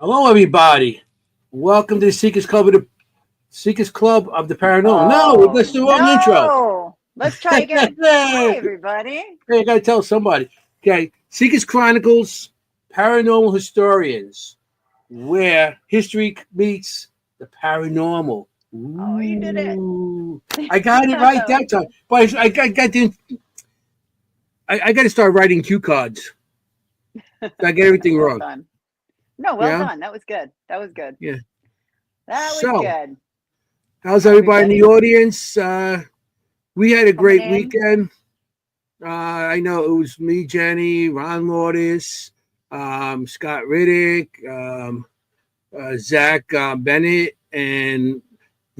Hello, everybody. Welcome to the Seekers Club of the Paranormal. No, Oh, let's do our own intro. no. Let's try again. Hi, Hey, everybody. I gotta tell somebody. Okay, Seekers Chronicles, Paranormal Historians, where history meets the paranormal. Oh, you did it. Ooh, I got it right that time. But I got to start writing cue cards. I get everything Well wrong. done. No, well Yeah, done. That was good. That was good. yeah. That was So, good. how's How everybody in the everybody audience? We had a coming great in? weekend. I know it was me, Jenny, Ron Lourdes, Scott Riddick, Zach Bennett, and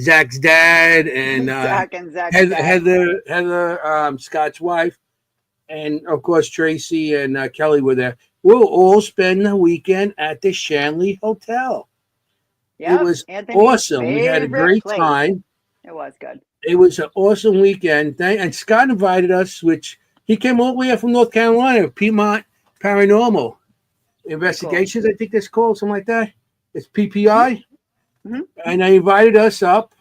Zach's dad, and Zach and Zach's Heather, dad. Scott's wife, and of course Tracy and Kelly were there. We'll all spend the weekend at the Shanley Hotel. It Yep. was Anthony's awesome. We had a favorite great place. time. It was good. It was an awesome weekend. And Scott invited us, which he came all the way up from North Carolina, Piedmont Paranormal Pretty cool. Investigations, I think that's called, something like that. It's hmm PPI. hmm And I invited us up.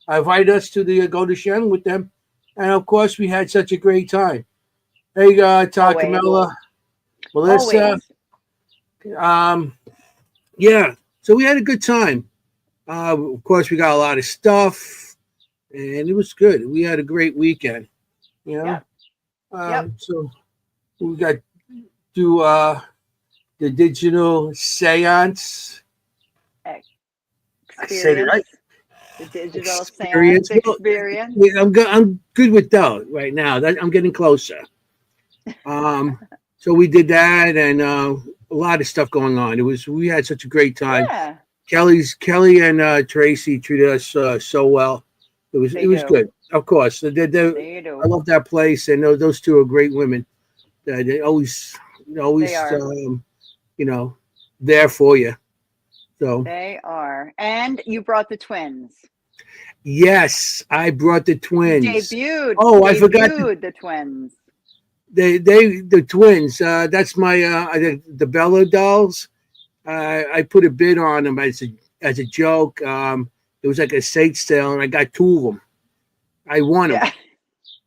I invited us to the go to Shannon with them. And of course, we had such a great time. Hey, Todd, Always. Camilla, Melissa. Always. Um, yeah, so we had a good time. Of course, we got a lot of stuff, and it was good. We had a great weekend. You know, Yep. Yep. so we got do the digital seance. I said it Experience. right. The digital seance Experience. Well, experience. I'm good with those right now. I'm getting closer. Um, so we did that, and a lot of stuff going on. We had such a great time. Yeah, Kelly and Tracy treated us so well. It they was do. good. Of course, They I do. love that place, and those two are great women. They They always are. you know there for you. So They are. And you brought the twins. yes, I brought the You twins. debuted Oh, I forgot debuted the twins. the twins. That's my the Bella dolls. I put a bid on them as a joke. It was like a estate sale, and I got two of them. I won them. Yeah.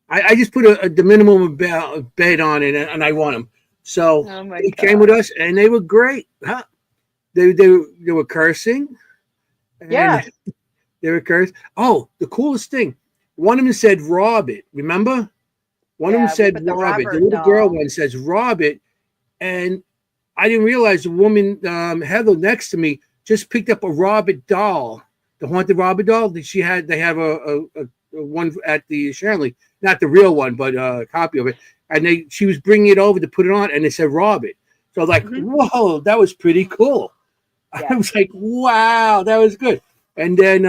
I just put the minimum bet on it, and I won them. So Oh my they came with God. us, and they were great. Huh? They were cursing, and Yeah. they were cursing. Oh, the coolest thing! One of them said "rob it." Remember? One of them Yeah. We said put the "rob it." The Robert little girl doll. one says "rob it," and I didn't realize the woman Heather next to me just picked up a Robert doll, the haunted Robert doll that she had. They have a one at the Shanley, not the real one, but a copy of it. And she was bringing it over to put it on, and it said Robert. So I was like, hmm whoa, that was pretty cool. I Yeah. was like, wow, that was good. And then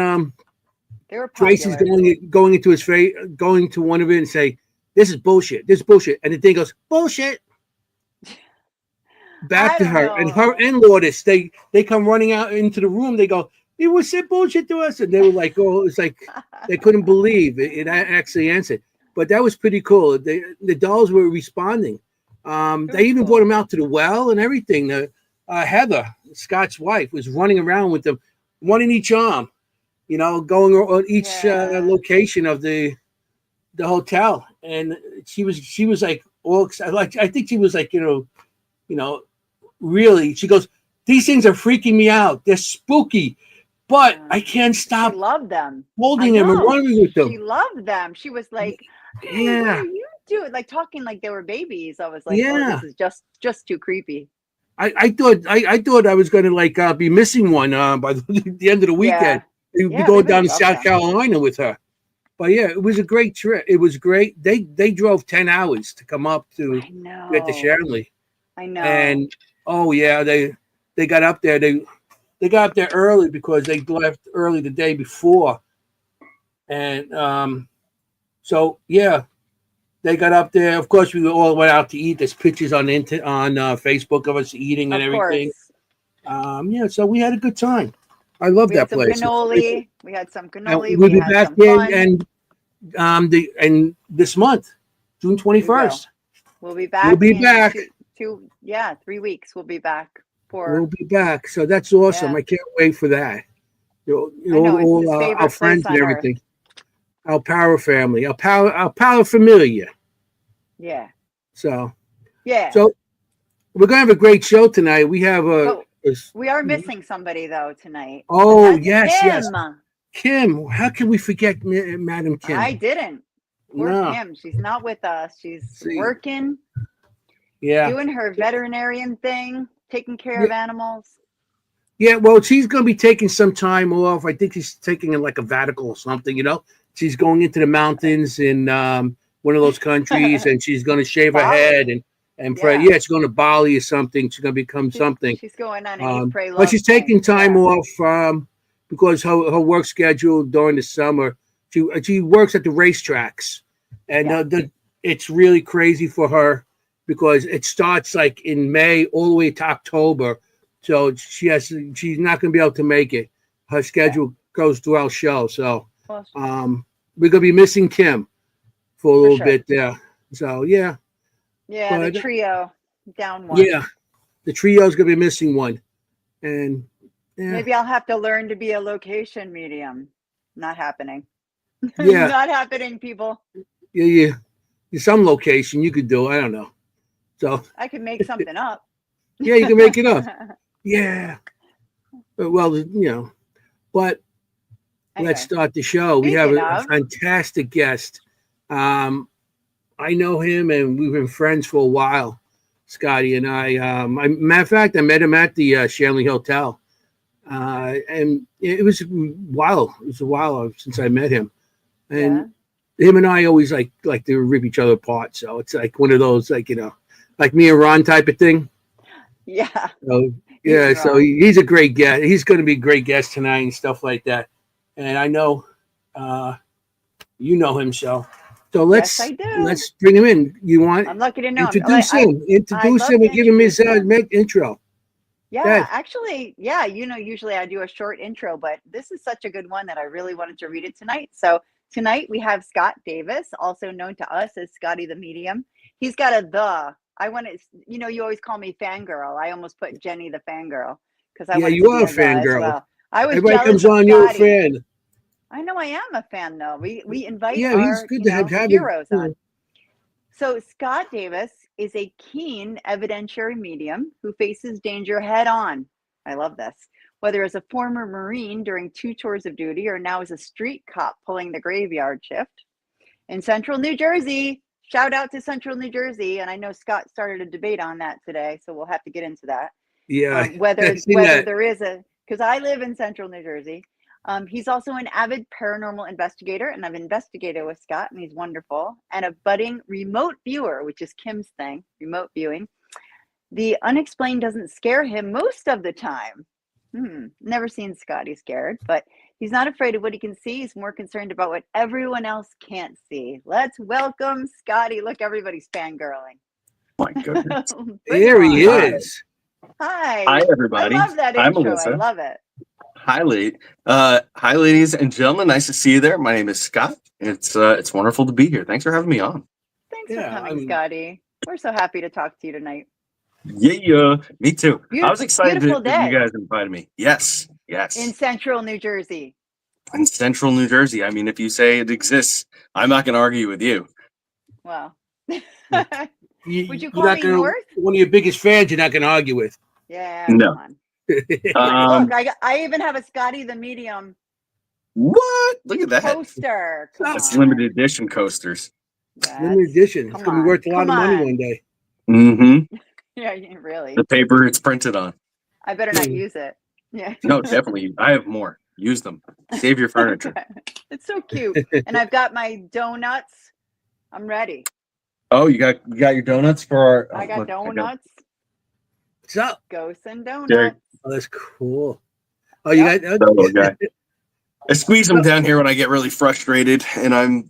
They were Tracy's popular. going into his face, going to one of it and say, "This is bullshit. This is bullshit." And the thing goes, "Bullshit." Back I to don't her and her know. and Lourdes. They come running out into the room. They go, "He was said bullshit to us," and they were like, "Oh, it's like they couldn't believe it actually answered." But that was pretty cool. The dolls were responding. It They was even brought cool. them out to the well and everything. Heather, Scott's wife, was running around with them, one in each arm. Going on each Yeah. location of the hotel, and she was like all excited. Like I think she was like you know really, she goes, "These things are freaking me out. They're spooky, but Uh, I can't she stop loved them. I holding them and know. running with She them." loved them. She was like, "Hey, what are Yeah, you doing?" Like talking like they were babies. I was like, "Oh, yeah. this is just too creepy." I thought I was going to like be missing one by the end of the weekend. Yeah. We'd be Yeah, they going would down to love South them. Carolina with her. But yeah, it was a great trip. It was great. They drove 10 hours to come up to I get to know. Shanley, I know. and oh yeah, they got up there. They got up there early because they left early the day before, and so yeah, they got up there. Of course, we all went out to eat. There's pictures on Facebook of us eating and Of everything. course. Yeah, so we had a good time. I love We had that some place. It's pretty cool. cannoli. We had some And cannoli. we'll We be had back some in fun. and this month, June twenty We will. first. We'll be We'll back be in back. 3 weeks. We'll be back. we'll be back. So that's awesome. Yeah. I can't wait for that. I know, it's all his our favorite friends place and on earth. everything. Our power family, our power familia. Yeah. So Yeah. so we're gonna have a great show tonight. We have But we are missing somebody though tonight. Oh And yes, that's yes. Kim. Kim. How can we forget Madam Kim? I didn't. Poor No. Kim. She's not with us. She's See. working, doing her veterinarian thing, taking care of animals. Yeah, well, she's going to be taking some time off. I think she's taking like a Vatican or something, you know. She's going into the mountains in one of those countries, and she's going to shave her head and pray. Yeah, she's going to Bali or something. She's going to become something. She's going on an eat, pray, love but she's taking thing. time off because her work schedule during the summer. She works at the racetracks, and it's really crazy for her because it starts like in May all the way to October. So she's not going to be able to make it. Her schedule goes through our show. So we're going to be missing Kim for a little bit there. So, yeah. Yeah, but, the trio down one. Yeah, the trio's going to be missing one. And maybe I'll have to learn to be a location medium. Not happening. Yeah. Not happening, people. Yeah. Some location you could do. I don't know. So I could make something up. Yeah, you can make it up. Yeah. Well, but let's start the show. We have a fantastic guest. I know him, and we've been friends for a while, Scotty and I. Matter of fact, I met him at the Shanley Hotel, and it was a while. It was a while since I met him, and him and I always like to rip each other apart. So it's like one of those, like me and Ron type of thing. Yeah. So, so he's a great guest. He's going to be a great guest tonight and stuff like that. And I know you know him, so let's bring him in. You want? I'm lucky to know introduce him. Introduce him and give him his intro. Yeah, actually, usually I do a short intro, but this is such a good one that I really wanted to read it tonight. So tonight we have Scott Davis, also known to us as Scotty the Medium. He's got I want to, you always call me fangirl. I almost put Jenny the fangirl because I want to you are a fangirl. Well. I was Everybody comes on, you're a fan. I know I am a fan though. We invite he's good to have heroes on. So Scott Davis is a keen evidentiary medium who faces danger head on. I love this. Whether as a former Marine during 2 tours of duty or now as a street cop pulling the graveyard shift. In Central New Jersey, shout out to Central New Jersey. And I know Scott started a debate on that today, so we'll have to get into that. Yeah. Whether there is because I live in Central New Jersey. He's also an avid paranormal investigator, and I've investigated with Scott, and he's wonderful, and a budding remote viewer, which is Kim's thing, remote viewing. The unexplained doesn't scare him most of the time. Never seen Scotty scared, but he's not afraid of what he can see. He's more concerned about what everyone else can't see. Let's welcome Scotty. Look, everybody's fangirling. My goodness. Here he is. Hi. Hi, everybody. I love that intro. I love it. Hi, ladies and gentlemen. Nice to see you there. My name is Scott. It's wonderful to be here. Thanks for having me on. Thanks for coming, Scotty. We're so happy to talk to you tonight. Yeah, me too. I was excited that you guys invited me. Yes. In Central New Jersey. In Central New Jersey. I mean, if you say it exists, I'm not going to argue with you. Well, would you call me North? One of your biggest fans you're not going to argue with. Yeah, no. Come on. Look, I even have a Scotty the Medium. What? Look at that coaster. That's limited edition coasters. Limited edition. It's going to be worth a lot of money one day. Mm-hmm. Yeah, really. The paper it's printed on. I better not use it. Yeah. No, definitely. I have more. Use them. Save your furniture. It's so cute. And I've got my donuts. I'm ready. Oh, you got your donuts for our. I got donuts. What's up? Ghosts and donuts. Derek. Oh, that's cool. Oh, you got that little guy. I squeeze him down here when I get really frustrated and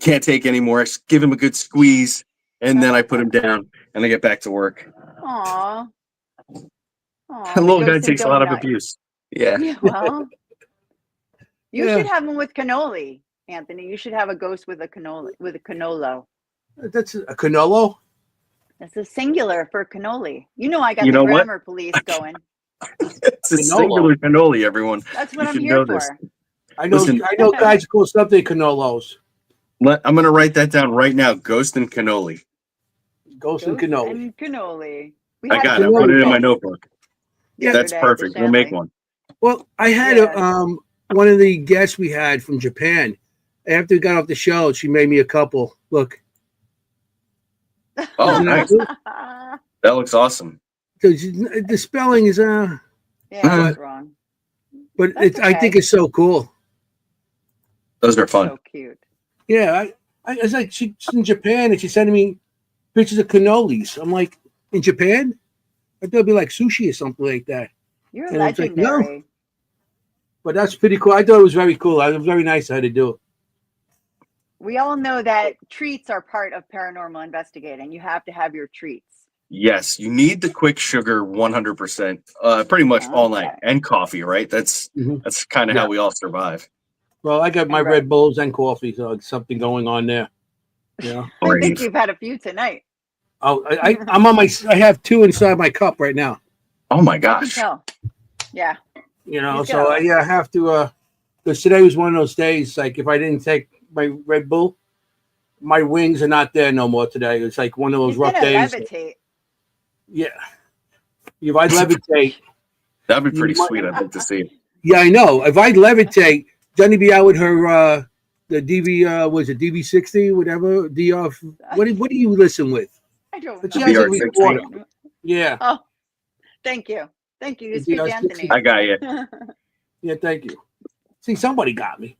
can't take anymore. I give him a good squeeze and then I put him down and I get back to work. Aww. The little guy takes a lot of abuse. Yeah. Well, you should have him with cannoli, Anthony. You should have a ghost with a cannoli, with a canolo. That's a canolo? That's a singular for cannoli. You know, I got You the know what? grammar police going. It's a Cannolo. singular cannoli, everyone. That's You what I'm should here know this. for. I know. Listen. I know guys call something canolos. I'm going to write that down right now. Ghost and cannoli. Ghost and Ghost cannoli. and cannoli. We I had got it. cannoli Put it in my bowl. notebook. the other That's day at the perfect. We'll make Shanley. one. Well, I had Yeah. one of the guests we had from Japan. After we got off the show, she made me a couple. Look, Oh, Isn't that nice. cool? That looks awesome. The spelling is Yeah, Uh, it's wrong. but That's I think okay. it's so cool. Those are fun. So cute. Yeah, I it's like she's in Japan and she's sending me pictures of cannolis. I'm like, in Japan? I thought it'd be like sushi or something like that. You're And it's like, no. legendary. But that's pretty cool. I thought it was very cool. It was very nice how to do it. We all know that treats are part of paranormal investigating. You have to have your treats. Yes, you need the quick sugar 100%, pretty much all night, Okay. and coffee, right? That's Mhm. kind of Yeah. how we all survive. Well, I got my And Red Bulls and coffee, so it's something going on there. Yeah. I think Brave. you've had a few tonight. Oh, I'm on I have two inside my cup right now. Oh my I can gosh. tell. Yeah. You know, You so go. yeah, I have to. Because today was one of those days. Like if I didn't take my Red Bull, my wings are not there no more today. It's like one of those He's rough gonna days. levitate. Yeah. If I levitate, That'd be pretty You might- sweet. I'd like to see. yeah, I know. If I levitate, Johnny be out with her the DV was it DV60 whatever DR. What do you listen with? I don't But know. she has a VR60. recorder. Yeah. Oh, thank you. Thank you. You The speak DR60. Anthony. I got you. Yeah. Thank you. See, somebody got me.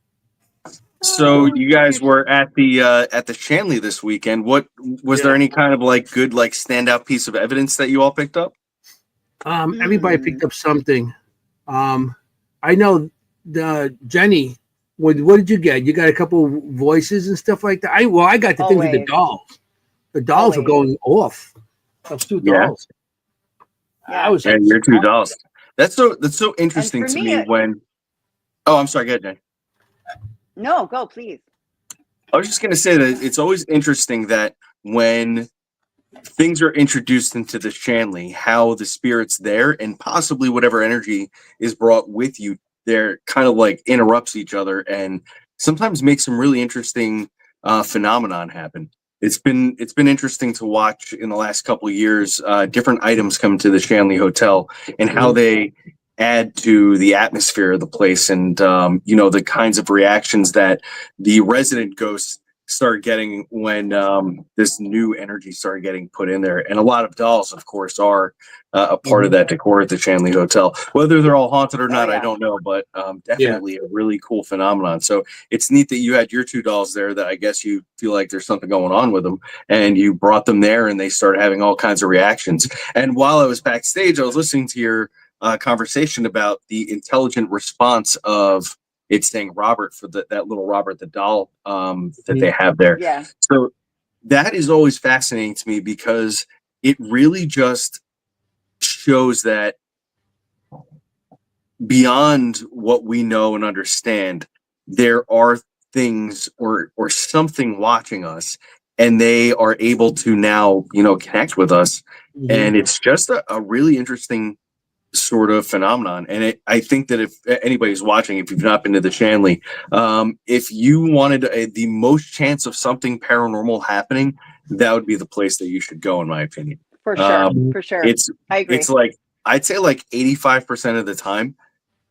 So you guys were at the Shanley this weekend. What was there any kind of like good like standout piece of evidence that you all picked up? Everybody picked up something. I know the Jenny. What did you get? You got a couple voices and stuff like that. I got the thing with the Always. dolls. The dolls were Always. going off. Those two Yeah. dolls. Yeah. I was like, And your two dolls. That's so interesting for to me, me when. Oh, I'm sorry. Go ahead, Jay. No, go please. I was just going to say that it's always interesting that when things are introduced into the Shanley, how the spirits there and possibly whatever energy is brought with you there kind of like interrupts each other and sometimes makes some really interesting phenomenon happen. It's been interesting to watch in the last couple of years, different items come to the Shanley Hotel and how they add to the atmosphere of the place and the kinds of reactions that the resident ghosts start getting when this new energy started getting put in there. And a lot of dolls, of course, are a part of that decor at the Shanley Hotel. Whether they're all haunted or not, yeah. I don't know, but definitely a really cool phenomenon. So it's neat that you had your two dolls there that I guess you feel like there's something going on with them and you brought them there and they started having all kinds of reactions. And while I was backstage, I was listening to your conversation about the intelligent response of it's saying Robert for that little Robert the doll that they have there. Yeah. So that is always fascinating to me because it really just shows that beyond what we know and understand, there are things or something watching us and they are able to now, connect with us. And it's just a really interesting sort of phenomenon. And I think that if anybody's watching, if you've not been to the Shanley, if you wanted the most chance of something paranormal happening, that would be the place that you should go, in my opinion. For sure. For sure. I agree. It's like, I'd say like 85% of the time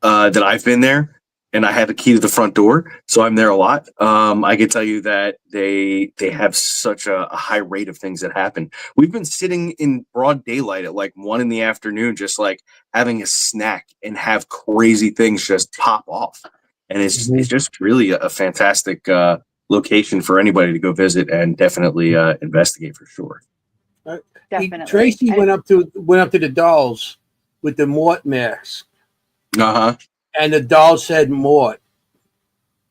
that I've been there and I have a key to the front door, so I'm there a lot. I can tell you that they have such a high rate of things that happen. We've been sitting in broad daylight at like 1 PM, just like having a snack and have crazy things just pop off. And it's just really a fantastic location for anybody to go visit and definitely investigate for sure. Definitely. Tracy went up to the dolls with the Mort mask. Uh-huh. And the doll said Mort.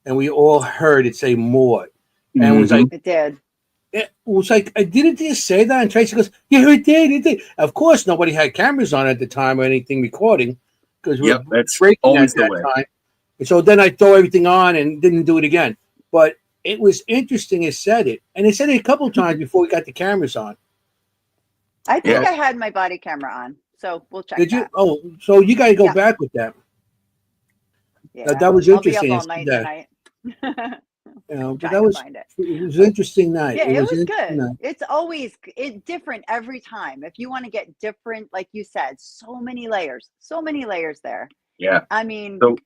And we all heard it say Mort. And it was like, It did. it was like, didn't it say that? And Tracy goes, yeah, it did. Of course, nobody had cameras on at the time or anything recording because we were that's breaking always at the that way. time. And so then I throw everything on and didn't do it again. But it was interesting. It said it. And it said it a couple of times before we got the cameras on. I think Yeah. I had my body camera on, so we'll check. Did you? that. Oh, so you got to go Yeah. back with that. Yeah, That was I'll be up interesting. all night tonight. But Trying that to was find it. was an interesting night. Yeah, it was an interesting good. night. It's always different every time. If you want to get different, like you said, so many layers there. Yeah. I mean, So,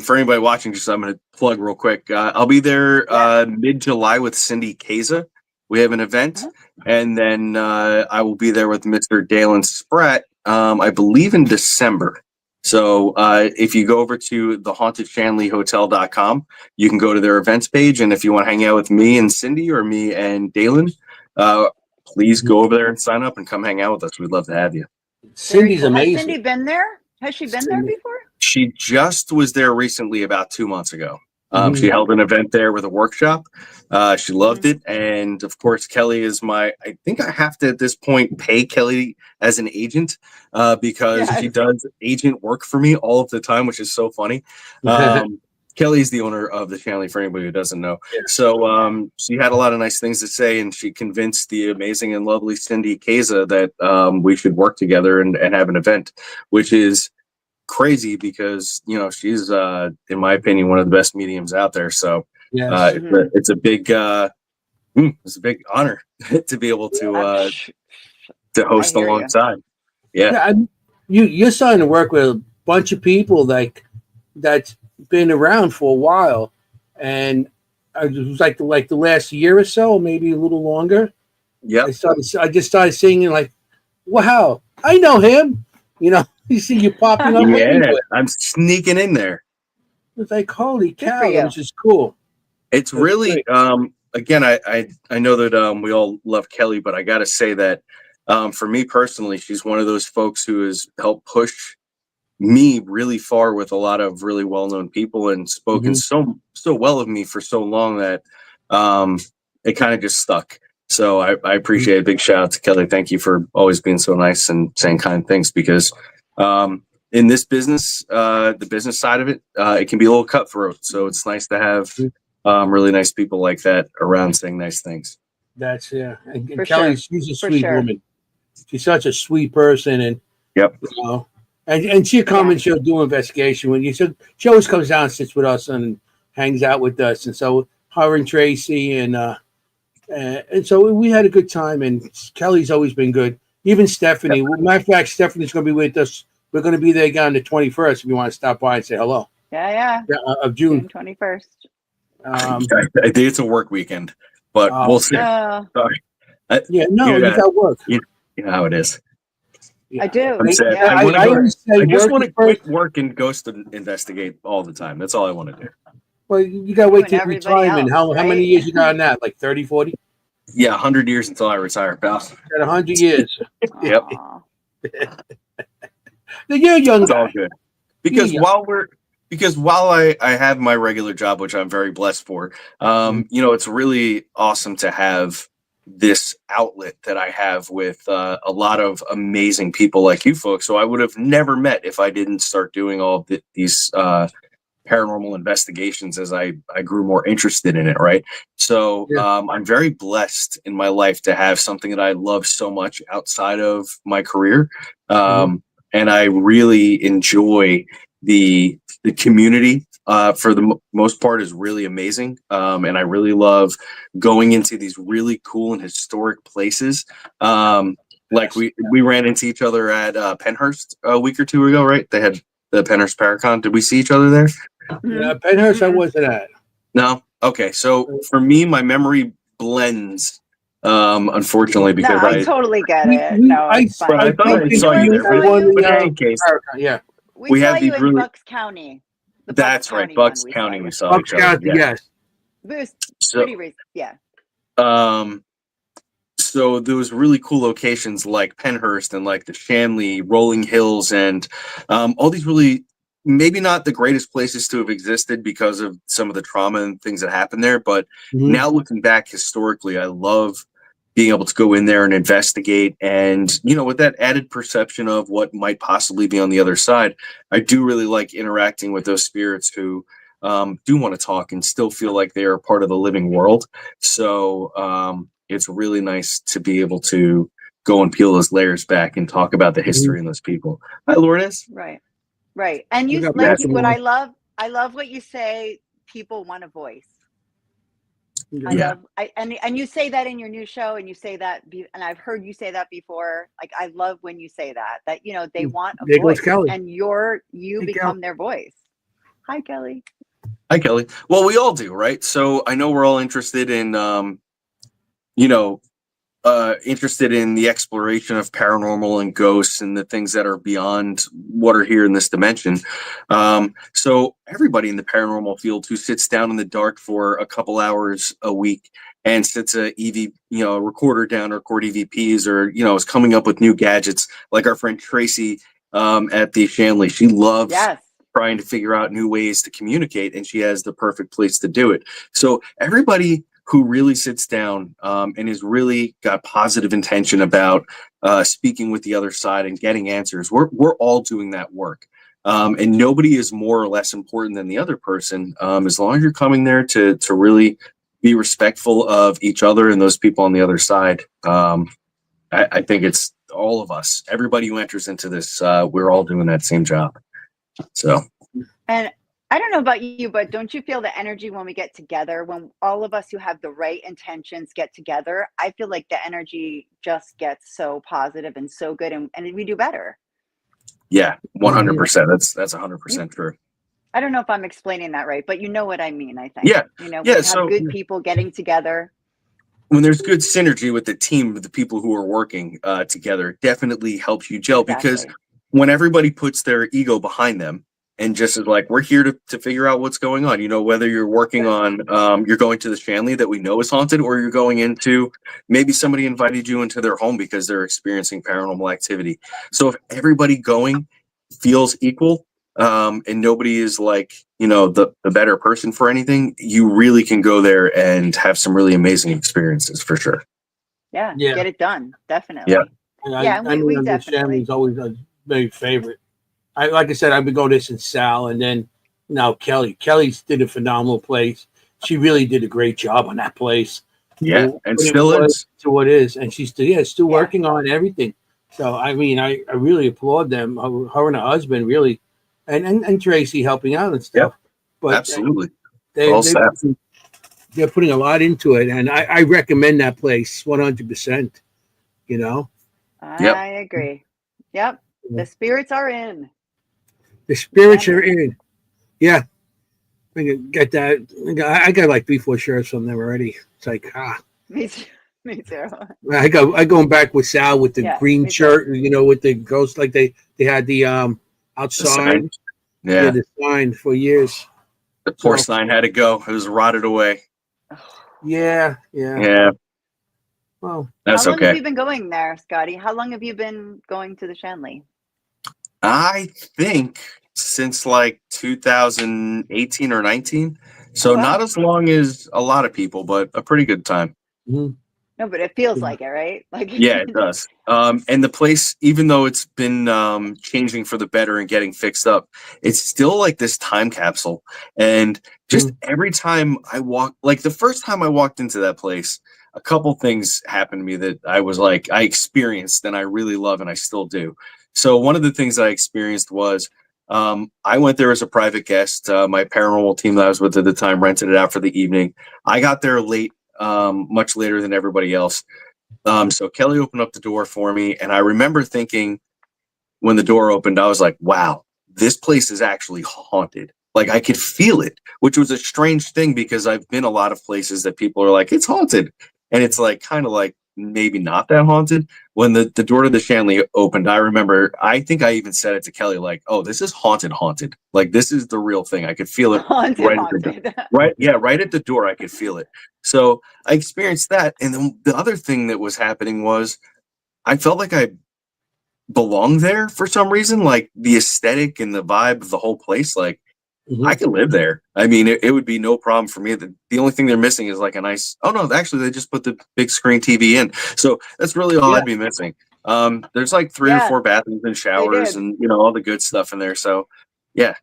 for anybody watching, just I'm going to plug real quick. I'll be there mid-July with Cindy Kaza. We have an event, and then I will be there with Mr. Dalen Spratt, I believe in December. So if you go over to thehauntedShanleyHotel.com, you can go to their events page, and if you want to hang out with me and Cindy or me and Dalen, please go over there and sign up and come hang out with us. We'd love to have you. Cindy's cool. amazing. Has Cindy been there? Has she been there before? She just was there recently about 2 months ago. She Mhm. held an event there with a workshop. She loved it. And of course, Kelly is I think I have to at this point pay Kelly as an agent because she does agent work for me all of the time, which is so funny. Kelly's the owner of the Shanley, for anybody who doesn't know. Yeah. So she had a lot of nice things to say, and she convinced the amazing and lovely Cindy Kaza that we should work together and have an event, which is crazy because she's in my opinion one of the best mediums out there. So Yes. it's a big honor to be able to host alongside. You're starting to work with a bunch of people that's been around for a while, and it was like the last year or so, maybe a little longer. Yeah, I just started seeing like, wow, I know him. You see you popping up. Yeah, I'm sneaking in there. It's like, holy cow, that was just cool. It's really again, I know that we all love Kelly, but I gotta say that for me personally, she's one of those folks who has helped push me really far with a lot of really well-known people and spoken so well of me for so long that it kind of just stuck. So I appreciate a big shout out to Kelly. Thank you for always being so nice and saying kind things, because in this business, the business side of it, it can be a little cutthroat. So it's nice to have really nice people like that around saying nice things. That's And For Kelly, sure. she's a sweet woman. She's such a sweet person, and yep. And she'll come and she'll do investigation when she always comes down and sits with us and hangs out with us. And so her and Tracy and so we had a good time, and Kelly's always been good. Even Stephanie. Yep. Matter of fact, Stephanie's going to be with us. We're going to be there again on the 21st if you want to stop by and say hello. Yeah. Of June 21st. I think it's a work weekend, but we'll see. Sorry. You got work. You know how it is. I do. I just want to quit work and ghost and investigate all the time. That's all I want to do. Well, you got to wait till retirement. How many years you got on that? Like 30, 40? Yeah, 100 years until I retire, pal. Got 100 years. Yep. You're a young it's guy. All good. Because while I have my regular job, which I'm very blessed for, it's really awesome to have this outlet that I have with a lot of amazing people like you folks. So I would have never met if I didn't start doing all of these paranormal investigations as I grew more interested in it. Right. So I'm very blessed in my life to have something that I love so much outside of my career. And I really enjoy the community for the most part is really amazing. And I really love going into these really cool and historic places. Like we ran into each other at Penhurst a week or two ago, right? They had the Penhurst Paracon. Did we see each other there? Yeah, Penhurst I wasn't at. No? Okay. So for me, my memory blends, unfortunately, because I totally get it. I thought I saw you there. But in any case, we have you in Bucks County. That's right, Bucks County. We saw each other. Yes. It was pretty recent. Yeah. So there was really cool locations like Penhurst and like the Shanley, Rolling Hills, and all these really maybe not the greatest places to have existed because of some of the trauma and things that happened there. But now looking back historically, I love being able to go in there and investigate. And, with that added perception of what might possibly be on the other side, I do really like interacting with those spirits who do want to talk and still feel like they are part of the living world. So it's really nice to be able to go and peel those layers back and talk about the history in those people. Hi, Lourdes. Right. And you Look up like Master what Moore. I love what you say, people want a voice. I Yeah. love and you say that in your new show, and you say that and I've heard you say that before. Like, I love when you say that you know they want a There goes voice, Kelly. and you Hey, become their voice. Hi, Kelly. Hi, Kelly. Well, we all do, right? So I know we're all interested in, you know, interested in the exploration of paranormal and ghosts and the things that are beyond what are here in this dimension. So everybody in the paranormal field who sits down in the dark for a couple hours a week and sits a a recorder down to record EVPs, or is coming up with new gadgets, like our friend Tracy at the Shanley. She loves Yes. trying to figure out new ways to communicate, and she has the perfect place to do it. So everybody who really sits down and is really got positive intention about speaking with the other side and getting answers, we're all doing that work. And nobody is more or less important than the other person, as long as you're coming there to really be respectful of each other and those people on the other side. I think it's all of us, everybody who enters into this, we're all doing that same job. So, And I don't know about you, but don't you feel the energy when we get together, when all of us who have the right intentions get together? I feel like the energy just gets so positive and so good, and we do better. yeah, 100%. That's 100% true. I don't know if I'm explaining that right, but you know what I mean, I think. Yeah. When Yeah, you so have good people getting together. when there's good synergy with the team, with the people who are working together, it definitely helps you gel. Because Exactly. when everybody puts their ego behind them and just is like, we're here to figure out what's going on, whether you're working on, you're going to the Shanley that we know is haunted, or you're going into, maybe somebody invited you into their home because they're experiencing paranormal activity. So if everybody going feels equal, and nobody is like, the better person for anything, you really can go there and have some really amazing experiences for sure. Yeah. Yeah. Get it done. Definitely. Yeah. And Yeah, we the definitely. Shanley's always a very favorite. Like I said, I've been going to this in Sal, and then now Kelly. Kelly's did a phenomenal place. She really did a great job on that place. Yeah, and When it still was is. to what is, and she's still working on everything. So I mean, I really applaud them. Her and her husband really, and Tracy helping out and stuff. But Absolutely. they're putting a lot into it, and I recommend that place 100%. I agree. Yep. The spirits are in. The spirits are in. Yeah. I can get that. I got like 3-4 shirts from them already. It's like, Me too. Me too. I going back with Sal with the green shirt, with the ghost, like they had the outside. Yeah. The sign for years. The poor sign had to go. It was rotted away. Yeah. Well, that's how long okay. have you been going there, Scotty? How long have you been going to the Shanley? I think since like 2018 or 19. So not as long as a lot of people, but a pretty good time. Mm-hmm. No, but it feels like it, right? Like yeah, it does. And the place, even though it's been changing for the better and getting fixed up, it's still like this time capsule. And just every time I walk, like the first time I walked into that place, a couple things happened to me that I was like, I experienced and I really love and I still do. So one of the things I experienced was I went there as a private guest. My paranormal team that I was with at the time rented it out for the evening. I got there late, much later than everybody else. So Kelly opened up the door for me, and I remember thinking when the door opened, I was like, wow, this place is actually haunted. Like I could feel it, which was a strange thing because I've been a lot of places that people are like, it's haunted. And it's like kind of like maybe not that haunted. When the door to the Shanley opened, I remember, I think I even said it to Kelly, like, oh, this is haunted. Like this is the real thing. I could feel it haunted. Right at the door, I could feel it. So I experienced that. And then the other thing that was happening was I felt like I belonged there for some reason, like the aesthetic and the vibe of the whole place. Like I could live there. I mean, it would be no problem for me. The only thing they're missing is like a nice, oh no, actually they just put the big screen TV in. So that's really all I'd be missing. There's like 3 or 4 bathrooms and showers and, all the good stuff in there. So yeah,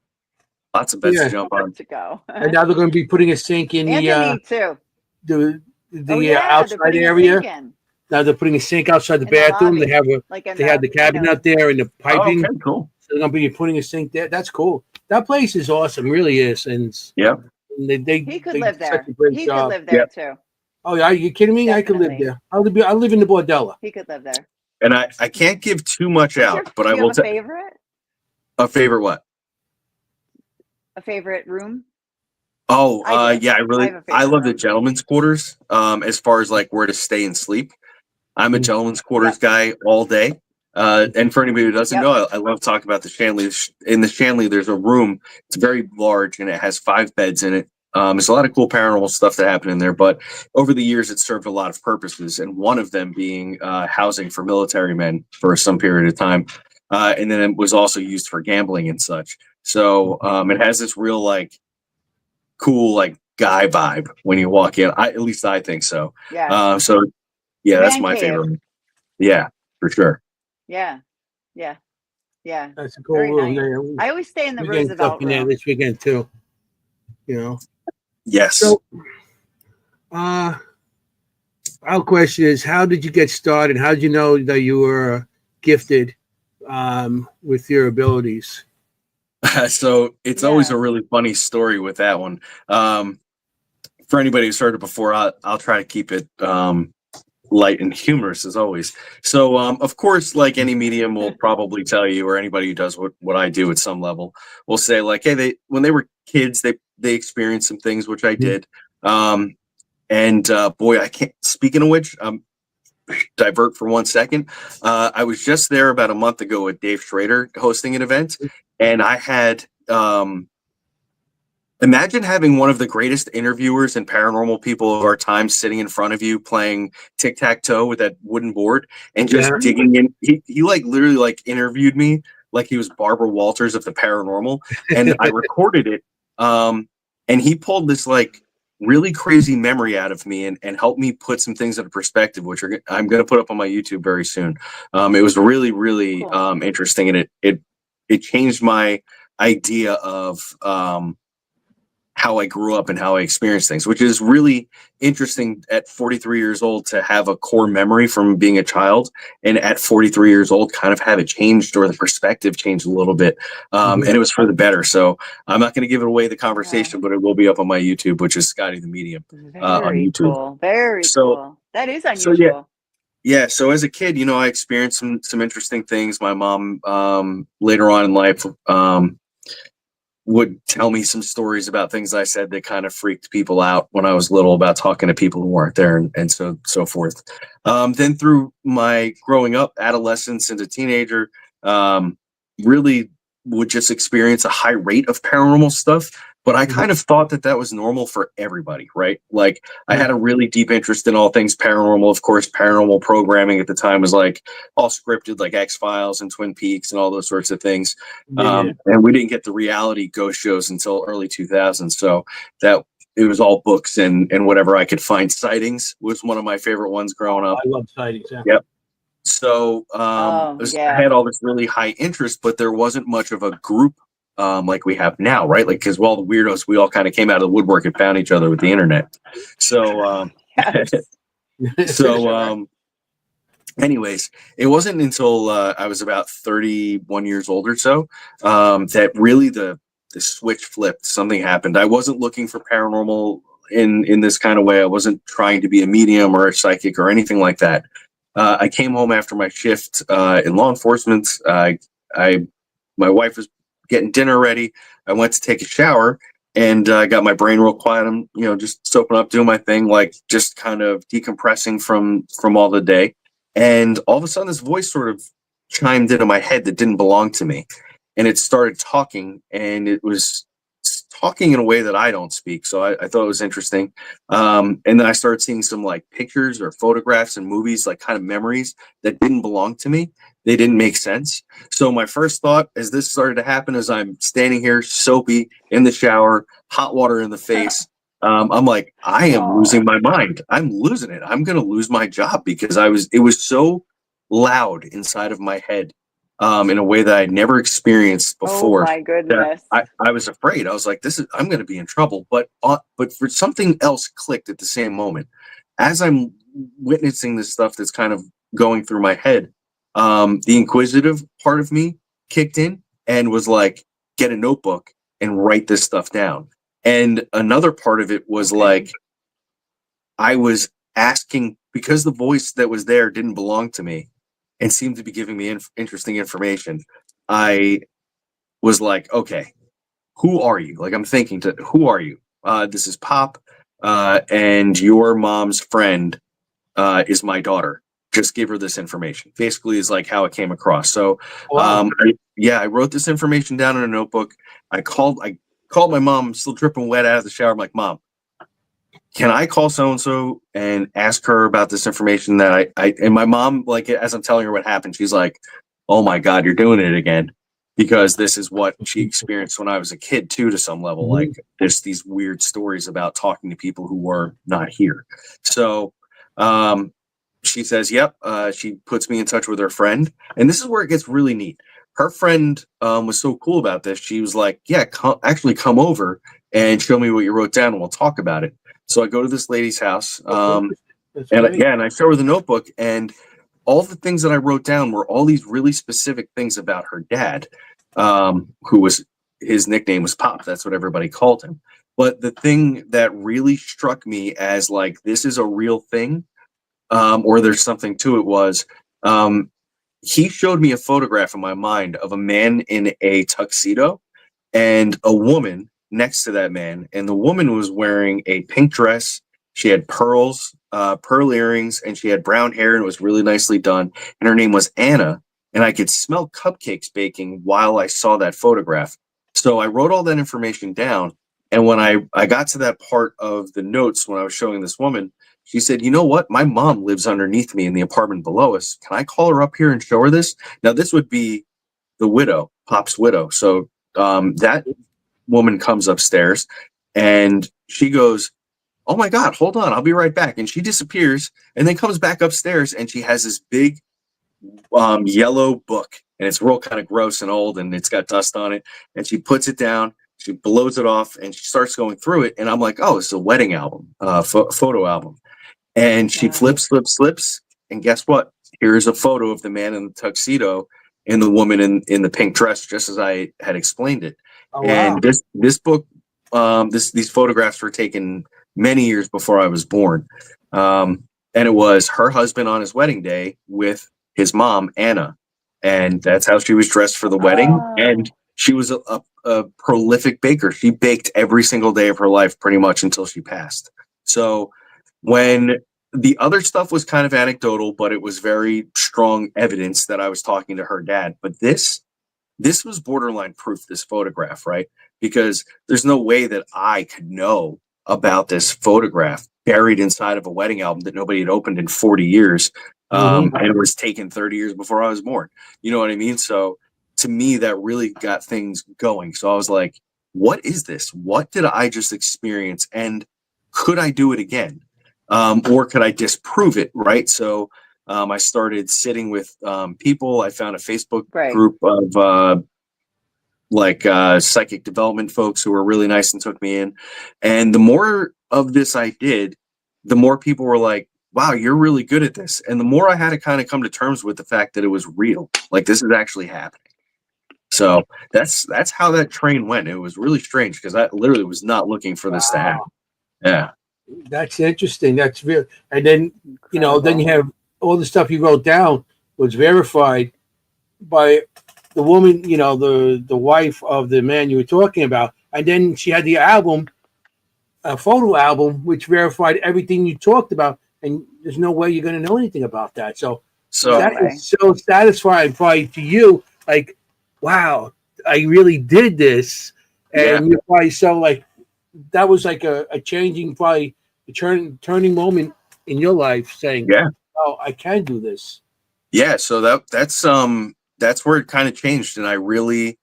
lots of beds to jump on. To go. And now they're going to be putting a sink in Anthony too. The the they're outside putting a area. sink in, Now they're putting a sink outside the in the bathroom. lobby, They have a like in they have the cabin out there and the Oh, piping. okay, cool. So they're gonna be putting a sink there. That's cool. That place is awesome, really is. And Yeah. they He could they live did such there. a great He job. could live there too. Oh yeah, are you kidding me? I could live Definitely. there. I live in the Bordella. He could live there. And I can't give too much out, but Do I you will have a tell favorite? a favorite what? A favorite room? Oh, I do. yeah, I have a I favorite love the room. gentleman's quarters. As far as like where to stay and sleep, I'm a Mhm. gentleman's quarters guy all day. And for anybody who doesn't Yep. know, I love talking about the Shanley. In the Shanley, there's a room. It's very large and it has 5 beds in it. There's a lot of cool paranormal stuff that happened in there, but over the years, it served a lot of purposes, and one of them being housing for military men for some period of time, and then it was also used for gambling and such. So it has this real like cool like guy vibe when you walk in. At least I think so. Yeah. So yeah, that's Man my cave. favorite. Yeah, for sure. Yeah. Yeah. Yeah. That's a cool Very room. nice. Yeah, I always stay in the we're getting stuff Roosevelt in there room. this weekend too. You know. Yes. So, our question is, how did you get started? How did you know that you were gifted with your abilities? So it's always a really funny story with that one. For anybody who's heard it before, I'll try to keep it light and humorous as always. So, of course, like any medium will probably tell you, or anybody who does what I do at some level, will say like, hey, when they were kids, they experienced some things, which I did. And boy, I can't. Speaking of which, divert for 1 second. I was just there about a month ago with Dave Schrader hosting an event, and I had. Imagine having one of the greatest interviewers and paranormal people of our time sitting in front of you playing tic-tac-toe with that wooden board and just digging in. He like literally like interviewed me like he was Barbara Walters of the paranormal, and I recorded it. And he pulled this like really crazy memory out of me and helped me put some things into perspective, which I'm going to put up on my YouTube very soon. It was really, really Cool. interesting, and it changed my idea of how I grew up and how I experienced things, which is really interesting at 43 years old to have a core memory from being a child, and at 43 years old kind of have it changed, or the perspective changed a little bit. And it was for the better. So I'm not going to give it away the conversation, but it will be up on my YouTube, which is Scotty the Medium on Very YouTube. cool. Very cool. That is unusual. So yeah. So as a kid, I experienced some interesting things. My mom, later on in life, would tell me some stories about things I said that kind of freaked people out when I was little, about talking to people who weren't there, and so forth. Then through my growing up, adolescence into teenager, really would just experience a high rate of paranormal stuff. But I kind of thought that was normal for everybody, right? Like I had a really deep interest in all things paranormal. Of course, paranormal programming at the time was like all scripted, like X-Files and Twin Peaks and all those sorts of things. And we didn't get the reality ghost shows until early 2000s. So that it was all books and whatever I could find. Sightings was one of my favorite ones growing up. I love sightings. Yeah. Yep. So I had all this really high interest, but there wasn't much of a group like we have now, right? Like, because all the weirdos, we all kind of came out of the woodwork and found each other with the internet. So, anyways, it wasn't until I was about 31 years old or so that really the switch flipped. Something happened. I wasn't looking for paranormal in this kind of way. I wasn't trying to be a medium or a psychic or anything like that. I came home after my shift in law enforcement. My wife was getting dinner ready. I went to take a shower and I got my brain real quiet. I'm, just soaking up, doing my thing, like just kind of decompressing from all the day. And all of a sudden, this voice sort of chimed into my head that didn't belong to me, and it started talking, and it was talking in a way that I don't speak. So I thought it was interesting. And then I started seeing some like pictures or photographs and movies, like kind of memories that didn't belong to me. They didn't make sense. So my first thought as this started to happen is I'm standing here soapy in the shower, hot water in the face. I'm like, I am losing my mind. I'm losing it. I'm going to lose my job because it was so loud inside of my head. In a way that I never experienced before. Oh my goodness! I was afraid. I was like, I'm going to be in trouble. But for something else clicked at the same moment. as I'm witnessing this stuff that's kind of going through my head, the inquisitive part of me kicked in and was like, get a notebook and write this stuff down. And another part of it was like, I was asking, because the voice that was there didn't belong to me and seemed to be giving me interesting information. I was like, okay, who are you? Like, I'm thinking to, who are you? This is Pop, and your mom's friend is my daughter. Just give her this information. Basically, is like how it came across. So, I wrote this information down in a notebook. I called my mom. I'm still dripping wet out of the shower. I'm like, Mom, can I call so and so and ask her about this information that I and my mom, like, as I'm telling her what happened, she's like, oh my God, you're doing it again. Because this is what she experienced when I was a kid too, to some level. Like, there's these weird stories about talking to people who were not here. So she says, yep. She puts me in touch with her friend. And this is where it gets really neat. Her friend was so cool about this. She was like, yeah, come over and show me what you wrote down and we'll talk about it. So I go to this lady's house and I show her the notebook, and all the things that I wrote down were all these really specific things about her dad, who was, his nickname was Pop. That's what everybody called him. But the thing that really struck me as like, this is a real thing, or there's something to it, was he showed me a photograph in my mind of a man in a tuxedo and a woman next to that man. And the woman was wearing a pink dress. She had pearl earrings, and she had brown hair, and it was really nicely done. And her name was Anna. And I could smell cupcakes baking while I saw that photograph. So I wrote all that information down. And when I got to that part of the notes, when I was showing this woman, she said, you know what? My mom lives underneath me in the apartment below us. Can I call her up here and show her this? Now, this would be the widow, Pop's widow. So that woman comes upstairs and she goes, oh my God, hold on, I'll be right back. And she disappears and then comes back upstairs, and she has this big yellow book, and it's real kind of gross and old, and it's got dust on it. And she puts it down, she blows it off, and she starts going through it. And I'm like, oh, it's a wedding album, photo album. And she flips, and guess what? Here's a photo of the man in the tuxedo and the woman in the pink dress, just as I had explained it. Oh, wow. And this book, these photographs were taken many years before I was born. And it was her husband on his wedding day with his mom, Anna. And that's how she was dressed for the wedding. And she was a prolific baker. She baked every single day of her life, pretty much until she passed. So when the other stuff was kind of anecdotal, but it was very strong evidence that I was talking to her dad. But this was borderline proof, this photograph, right? Because there's no way that I could know about this photograph buried inside of a wedding album that nobody had opened in 40 years. And it was taken 30 years before I was born. You know what I mean? So to me, that really got things going. So I was like, what is this? What did I just experience? And could I do it again? Or could I disprove it? Right. So I started sitting with people. I found a Facebook group of psychic development folks who were really nice and took me in. And the more of this I did, the more people were like, wow, you're really good at this. And the more I had to kind of come to terms with the fact that it was real, like this is actually happening. So that's how that train went. It was really strange because I literally was not looking for this to happen. Yeah. That's interesting. That's real. And then, then you have all the stuff you wrote down was verified by the woman, the wife of the man you were talking about. And then she had the album, a photo album, which verified everything you talked about. And there's no way you're going to know anything about that. So that is so satisfying probably to you. Like, wow, I really did this. And you're probably so like, that was like a changing, probably a turning moment in your life saying, oh, I can do this. Yeah. So that's where it kind of changed. And I really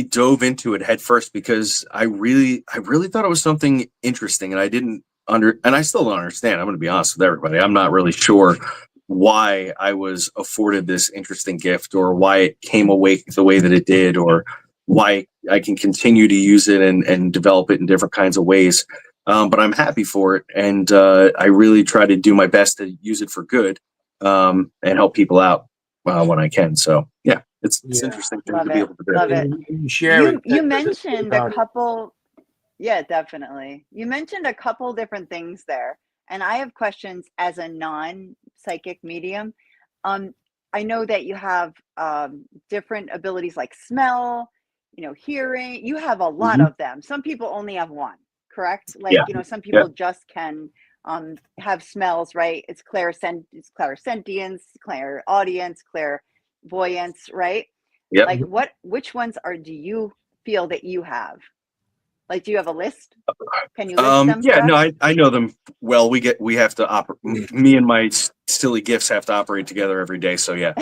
dove into it head first because I really thought it was something interesting, and I didn't and I still don't understand. I'm going to be honest with everybody. I'm not really sure why I was afforded this interesting gift, or why it came awake the way that it did, or why I can continue to use it and develop it in different kinds of ways. but I'm happy for it, and I really try to do my best to use it for good, and help people out when I can. So yeah, it's Yeah. interesting thing Love to be it. able to do. Love it. You share it. You That's mentioned a about it. couple. Yeah, definitely. You mentioned a couple different things there, and I have questions as a non-psychic medium. Um, I know that you have different abilities like smell, hearing. You have a lot Mhm. of them. Some people only have one, correct? Like, Yeah, some yeah, people just can have smells, right? It's clairsentience, clairaudience, clairvoyance, right? yep. Like, which ones do you feel that you have? Like, do you have a list? Can you list them Yeah, for no, us? I know them well. We have to operate. Me and my silly gifts have to operate together every day. So yeah.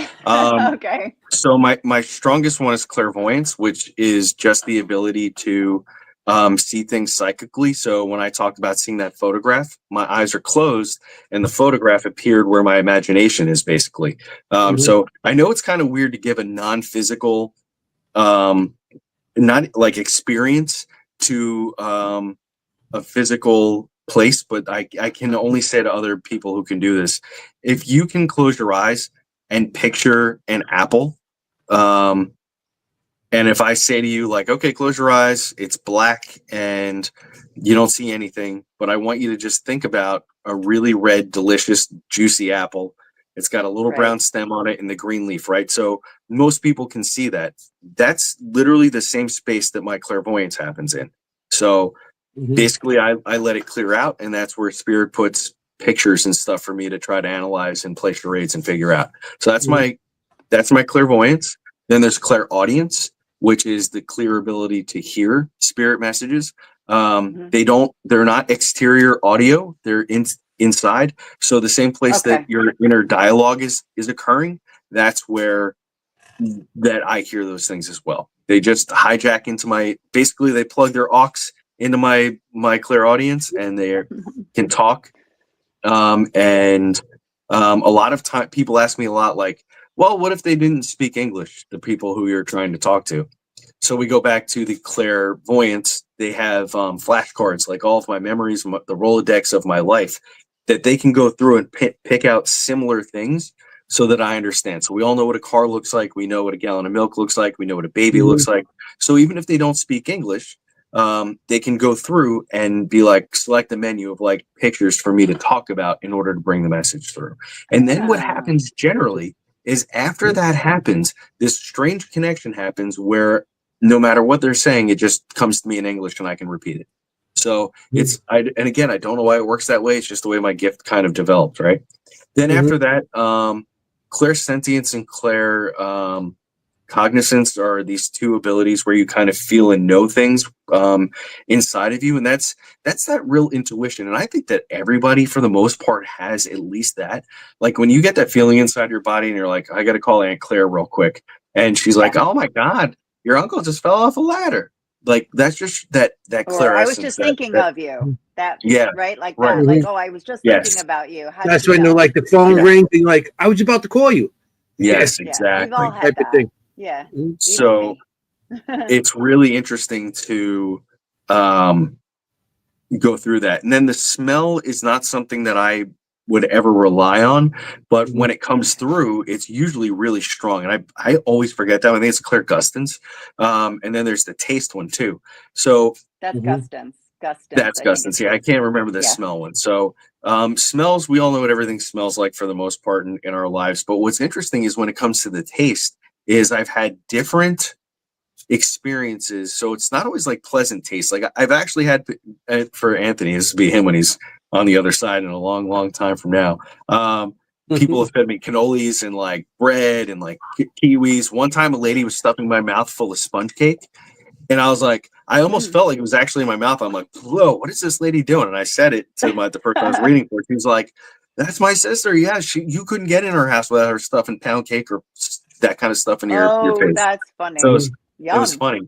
Okay. So my strongest one is clairvoyance, which is just the ability to see things psychically. So when I talked about seeing that photograph, my eyes are closed and the photograph appeared where my imagination is basically. So I know it's kind of weird to give a non-physical, um, not like experience to a physical place, but I can only say to other people who can do this, if you can close your eyes and picture an apple, um, and if I say to you, like, okay, close your eyes, it's black and you don't see anything, but I want you to just think about a really red, delicious, juicy apple. It's got a little Right. brown stem on it and the green leaf, right? So most people can see that. That's literally the same space that my clairvoyance happens in. So basically, I let it clear out, and that's where spirit puts pictures and stuff for me to try to analyze and play charades and figure out. So that's my clairvoyance. Then there's clairaudience, which is the clear ability to hear spirit messages. They're not exterior audio, they're inside. So the same place that Okay. your inner dialogue is occurring, that's where that I hear those things as well. They just hijack into basically they plug their aux into my clairaudience, and they can talk. A lot of time people ask me a lot, like, well, what if they didn't speak English, the people who you're trying to talk to? So we go back to the clairvoyance. They have flashcards, like all of my memories, the Rolodex of my life, that they can go through and pick out similar things so that I understand. So we all know what a car looks like. We know what a gallon of milk looks like. We know what a baby looks like. So even if they don't speak English, they can go through and be like, select the menu of like pictures for me to talk about in order to bring the message through. And then what Ah, happens generally is after that happens, this strange connection happens where no matter what they're saying, it just comes to me in English and I can repeat it. So and again, I don't know why it works that way. It's just the way my gift kind of developed, right? Then after that, clairsentience and cognizance are these two abilities where you kind of feel and know things inside of you, and that's that real intuition. And I think that everybody, for the most part, has at least that. Like when you get that feeling inside your body, and you're like, I got to call Aunt Claire real quick, and she's like, yeah. oh my God, your uncle just fell off a ladder. Like that's just that Or I was clairessence. just thinking That of you. That, yeah, right? Like right, that. Like, oh, I was just thinking yes, about you. How did That's you when they're know? like the phone yeah, rings and you're like, I was about to call you. yes, Yeah. We've all exactly. had Type of that. thing. Yeah. Even So me. it's really interesting to um, go through that. And then the smell is not something that I would ever rely on, but when it comes through, it's usually really strong. And I always forget that. I think it's Claire Gustin's. And then there's the taste one too. So That's Gustin's. that's I think Gustin's. it's Yeah, I his. can't remember the Yeah. smell one. So smells, we all know what everything smells like for the most part in our lives. But what's interesting is when it comes to the taste, is I've had different experiences, so it's not always like pleasant taste. Like I've actually had, for Anthony, this would be him when he's on the other side in a long time from now, people have fed me cannolis and like bread and like kiwis. One time a lady was stuffing my mouth full of sponge cake, and I was like, I almost felt like it was actually in my mouth. I'm like, whoa, what is this lady doing? And I said it to the person I was reading for. She was like, that's my sister. Yeah, you couldn't get in her house without her stuffing pound cake or that kind of stuff in your Oh, face. that's So funny. it was Yum. funny.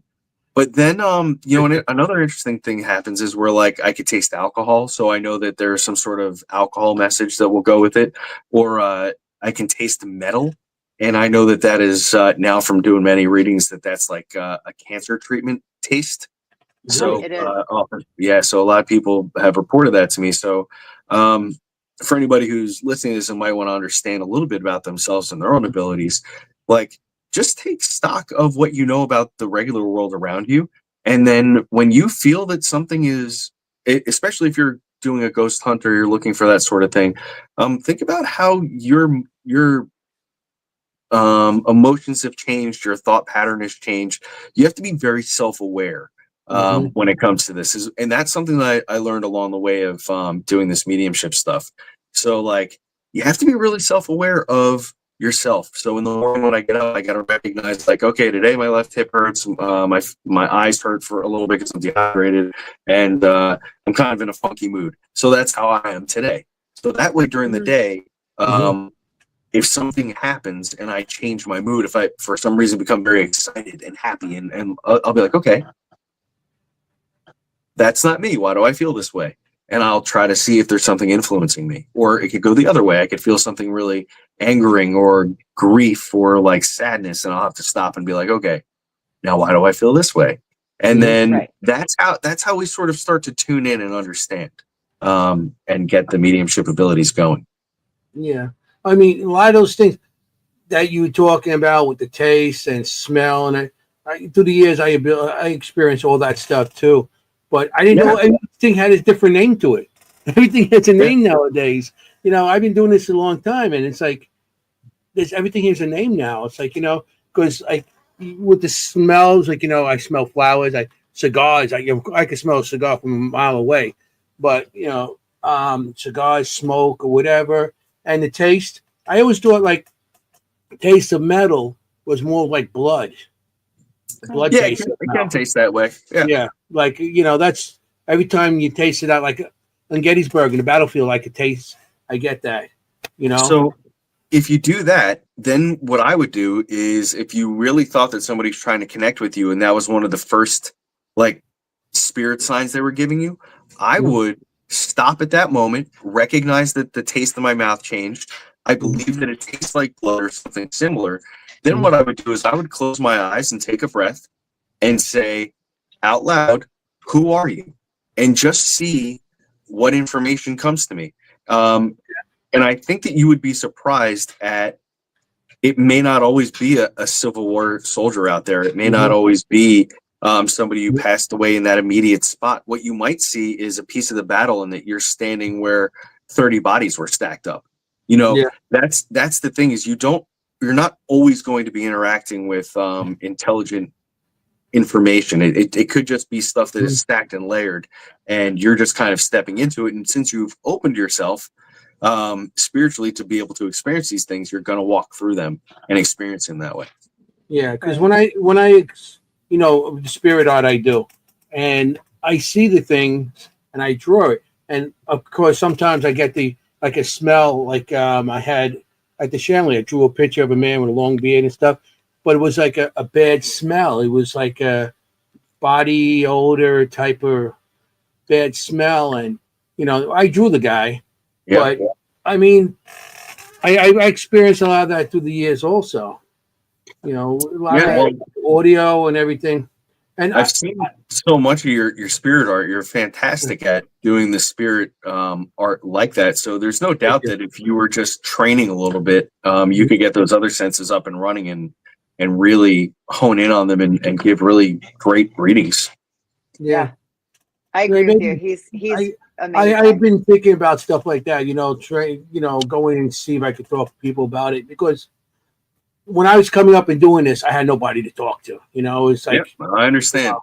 But then, and another interesting thing happens is where like I could taste alcohol, so I know that there's some sort of alcohol message that will go with it, or I can taste metal, and I know that that is now from doing many readings that's like a cancer treatment taste. So It is. yeah, so a lot of people have reported that to me. So for anybody who's listening to this and might want to understand a little bit about themselves and their own abilities, like just take stock of what you know about the regular world around you. And then when you feel that something is, especially if you're doing a ghost hunt or you're looking for that sort of thing, think about how your emotions have changed, your thought pattern has changed. You have to be very self-aware when it comes to this, and that's something that I learned along the way of doing this mediumship stuff. So like you have to be really self-aware of yourself. So in the morning when I get up, I got to recognize like, okay, today my left hip hurts, my eyes hurt for a little bit because I'm dehydrated, and I'm kind of in a funky mood. So that's how I am today. So that way during the day, if something happens and I change my mood, if I for some reason become very excited and happy, and I'll be like, okay, that's not me. Why do I feel this way? And I'll try to see if there's something influencing me. Or it could go the other way. I could feel something really angering or grief or like sadness, and I'll have to stop and be like, okay, now why do I feel this way? And then that's how we sort of start to tune in and understand and get the mediumship abilities going. Yeah. I mean, a lot of those things that you were talking about with the taste and smell, and through the years, I experienced all that stuff too. But I didn't know everything had a different name to it. Everything has a name nowadays. You know, I've been doing this a long time, and it's like everything has a name now. It's like, because like with the smells, like I smell flowers, cigars. I can smell a cigar from a mile away, but cigars, smoke, or whatever. And the taste, I always thought like the taste of metal was more like blood. Blood taste. It can taste that way. Yeah. Like, that's every time you taste it out, like on Gettysburg in the battlefield, I could taste, I get that, So if you do that, then what I would do is if you really thought that somebody's trying to connect with you and that was one of the first like spirit signs they were giving you, I would stop at that moment, recognize that the taste of my mouth changed. I believe that it tastes like blood or something similar. Then what I would do is I would close my eyes and take a breath and say out loud, who are you? And just see what information comes to me. And I think that you would be surprised at it may not always be a Civil War soldier out there. It may not always be somebody who passed away in that immediate spot. What you might see is a piece of the battle and that you're standing where 30 bodies were stacked up. That's the thing is you're not always going to be interacting with intelligent information. It could just be stuff that is stacked and layered, and you're just kind of stepping into it. And since you've opened yourself spiritually to be able to experience these things, you're going to walk through them and experience them that way. Yeah, because when I the spirit art I do, and I see the things and I draw it, and of course sometimes I get a smell like I had at the Shanley. I drew a picture of a man with a long beard and stuff, but it was like a bad smell. It was like a body odor type of bad smell, and I drew the guy, but I mean, I experienced a lot of that through the years also. A lot of audio and everything. And I've seen so much of your spirit art. You're fantastic at doing the spirit art like that. So there's no doubt that if you were just training a little bit, you could get those other senses up and running and really hone in on them and give really great readings. Yeah. I agree with you. He's amazing. I've been thinking about stuff like that, going and see if I could talk to people about it, because when I was coming up and doing this, I had nobody to talk to. It's like I understand.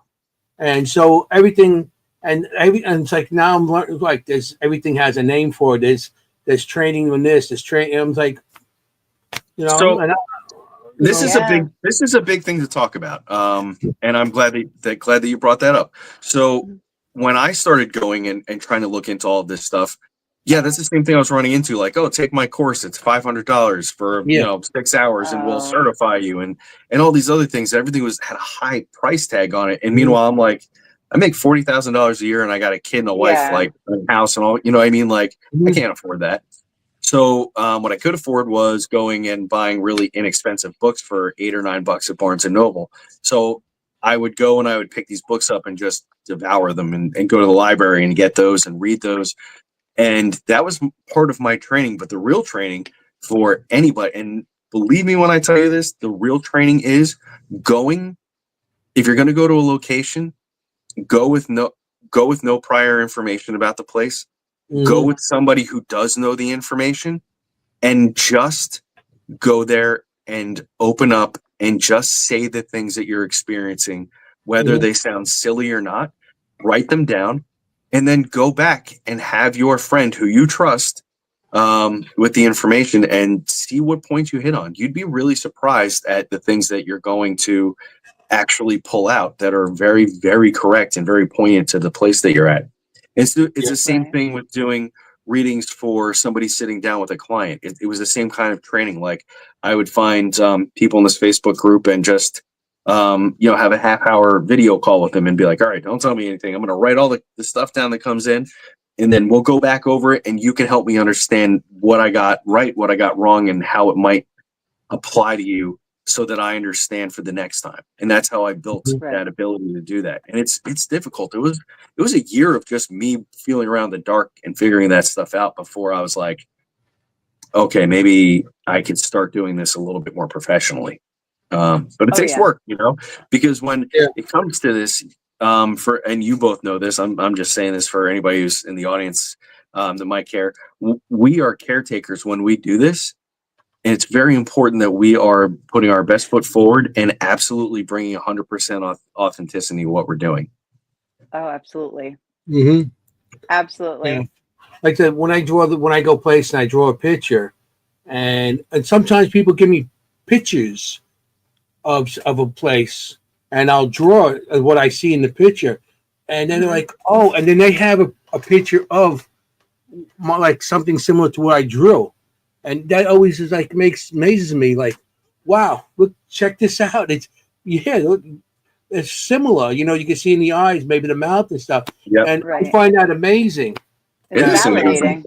And so everything, and it's like now I'm learning, like everything has a name for it. There's training on this. There's training. I'm like, So this is a big thing to talk about. And I'm glad that you brought that up. So when I started going and trying to look into all of this stuff, that's the same thing I was running into. Like, take my course. It's $500 for 6 hours, and we'll certify you, and all these other things. Everything had a high price tag on it. And meanwhile, I'm like, I make $40,000 a year, and I got a kid and a wife, like a house and all. You know what I mean? Like, I can't afford that. So what I could afford was going and buying really inexpensive books for $8 or $9 at Barnes and Noble. So I would go and I would pick these books up and just devour them and go to the library and get those and read those. And that was part of my training. But the real training for anybody, and believe me when I tell you this, the real training is going. If you're going to go to a location, go with no prior information about the place. Go with somebody who does know the information, and just go there and open up and just say the things that you're experiencing, whether they sound silly or not. Write them down, and then go back and have your friend who you trust with the information and see what points you hit on. You'd be really surprised at the things that you're going to actually pull out that are very, very correct and very poignant to the place that you're at. It's the same thing with doing readings for somebody sitting down with a client. It was the same kind of training. Like, I would find people in this Facebook group and just have a half-hour video call with them and be like, all right, don't tell me anything. I'm going to write all the stuff down that comes in, and then we'll go back over it, and you can help me understand what I got right, what I got wrong, and how it might apply to you, so that I understand for the next time. And that's how I built that ability to do that. And it's difficult. It was a year of just me feeling around the dark and figuring that stuff out before I was like, okay, maybe I could start doing this a little bit more professionally. But it takes work, because when it comes to this, and you both know this, I'm just saying this for anybody who's in the audience that might care. We are caretakers when we do this. And it's very important that we are putting our best foot forward and absolutely bringing 100% authenticity to what we're doing. Oh, absolutely. Yeah. Absolutely. Like I said, when I go place and I draw a picture, and sometimes people give me pictures of a place, and I'll draw what I see in the picture, and then they're like, oh, and then they have a picture of like something similar to what I drew. And that always is like amazes me. Like, wow, look, check this out. It's similar. You can see in the eyes, maybe the mouth and stuff. Yep. And I find that amazing. It's validating.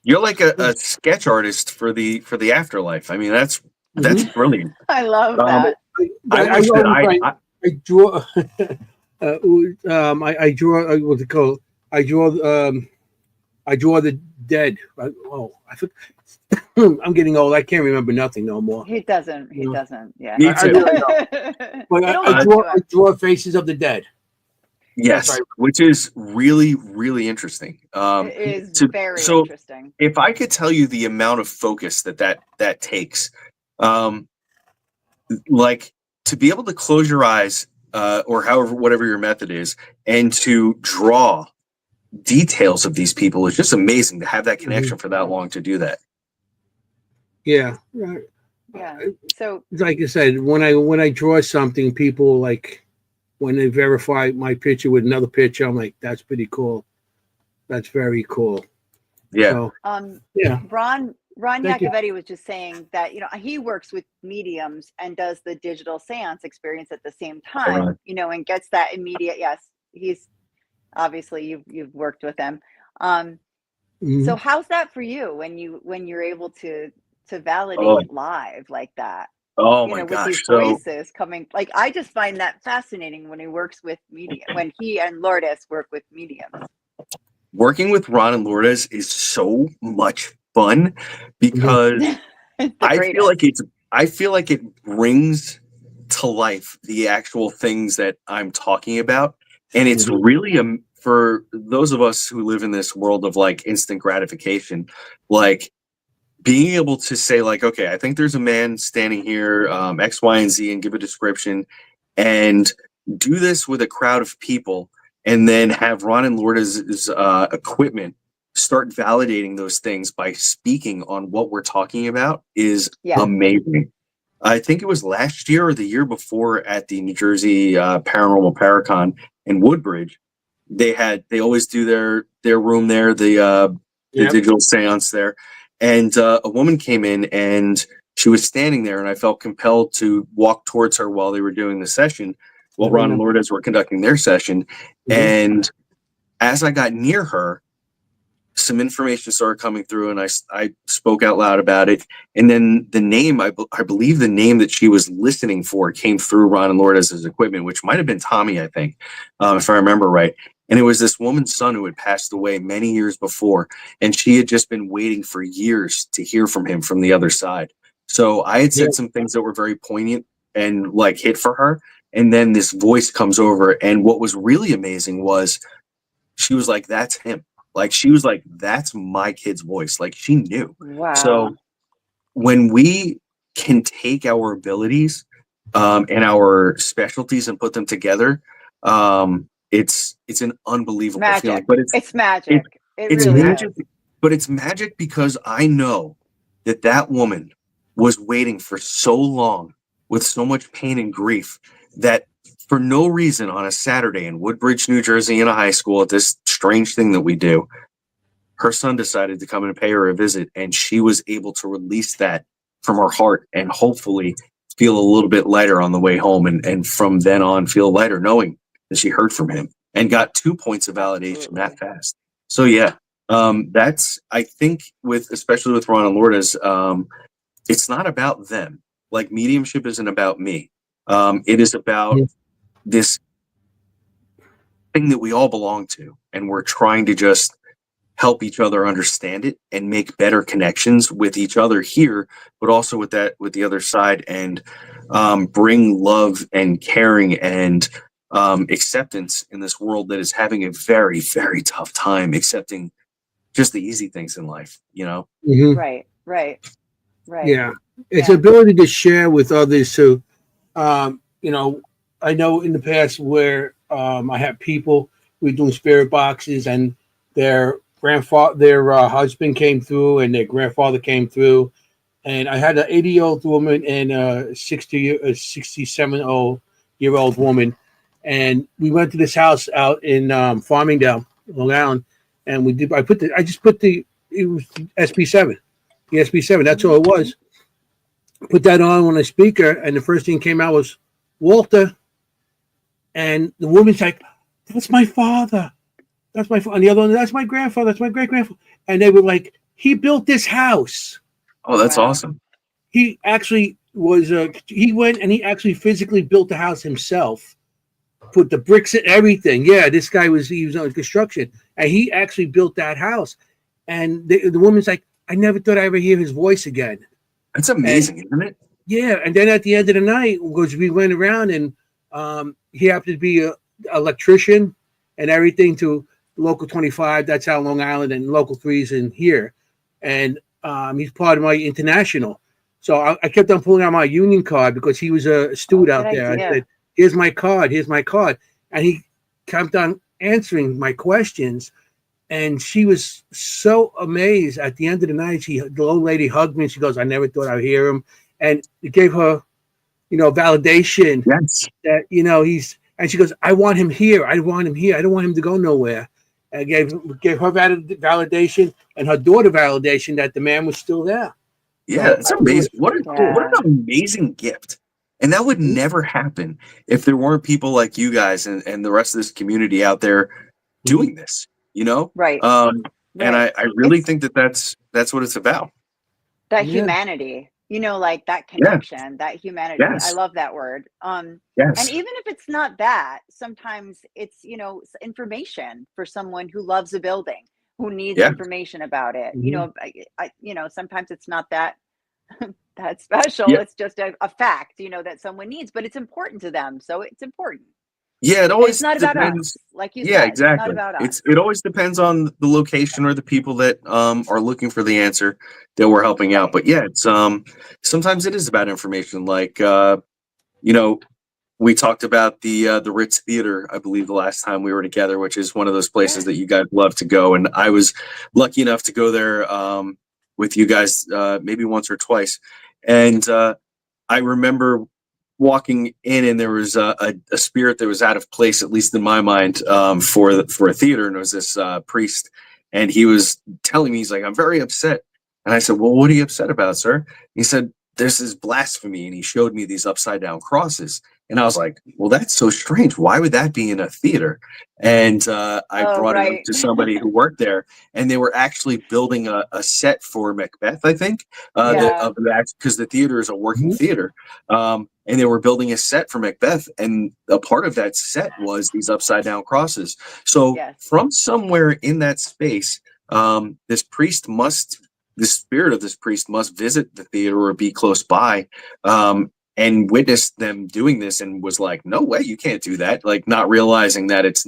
You're like a sketch artist for the afterlife. I mean, that's brilliant. I love that. I draw. I draw. What's it called? I draw the dead. I'm getting old. I can't remember nothing no more. He doesn't. He doesn't. Yeah. Me too. But I draw faces of the dead. Yes, right. Which is really, really interesting. It is very interesting. If I could tell you the amount of focus that takes, like, to be able to close your eyes, or whatever your method is, and to draw details of these people is just amazing. To have that connection for that long, to do that. Yeah. So, like I said, when I draw something, people like when they verify my picture with another picture, I'm like, that's pretty cool. That's very cool. Yeah. So, Ron Iacovetti was just saying that he works with mediums and does the digital seance experience at the same time. And gets that immediate. Yes, he's obviously you've worked with him. So how's that for you when you're able to validate live like that? Oh my with gosh! these voices coming, like, I just find that fascinating when he works with when he and Lourdes work with mediums. Working with Ron and Lourdes is so much fun because I feel like it brings to life the actual things that I'm talking about, and it's really for those of us who live in this world of like instant gratification, like being able to say like, okay, I think there's a man standing here, X, Y, and Z, and give a description, and do this with a crowd of people, and then have Ron and Lourdes' equipment start validating those things by speaking on what we're talking about is amazing. I think it was last year or the year before at the New Jersey Paranormal Paracon in Woodbridge. They always do their room there, the digital seance there. And a woman came in and she was standing there, and I felt compelled to walk towards her while they were doing the session, while Ron and Lourdes were conducting their session. And as I got near her, some information started coming through, and I spoke out loud about it. And then the name, I believe the name that she was listening for came through Ron and Lourdes's equipment, which might have been Tommy, I think, if I remember right. And it was this woman's son who had passed away many years before, and she had just been waiting for years to hear from him from the other side. So I had said some things that were very poignant and like hit for her. And then this voice comes over, and what was really amazing was she was like, "That's him." Like, she was like, "That's my kid's voice." Like, she knew. Wow. So when we can take our abilities and our specialties and put them together, it's an unbelievable magic. feeling. But it's magic. It's really magic. is. But it's magic because I know that woman was waiting for so long with so much pain and grief that for no reason on a Saturday in Woodbridge, New Jersey, in a high school, at this strange thing that we do, her son decided to come and pay her a visit, and she was able to release that from her heart and hopefully feel a little bit lighter on the way home, and from then on feel lighter knowing that she heard from him and got 2 points of validation that fast. So yeah, that's, I think, especially with Ron and Lourdes, it's not about them. Like, mediumship isn't about me. It is about this thing that we all belong to, and we're trying to just help each other understand it and make better connections with each other here, but also with the other side, and bring love and caring and acceptance in this world that is having a very, very tough time accepting just the easy things in life, you know? Mm-hmm. Right. Yeah. It's ability to share with others. So, I know in the past where I had people who were doing spirit boxes, and their husband came through, and their grandfather came through, and I had an 80-year-old woman and a 67-year-old woman, and we went to this house out in Farmingdale, Long Island, and it was SB7, the SB7. That's all it was. Put that on a speaker, and the first thing came out was Walter. And the woman's like, "That's my father. That's my father." And the other one, "That's my grandfather. That's my great grandfather." And they were like, "He built this house." Oh, that's awesome. He actually was, he went and he actually physically built the house himself, put the bricks and everything. Yeah, this guy was on construction, and he actually built that house. And the woman's like, "I never thought I'd ever hear his voice again." That's amazing, isn't it? Yeah. And then at the end of the night, because we went around, and he happened to be an electrician and everything to Local 25. That's out Long Island, and Local 3 is in here. And he's part of my international. So I kept on pulling out my union card because he was a steward out there. I said, here's my card. And he kept on answering my questions. And she was so amazed. At the end of the night, the old lady hugged me, and she goes, "I never thought I'd hear him." And it gave her, validation. Yes. That, and she goes, "I want him here. I want him here. I don't want him to go nowhere." And gave her validation, and her daughter validation that the man was still there. Yeah, that's amazing. What an amazing gift. And that would never happen if there weren't people like you guys and the rest of this community out there doing this, Right. And I really think that's what it's about. That humanity, like that connection, that humanity. Yes. I love that word. Yes. And even if it's not that, sometimes it's, information for someone who loves a building, who needs information about it. Mm-hmm. Sometimes it's not that special. It's just a fact, that someone needs, but it's important to them. So it's important. Yeah, it always it's not depends. About us, like you said. Yeah, exactly. It's not about us. It always depends on the location or the people that are looking for the answer that we're helping out. But yeah, it's sometimes it is about information. Like we talked about the Ritz Theater, I believe, the last time we were together, which is one of those places that you guys love to go, and I was lucky enough to go there with you guys maybe once or twice, and I remember walking in, and there was a spirit that was out of place, at least in my mind, for a theater, and it was this priest, and he was telling me, he's like, "I'm very upset," and I said, "Well, what are you upset about, sir?" He said, "This is blasphemy," and he showed me these upside down crosses, And I was like, well, that's so strange. Why would that be in a theater? And I Oh, brought it up right. to somebody who worked there, and they were actually building a set for Macbeth, I think, Yeah. because the theater is a working theater. And they were building a set for Macbeth, and a part of that set was these upside down crosses. So Yes. from somewhere in that space, the spirit of this priest must visit the theater or be close by, and witnessed them doing this, and was like, no way, you can't do that. Like, not realizing that it's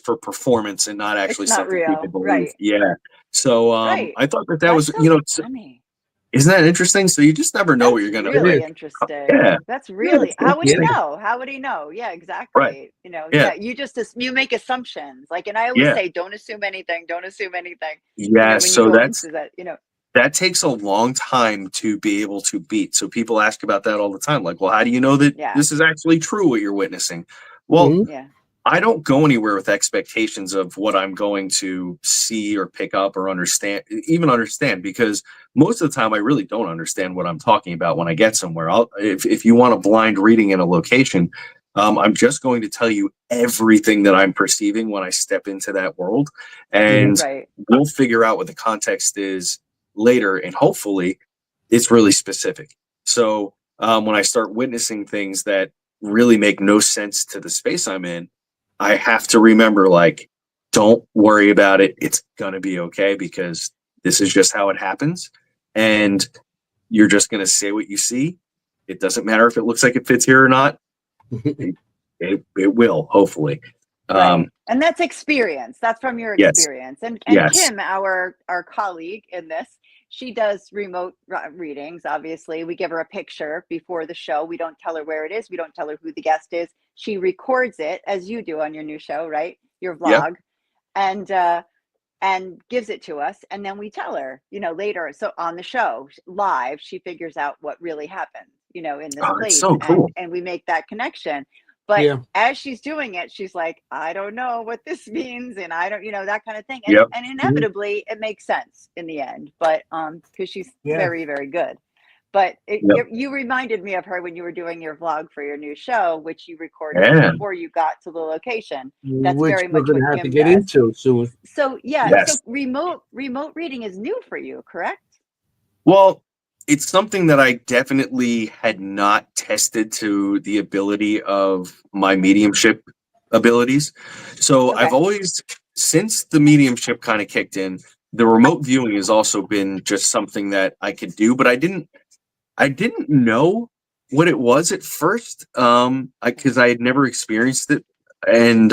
for performance and not actually It's not something real. people believe. Right. Yeah. So Right. I thought that That's was, so funny. isn't that interesting? So you just never know what That's you're gonna. really is. interesting. Yeah. That's Yeah, really, it's how would he interesting. know? How would he know? Yeah, Right. exactly. Yeah. You just, you make assumptions. Like, and I always Yeah. say, don't assume anything. Don't assume anything. Yeah. When you So go that's into that, that takes a long time to be able to beat. So people ask about that all the time. Like, well, how do you know that yeah, this is actually true what you're witnessing? Well, Mhm. yeah, I don't go anywhere with expectations of what I'm going to see or pick up or understand, because most of the time I really don't understand what I'm talking about when I get somewhere. If you want a blind reading in a location, I'm just going to tell you everything that I'm perceiving when I step into that world, and right. we'll figure out what the context is later, and hopefully it's really specific. So when I start witnessing things that really make no sense to the space I'm in, I have to remember, like, don't worry about it. It's going to be okay, because this is just how it happens. And you're just going to say what you see. It doesn't matter if it looks like it fits here or not. It will, hopefully. Right. And that's experience. That's from your Yes. experience. And Yes. Kim, our colleague in this, she does remote readings. Obviously, we give her a picture before the show. We don't tell her where it is. We don't tell her who the guest is. She records it, as you do on your new show, right? Your Yeah. vlog, and gives it to us, and then we tell her, later. So on the show live, she figures out what really happened, in this Oh, it's place, so cool. and we make that connection. But Yeah. as she's doing it, she's like, I don't know what this means, and I don't, that kind of thing. And Yep. and inevitably it makes sense in the end, but because she's Yeah. very, very good. But Yep. you reminded me of her when you were doing your vlog for your new show, which you recorded Yeah. before you got to the location. That's Which very we're much going what to have to Kim get does. into soon. So yeah, Yes. so remote reading is new for you, correct? Well, it's something that I definitely had not tested to the ability of my mediumship abilities. So Okay. I've always, since the mediumship kind of kicked in, the remote viewing has also been just something that I could do, but I didn't know what it was at first, because I had never experienced it. And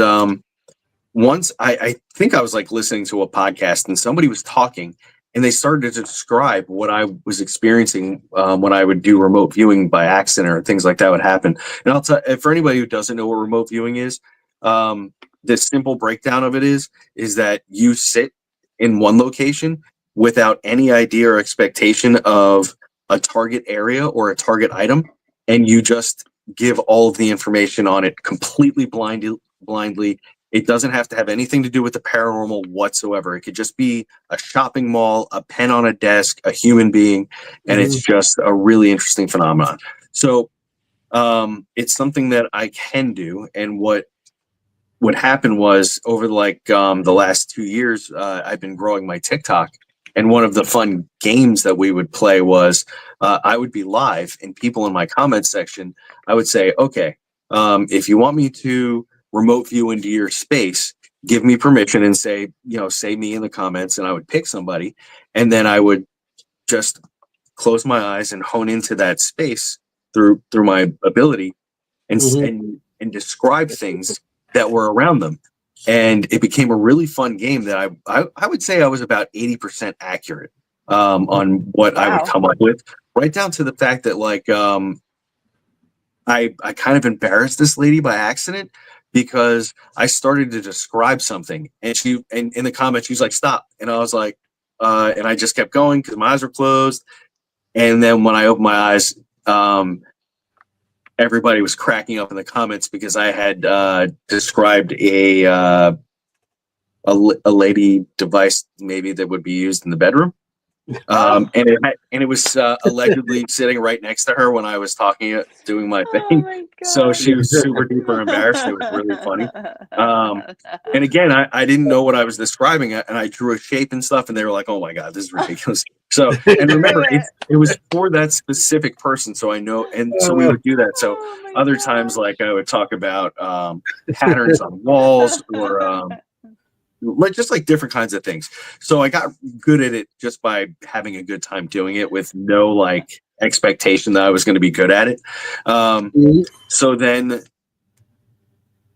once I think I was like listening to a podcast, and somebody was talking, and they started to describe what I was experiencing when I would do remote viewing by accident, or things like that would happen. And I'll tell, for anybody who doesn't know what remote viewing is, the simple breakdown of it is that you sit in one location without any idea or expectation of a target area or a target item, and you just give all of the information on it completely blindly. It doesn't have to have anything to do with the paranormal whatsoever. It could just be a shopping mall, a pen on a desk, a human being, and it's just a really interesting phenomenon. So it's something that I can do. And what happened was, over the last 2 years, I've been growing my TikTok, and one of the fun games that we would play was I would be live, and people in my comments section, I would say, okay, if you want me to remote view into your space, give me permission, and say me in the comments, and I would pick somebody, and then I would just close my eyes and hone into that space through my ability, and and describe things that were around them. And it became a really fun game that I would say I was about 80% accurate on what I would Wow. come up with, right down to the fact that I kind of embarrassed this lady by accident, because I started to describe something, and in the comments, she's like, stop. And I was like, and I just kept going because my eyes were closed. And then when I opened my eyes, everybody was cracking up in the comments, because I had described a lady device, maybe, that would be used in the bedroom. And it was allegedly sitting right next to her when I was doing my Oh thing. my So god. she was super duper embarrassed. It was really funny. And again, I didn't know what I was describing, and I drew a shape and stuff, and they were like, "Oh my god, this is ridiculous." So, and remember, it was for that specific person, so I know, and so we would do that. So Oh my other gosh. times, like I would talk about patterns on walls, or like just like different kinds of things. So I got good at it just by having a good time doing it with no like expectation that I was going to be good at it. So then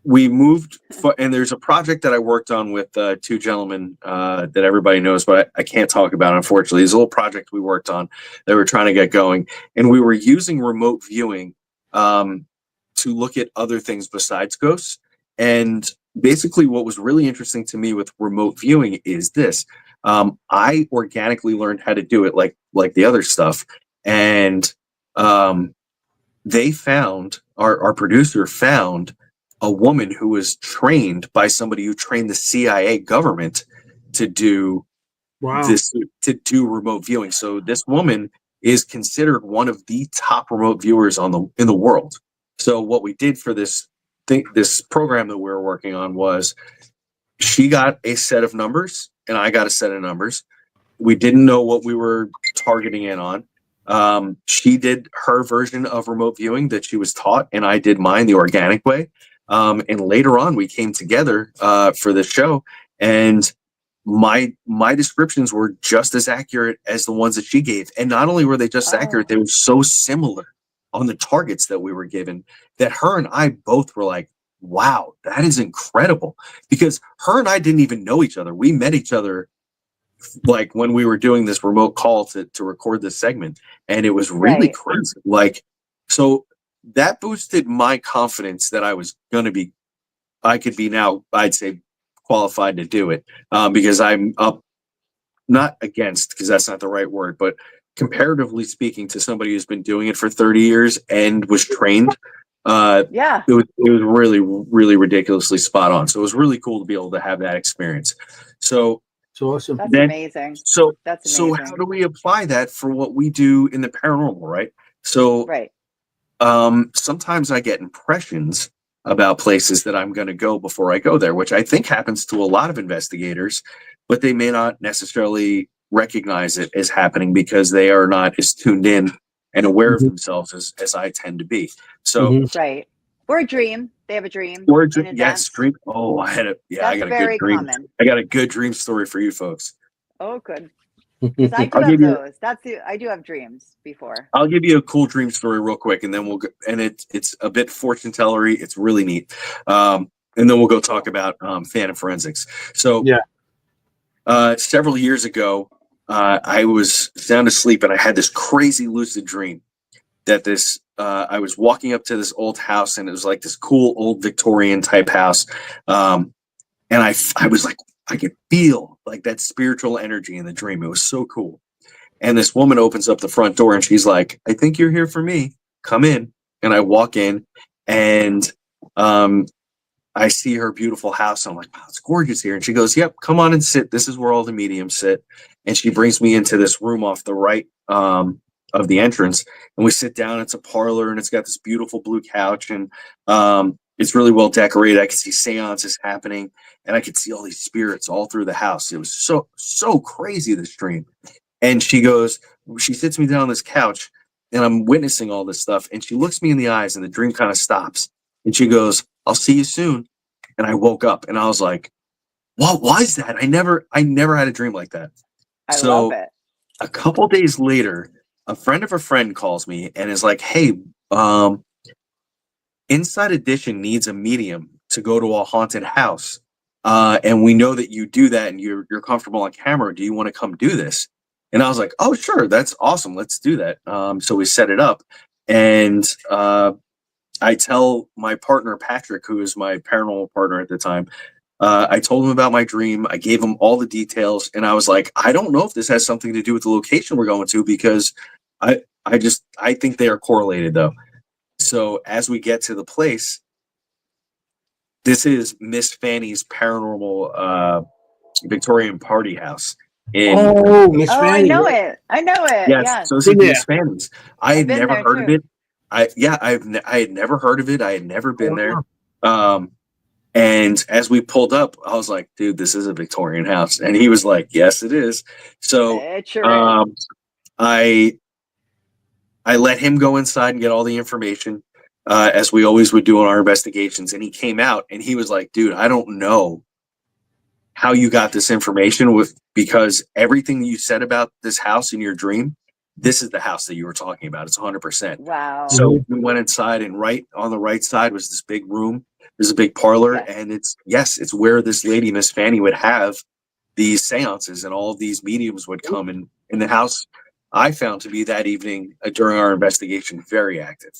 we moved, and there's a project that I worked on with two gentlemen that everybody knows, but I can't talk about, unfortunately. It's a little project we worked on that we're trying to get going, and we were using remote viewing to look at other things besides ghosts. And basically, what was really interesting to me with remote viewing is this: I organically learned how to do it, like the other stuff, and they found our producer found a woman who was trained by somebody who trained the CIA government to do this, to do remote viewing. So this woman is considered one of the top remote viewers in the world. So what we did for this program that we were working on was, she got a set of numbers and I got a set of numbers. We didn't know what we were targeting in on. She did her version of remote viewing that she was taught, and I did mine the organic way. And later on, we came together for the show, and my descriptions were just as accurate as the ones that she gave. And not only were they just accurate, they were so similar on the targets that we were given that her and I both were like, wow, that is incredible. Because her and I didn't even know each other. We met each other like when we were doing this remote call to record this segment, and it was really crazy. Like, so that boosted my confidence that I could be now, I'd say, qualified to do it, because I'm up, not against, because that's not the right word, but comparatively speaking to somebody who's been doing it for 30 years and was trained, it was really, really ridiculously spot on. So it was really cool to be able to have that experience. So it's awesome. That's amazing. So that's amazing. So how do we apply that for what we do in the paranormal, right? So sometimes I get impressions about places that I'm going to go before I go there, which I think happens to a lot of investigators, but they may not necessarily recognize it as happening because they are not as tuned in and aware of themselves as I tend to be. So or a dream. They have a dream. Or yes, dream. Oh, I got a good dream. Common. I got a good dream story for you folks. Oh, good. Because I do have those. I do have dreams before. I'll give you a cool dream story real quick, and then we'll go, and it's a bit fortune tellery. It's really neat. And then we'll go talk about phantom forensics. So several years ago, I was sound asleep and I had this crazy lucid dream that I was walking up to this old house, and it was like this cool old Victorian type house. And I was like, I could feel like that spiritual energy in the dream. It was so cool. And this woman opens up the front door and she's like, I think you're here for me. Come in. And I walk in, and I see her beautiful house. I'm like, wow, it's gorgeous here. And she goes, yep, come on and sit. This is where all the mediums sit. And she brings me into this room off the right of the entrance. And we sit down. It's a parlor, and it's got this beautiful blue couch. And it's really well decorated. I could see seances happening, and I could see all these spirits all through the house. It was so crazy, this dream. And she sits me down on this couch, and I'm witnessing all this stuff. And she looks me in the eyes, and the dream kind of stops. And she goes, I'll see you soon. And I woke up, and I was like, what was that? I never had a dream like that. I love it. A couple days later, a friend of a friend calls me and is like, hey, Inside Edition needs a medium to go to a haunted house. And we know that you do that, and you're comfortable on camera. Do you want to come do this? And I was like, oh, sure. That's awesome. Let's do that. So we set it up, and I tell my partner, Patrick, who is my paranormal partner at the time, I told him about my dream. I gave him all the details, and I was like, I don't know if this has something to do with the location we're going to, because I think they are correlated, though. So as we get to the place, this is Miss Fanny's paranormal Victorian party house. in Oh, Miss Oh, Fanny. I know it. I know it. yes, Yes. so this is Been Miss Fanny's. I I've had been never there, heard of too. it. I had never heard of it. I had never been there. Wow. And as we pulled up, I was like, dude, this is a Victorian house. And he was like, yes, it is. So It sure is. I let him go inside and get all the information, as we always would do in our investigations. And he came out and he was like, dude, I don't know how you got this information because everything you said about this house in your dream, this is the house that you were talking about. It's 100%. Wow. So we went inside, and right on the right side was this big room. There's a big parlor, Yes. and it's where this lady, Miss Fanny, would have these seances, and all of these mediums would come in the house. I found to be that evening, during our investigation, very active.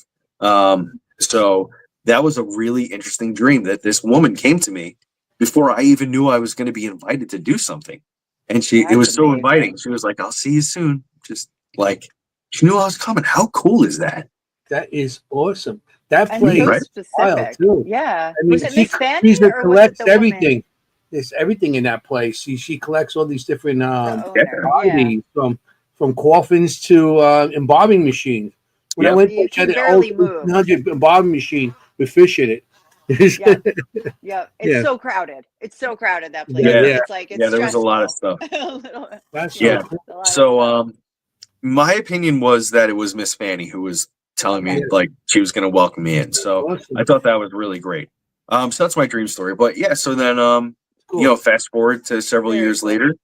So that was a really interesting dream, that this woman came to me before I even knew I was going to be invited to do something. And it That's was so amazing. inviting. She was like, I'll see you soon. Just like, she knew I was coming. How cool is that? That is awesome. That And place so Right. specific. too. Yeah. I mean, Was it Miss Fanny she's or was it collects the woman? everything. There's everything in that place. She collects all these different The owner. Yeah. oddities, from coffins to embalming machines. When I Yeah. went You there, can she had an barely old move. 100 embalming machine with fish in it. Yeah. Yeah. It's Yeah. so crowded. It's so crowded, that place. Yeah. It's like, it's Yeah, there was a lot of stressful. stuff. A little, That's Yeah. so cool. a lot of So, stuff. my opinion was that it was Miss Fanny who was telling me, Okay. like, she was going to welcome me in. So Awesome. I thought that was really great. So that's my dream story. But yeah, so then, Cool. fast forward to several Very years cool. later,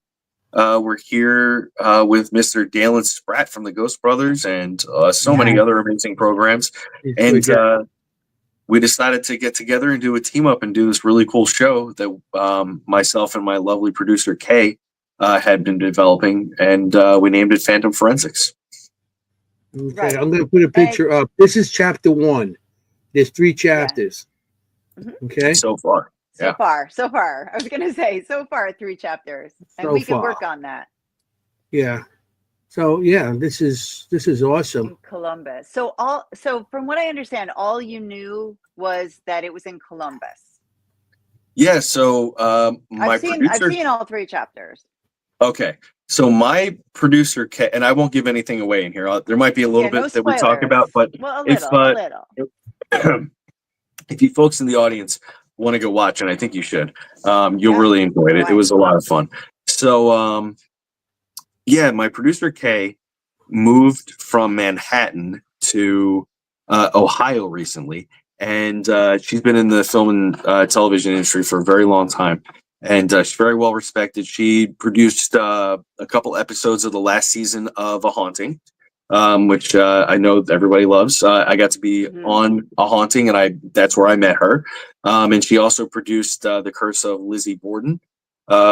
we're here with Mr. Dalen Spratt from the Ghost Brothers, and so many Yes. other amazing programs. It's And good, yeah. we decided to get together and do a team up and do this really cool show that myself and my lovely producer Kay had been developing, and we named it Phantom Forensics. Okay, Right. I'm going to put a picture up. This is chapter 1. There's 3 chapters. Mhm. Okay. So far. So far. I was going to say, so far, 3 chapters. And So we can far. work on that Yeah. So yeah, this is awesome. in Columbus. So from what I understand, all you knew was that it was in Columbus. Yeah, so my I've producer. seen all 3 chapters. Okay, so my producer, Kay, and I won't give anything away in here. There might be a little Yeah, bit no that we talk spoilers. about, but Well, a if little. if you folks in the audience want to go watch, and I think you should, you'll Yeah. really enjoy it. Oh, It was a lot of fun. So yeah, my producer Kay moved from Manhattan to Ohio recently, and she's been in the film and television industry for a very long time, and she's very well respected. She produced a couple episodes of the last season of A Haunting, which I know everybody loves. I got to be Mhm. on A Haunting, and that's where I met her. And she also produced The Curse of Lizzie Borden,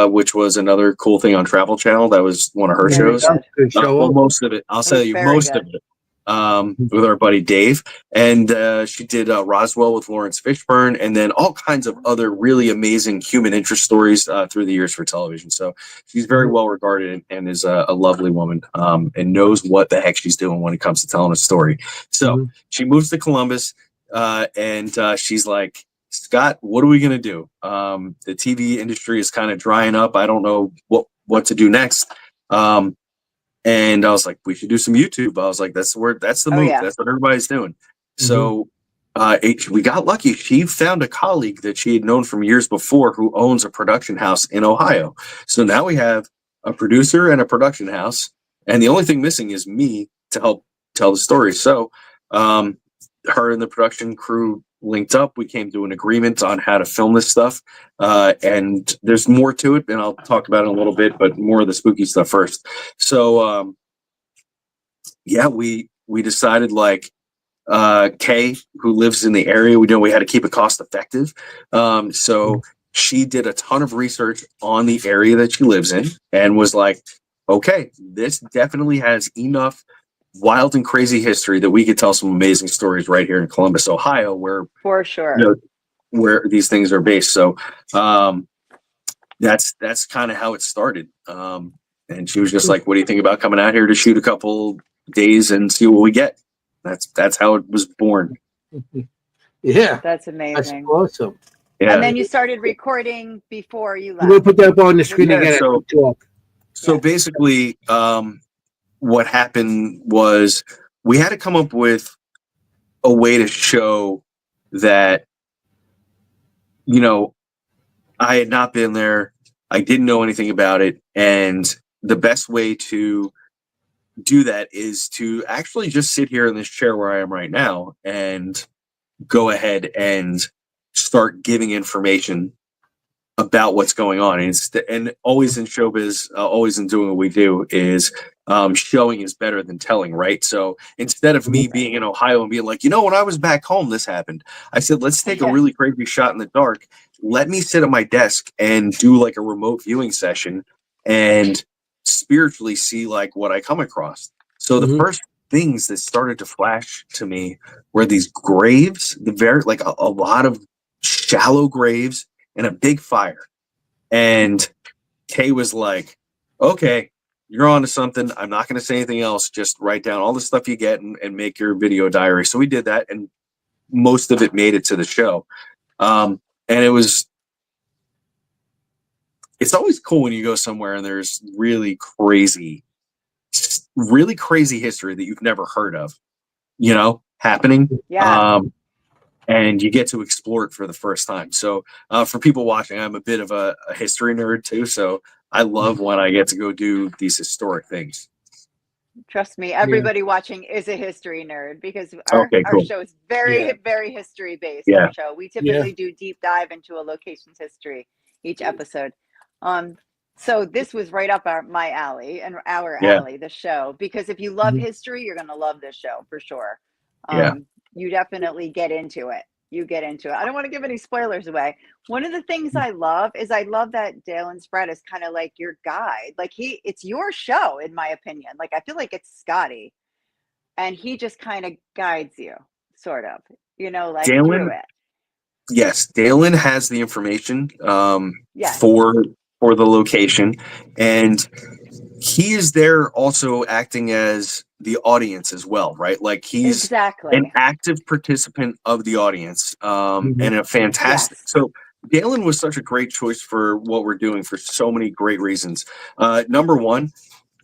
which was another cool thing on Travel Channel. That was one of her Very shows. good. Good show. Well, most of it. I'll It tell was you very most good. of it. With our buddy Dave, and she did Roswell with Lawrence Fishburne, and then all kinds of other really amazing human interest stories through the years for television. So she's very well regarded and is a lovely woman, and knows what the heck she's doing when it comes to telling a story. So she moves to Columbus, and she's like, Scott, what are we gonna do? The TV industry is kind of drying up. I don't know what to do next. And I was like, we should do some YouTube. I was like, that's the move. Yeah. That's what everybody's doing. So we got lucky. She found a colleague that she had known from years before who owns a production house in Ohio. So now we have a producer and a production house. And the only thing missing is me to help tell the story. So her and the production crew linked up. We came to an agreement on how to film this stuff. And there's more to it, and I'll talk about it in a little bit, but more of the spooky stuff first. So yeah, we decided, like, Kay, who lives in the area, we had to keep it cost effective. So she did a ton of research on the area that she lives in and was like, okay, this definitely has enough wild and crazy history that we could tell some amazing stories right here in Columbus, Ohio, where For sure. where these things are based. So that's kind of how it started. And she was just like, what do you think about coming out here to shoot a couple days and see what we get? That's how it was born. Yeah, That's that's amazing. awesome. Yeah. And then you started recording before you I'm gonna left. put that up on the screen Yeah, again. so- Talk. So basically, what happened was we had to come up with a way to show that, you know, I had not been there. I didn't know anything about it. And the best way to do that is to actually just sit here in this chair where I am right now and go ahead and start giving information about what's going on. And always in showbiz, always in doing what we do is showing is better than telling, right? So instead of me being in Ohio and being like, when I was back home, this happened. I said, let's take a really crazy shot in the dark. Let me sit at my desk and do like a remote viewing session and spiritually see like what I come across. So the first things that started to flash to me were these graves, a lot of shallow graves and a big fire. And Kay was like, okay, you're on to something. I'm not going to say anything else. Just write down all the stuff you get and make your video diary. So we did that, and most of it made it to the show. And it's always cool when you go somewhere and there's really crazy history that you've never heard of, happening. Yeah. And you get to explore it for the first time. So for people watching, I'm a bit of a history nerd too. So I love when I get to go do these historic things. Trust me, everybody watching is a history nerd because our show is very history based. Our show, we typically do deep dive into a location's history each episode. So this was right up my alley and our alley, the show, because if you love history, you're going to love this show for sure. You definitely get into it. I don't want to give any spoilers away. One of the things I love that Dale and Spread is kind of like your guide. Like it's your show, in my opinion. Like I feel like it's Scotty, and he just kind of guides you, sort of, through it. Yes, Dalen has the information for the location, and he is there also acting as the audience as well, right? Like he's an active participant of the audience, and a fantastic. So Dalen was such a great choice for what we're doing for so many great reasons. Number one,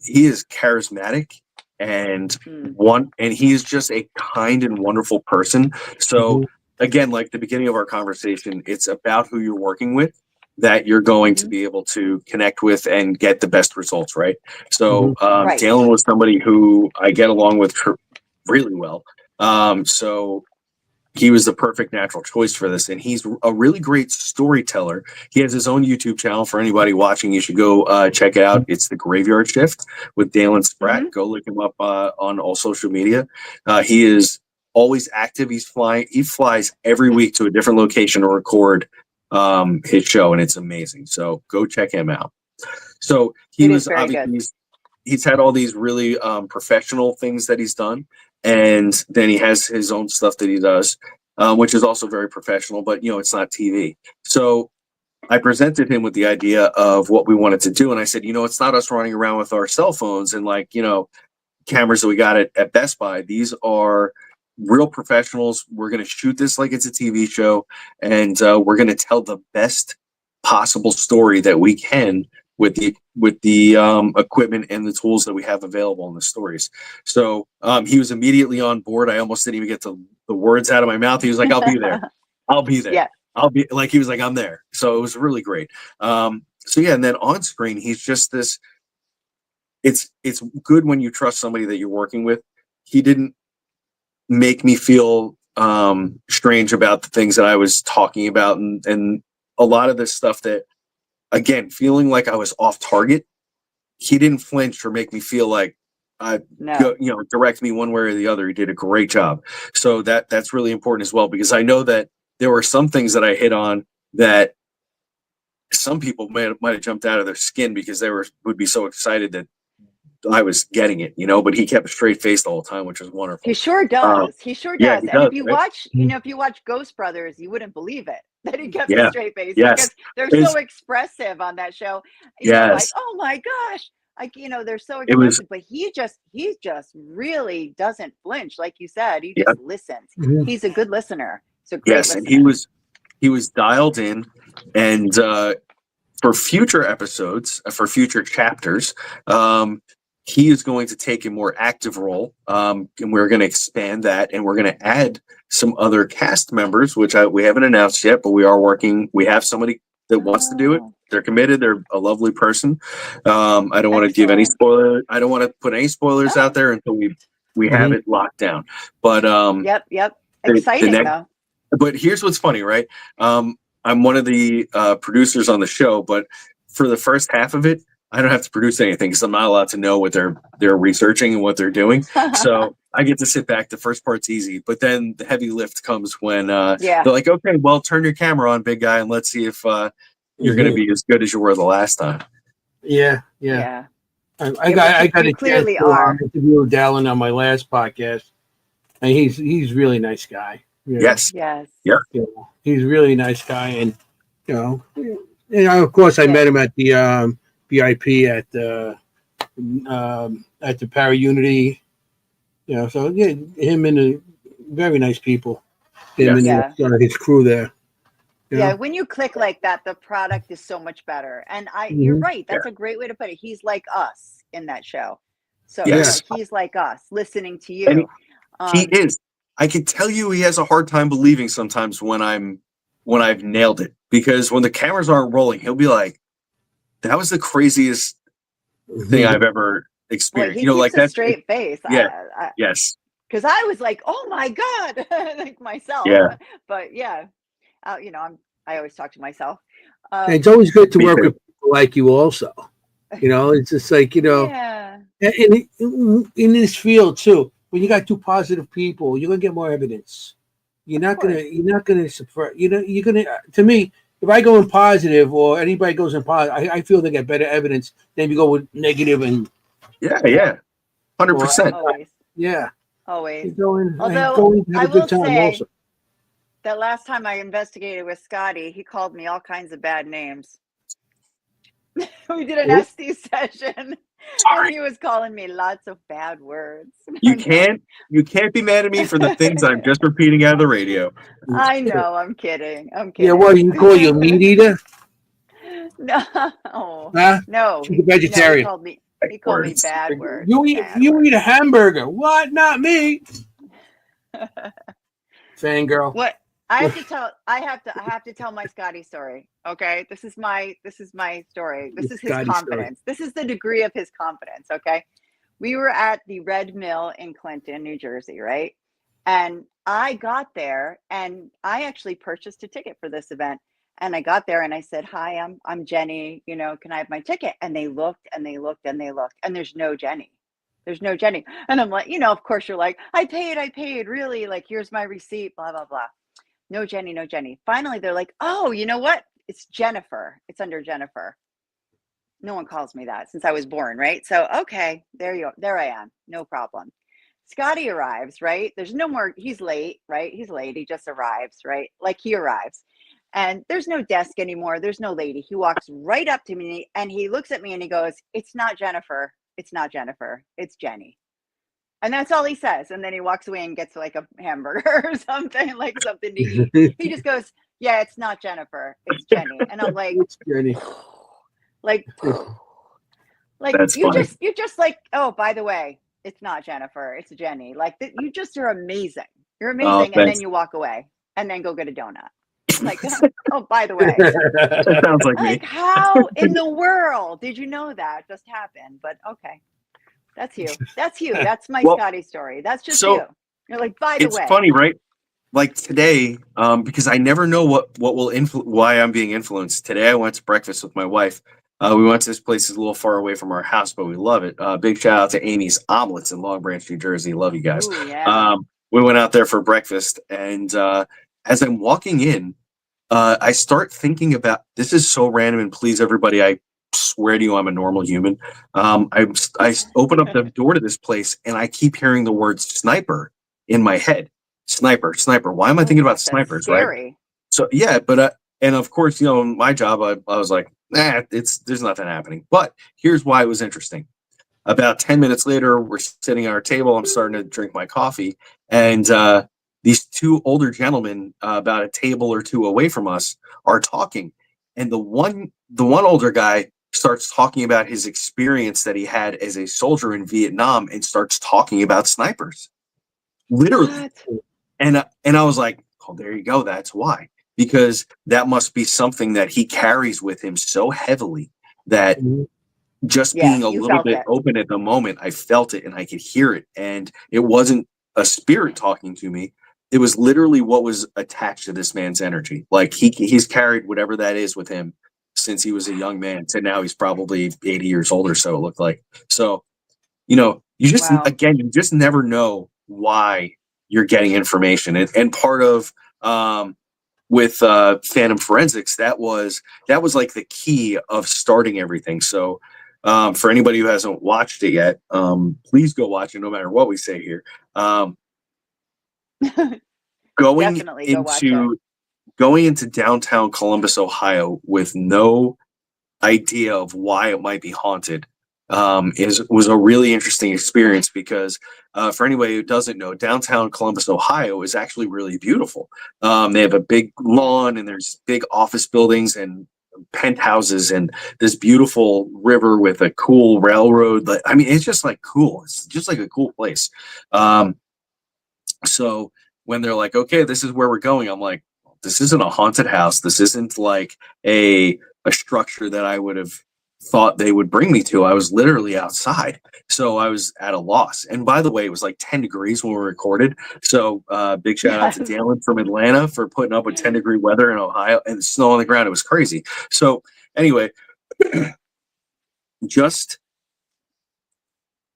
he is charismatic and he is just a kind and wonderful person. So again, like the beginning of our conversation, it's about who you're working with that you're going to be able to connect with and get the best results, right? So Dalen was somebody who I get along with really well. So he was the perfect natural choice for this, and he's a really great storyteller. He has his own YouTube channel. For anybody watching, you should go check it out. It's The Graveyard Shift with Dalen Spratt. Go look him up on all social media. He is always active. He flies every week to a different location to record his show, and it's amazing. So go check him out. So he's had all these really professional things that he's done, and then he has his own stuff that he does, which is also very professional, but it's not TV. So I presented him with the idea of what we wanted to do, and I said, it's not us running around with our cell phones and cameras that we got at Best Buy. These are real professionals. We're going to shoot this like it's a TV show, and we're going to tell the best possible story that we can with the equipment and the tools that we have available in the stories. So he was immediately on board. I almost didn't even get the words out of my mouth. He was like, I'll be there. I'll be there. He was like, I'm there. So it was really great. And then on screen, he's just this, it's good when you trust somebody that you're working with. He didn't make me feel strange about the things that I was talking about, and a lot of this stuff that, again, feeling like I was off target, he didn't flinch or make me feel like direct me one way or the other. He did a great job. So that's really important as well, because I know that there were some things that I hit on that some people might have jumped out of their skin because they would be so excited that I was getting it, but he kept a straight face the whole time, which was wonderful. He sure does. He sure does. And if you watch, if you watch Ghost Brothers, you wouldn't believe it that he kept a straight face because they're so expressive on that show. Like, oh my gosh, they're so expressive. But he just really doesn't flinch, like you said. He just listens. He's a good listener. So great listener. And he was dialed in, and for future episodes, for future chapters, he is going to take a more active role, and we're going to expand that, and we're going to add some other cast members, which we haven't announced yet, but we are working. We have somebody that wants to do it. They're committed. They're a lovely person. I don't want to give any spoiler. I don't want to put any spoilers out there until we have it locked down. But yep. Exciting though. But here's what's funny, right? I'm one of the producers on the show, but for the first half of it, I don't have to produce anything because I'm not allowed to know what they're researching and what they're doing. So I get to sit back. The first part's easy, but then the heavy lift comes when they're like, "Okay, well, turn your camera on, big guy, and let's see if you're going to be as good as you were the last time." Yeah. I got a chance to interview Dallin on my last podcast, and he's really nice guy. Yes. Yeah. He's a really nice guy, and of course, I met him at the VIP at the Para Unity. So yeah, him and the very nice people. Him and his crew there. Yeah, when you click like that, the product is so much better. And you're right. That's a great way to put it. He's like us in that show. So he's like us, listening to you. And he is. I can tell you, he has a hard time believing sometimes when I've nailed it, because when the cameras aren't rolling, he'll be like, "That was the craziest thing I've ever experienced." Well, he keeps a straight face. Yes. Because I was like, "Oh my God," like myself. Yeah. But yeah. I always talk to myself. It's always good to work with people like you also. It's just like, in this field too, when you got two positive people, you're going to get more evidence. You're not going to suppress, you're going to, to me, if I go in positive or anybody goes in positive, I feel they get better evidence than if you go with negative and. Yeah. 100%. Always. Yeah. Always. Although I will say, also. That last time I investigated with Scotty, he called me all kinds of bad names. We did an SD session. Sorry. And he was calling me lots of bad words. You can't be mad at me for the things I'm just repeating out of the radio. I know, I'm kidding. Yeah, what, you call you a meat eater? No. Huh? No. She's a vegetarian. No, he called me bad words. You eat a hamburger. What? Not me. Fangirl. What? I have to tell my Scotty story. Okay. This is my story. This is his confidence. This is the degree of his confidence. Okay. We were at the Red Mill in Clinton, New Jersey, right? And I got there and I actually purchased a ticket for this event. And I got there and I said, "Hi, I'm Jenny, can I have my ticket?" And they looked and they looked and they looked, and there's no Jenny. And I'm like, of course you're like, I paid, really, like, here's my receipt, blah, blah, blah. No Jenny. Finally, they're like, "Oh, you know what? It's Jennifer. It's under Jennifer." No one calls me that since I was born, right? So, okay, there I am. No problem. Scotty arrives, right? There's no more, he's late, right? He's late. He just arrives, right? Like, he arrives. And there's no desk anymore. There's no lady. He walks right up to me and he looks at me and he goes, "It's not Jennifer. It's not Jennifer. It's Jenny." And that's all he says. And then he walks away and gets like a hamburger or something, like something to eat. He just goes, "Yeah, it's not Jennifer. It's Jenny." And I'm like, it's Jenny. Like That's you funny. just like, "Oh, by the way, it's not Jennifer. It's Jenny." Like, you just are amazing. You're amazing. And then you walk away and then go get a donut. Like, "Oh, by the way." That sounds like me. How in the world did you know that just happened? But okay. That's you. That's my Scotty story. That's just you. You're like, "By the way." It's funny, right? Like today, because I never know what will why I'm being influenced. Today, I went to breakfast with my wife. We went to this place that's a little far away from our house, but we love it. Big shout out to Amy's Omelets in Long Branch, New Jersey. Love you guys. Ooh, yeah. We went out there for breakfast, and as I'm walking in, I start thinking about, this is so random, and please, everybody, I swear to you, I'm a normal human. I open up the door to this place, and I keep hearing the word sniper in my head. Sniper. Why am I thinking about snipers? Scary. Right? So yeah, but and of course, my job, I was like, there's nothing happening. But here's why it was interesting. About 10 minutes later, we're sitting at our table. I'm starting to drink my coffee, and these two older gentlemen, about a table or two away from us, are talking. And the one older guy starts talking about his experience that he had as a soldier in Vietnam and starts talking about snipers. Literally. What? And I was like, oh, there you go. That's why. Because that must be something that he carries with him so heavily that just Yeah, being a you little felt bit it. open at the moment, I felt it and I could hear it. And it wasn't a spirit talking to me. It was literally what was attached to this man's energy. Like he's carried whatever that is with him since he was a young man to now he's probably 80 years old or so, it looked like. So, you just, Wow. again, you just never know why you're getting information. And part of, with Phantom Forensics, that was like the key of starting everything. So for anybody who hasn't watched it yet, please go watch it no matter what we say here. Going Definitely go watch it. into downtown Columbus, Ohio with no idea of why it might be haunted was a really interesting experience because for anybody who doesn't know, downtown Columbus, Ohio is actually really beautiful. They have a big lawn and there's big office buildings and penthouses and this beautiful river with a cool railroad. I mean, it's just like cool. It's just like a cool place. So when they're like, okay, this is where we're going, I'm like, this isn't a haunted house. This isn't like a structure that I would have thought they would bring me to. I was literally outside. So I was at a loss. And by the way, it was like 10 degrees when we recorded. So big shout out to Dalen from Atlanta for putting up with 10-degree weather in Ohio and snow on the ground. It was crazy. So anyway, just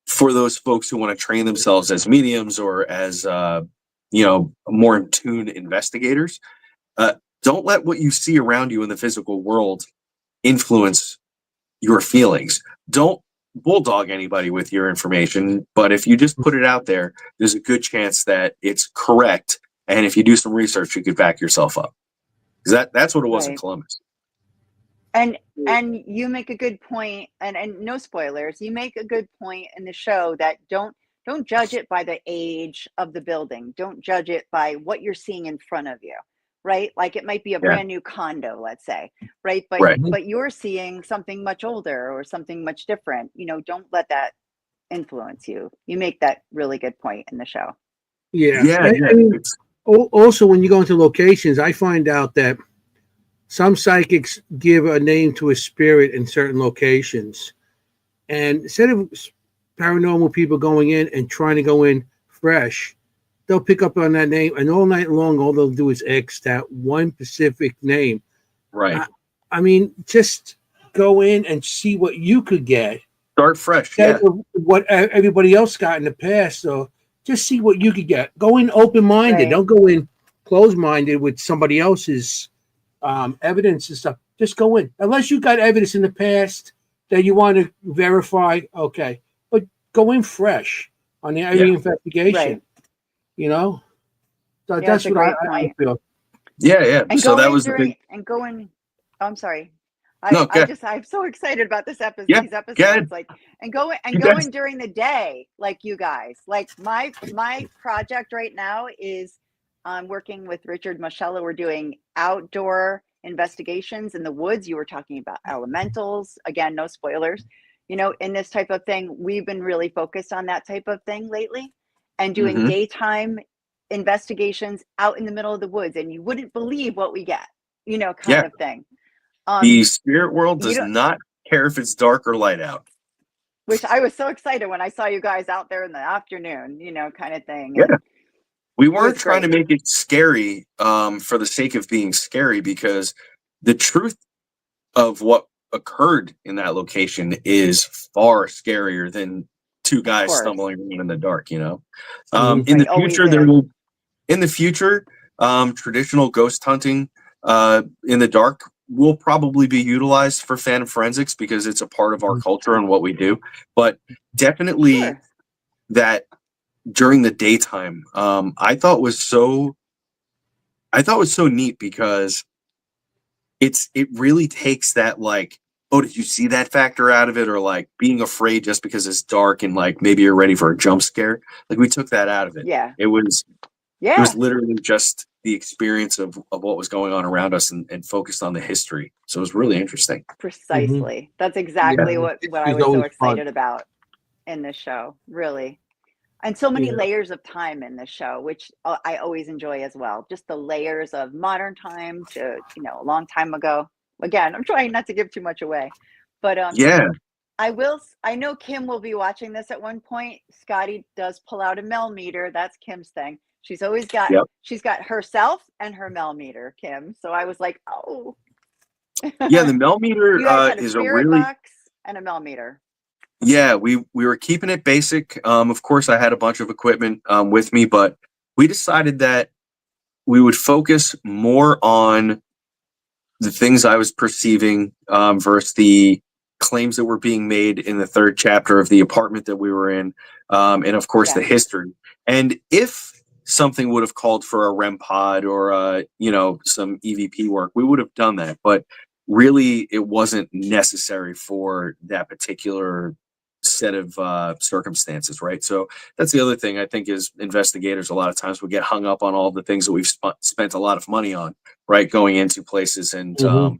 for those folks who want to train themselves as mediums or as more in tune investigators, don't let what you see around you in the physical world influence your feelings. Don't bulldog anybody with your information, but if you just put it out there, there's a good chance that it's correct. And if you do some research, you could back yourself up. Because that's what it was in Columbus. And you make a good point, and no spoilers. You make a good point in the show that don't judge it by the age of the building. Don't judge it by what you're seeing in front of you, right? Like it might be a brand new condo, let's say, right? But you're seeing something much older or something much different. Don't let that influence you. You make that really good point in the show. Yeah. I mean, also, when you go into locations, I find out that some psychics give a name to a spirit in certain locations. And instead of paranormal people going in and trying to go in fresh, they'll pick up on that name, and all night long, all they'll do is X that one specific name. Right. I mean, just go in and see what you could get. Start fresh. Yeah. What everybody else got in the past. So just see what you could get. Go in open-minded. Right. Don't go in closed-minded with somebody else's evidence and stuff. Just go in. Unless you got evidence in the past that you want to verify, okay. But go in fresh on every investigation. Right. So that's what I feel. Yeah. And so that was the big... And go in. Oh, I'm sorry. I'm so excited about this episode. Yeah, these episodes, go in during the day, like you guys. Like my project right now is I'm working with Richard Moschella. We're doing outdoor investigations in the woods. You were talking about elementals. Again, no spoilers. In this type of thing, we've been really focused on that type of thing lately and doing daytime investigations out in the middle of the woods. And you wouldn't believe what we get, kind of thing. The spirit world does not care if it's dark or light out. Which I was so excited when I saw you guys out there in the afternoon, kind of thing. Yeah. We weren't trying to make it scary for the sake of being scary, because the truth of what occurred in that location is far scarier than two guys stumbling around in the dark, In the future, traditional ghost hunting in the dark will probably be utilized for Phantom Forensics because it's a part of our culture and what we do. But definitely that during the daytime, I thought was so neat because it really takes that like, oh, did you see that factor out of it, or like being afraid just because it's dark and like maybe you're ready for a jump scare. Like we took that out of it. Yeah. It was literally just the experience of what was going on around us and focused on the history. So it was really interesting. Precisely. That's exactly Yeah. what I It's was so always excited fun. about in this show, really. And so many Yeah. layers of time in this show, which I always enjoy as well. Just the layers of modern time to, a long time ago. Again, I'm trying not to give too much away, but Yeah. I know Kim will be watching this at one point. Scotty does pull out a mel meter. That's Kim's thing. She's Yep. got herself and her mel meter, Kim. So I was like, oh. Yeah. The mel meter You guys had a is a spirit really, box and a mel meter. yeah, we were keeping it basic. Of course, I had a bunch of equipment with me, but we decided that we would focus more on the things I was perceiving versus the claims that were being made in the third chapter of the apartment that we were in, and of course the Yeah. history. And if something would have called for a REM pod or some EVP work, we would have done that. But really, it wasn't necessary for that particular set of circumstances, right? So that's the other thing I think is investigators a lot of times we get hung up on all the things that we've spent a lot of money on, right? Going into places and Mhm.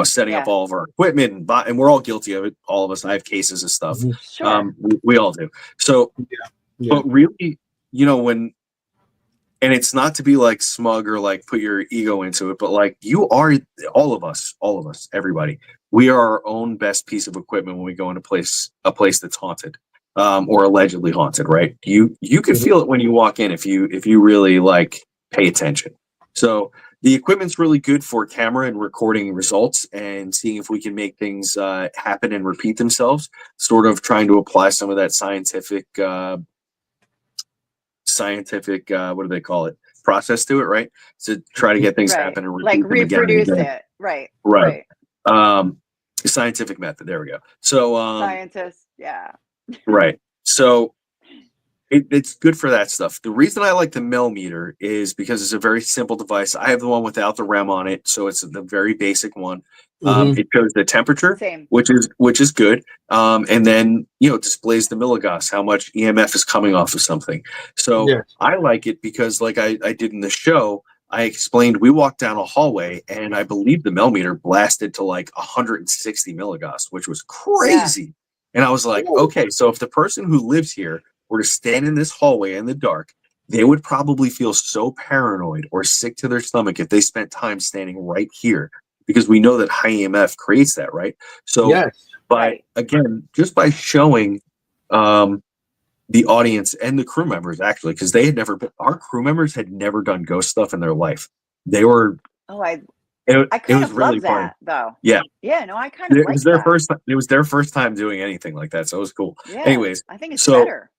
setting up Yeah. all of our equipment and we're all guilty of it. All of us. I have cases of stuff. Mhm. Sure. We all do. So, Yeah. but really, and it's not to be like smug or like put your ego into it, but like you are all of us, everybody. We are our own best piece of equipment when we go into a place that's haunted, or allegedly haunted, right? You can Mhm. feel it when you walk in if you really like pay attention. So the equipment's really good for camera and recording results and seeing if we can make things happen and repeat themselves. Sort of trying to apply some of that scientific what do they call it, process to it, right, to try to get things Right. happen and Like repeat them again and reproduce again. it. Right. Right. Right. Scientific method, there we go. So Scientists. Yeah. right, so it's good for that stuff. The reason I like the mel meter is because it's a very simple device. I have the one without the REM on it, so it's the very basic one. Mhm. It shows the temperature, Same. which is good, and then it displays the milligauss, how much EMF is coming off of something. So Yes. I like it because, like I did in the show, I explained we walked down a hallway, and I believe the mel meter blasted to like 160 milligauss, which was crazy. And I was like, Ooh. okay, so if the person who lives here were to stand in this hallway in the dark, they would probably feel so paranoid or sick to their stomach if they spent time standing right here, because we know that high EMF creates that, right? So Yes. Right. just by showing the audience and the crew members, actually, because our crew members had never done ghost stuff in their life. They were, Oh, I it kind was of really love fun. that though. Yeah. Yeah, no, I kind of like that. It was their first time doing anything like that. So it was cool. Yeah. Anyways, I think it's so better.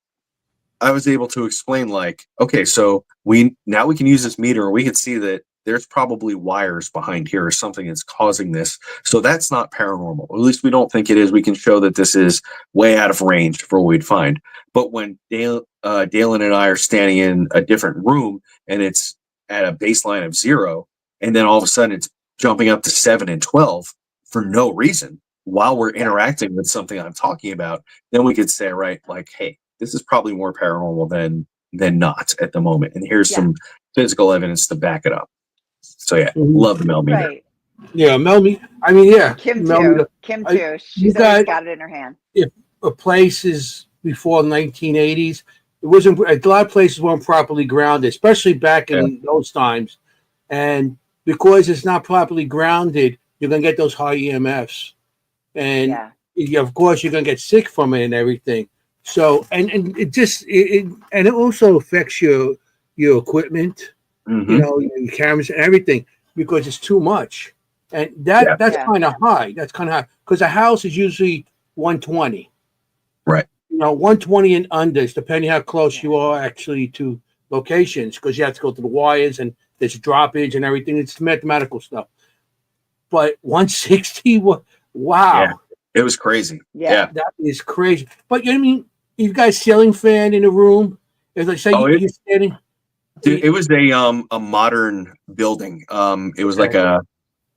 I was able to explain, like, okay, so we can use this meter and we can see that there's probably wires behind here or something that's causing this. So that's not paranormal. Or at least we don't think it is. We can show that this is way out of range for what we'd find. But when Dalen and I are standing in a different room and it's at a baseline of 0, and then all of a sudden it's jumping up to 7 and 12 for no reason while we're interacting with something I'm talking about, then we could say, right, like, hey, this is probably more paranormal than not at the moment. And here's some physical evidence to back it up. So yeah, Mhm. love the mel meter. Right. Yeah, Mel meter. I mean, yeah, Kim Mel too. meter. Kim I- too. She's you always guys- got it in her hand. If a place is before the 1980s, it wasn't. A lot of places weren't properly grounded, especially back in those times. And because it's not properly grounded, you're gonna get those high EMFs, and of course you're gonna get sick from it and everything. So and it just and it also affects your equipment, Mm-hmm. your cameras and everything, because it's too much. And that's kind of high. That's kind of high because a house is usually 120. Right. 120 and under, depending how close you are actually to locations, because you have to go through the wires and there's droppage and everything. It's mathematical stuff. But 160, wow. Yeah, it was crazy. Yeah. That is crazy. But I mean, you guys ceiling fan in the room? As I say, you're standing. Dude, it was a modern building. It was like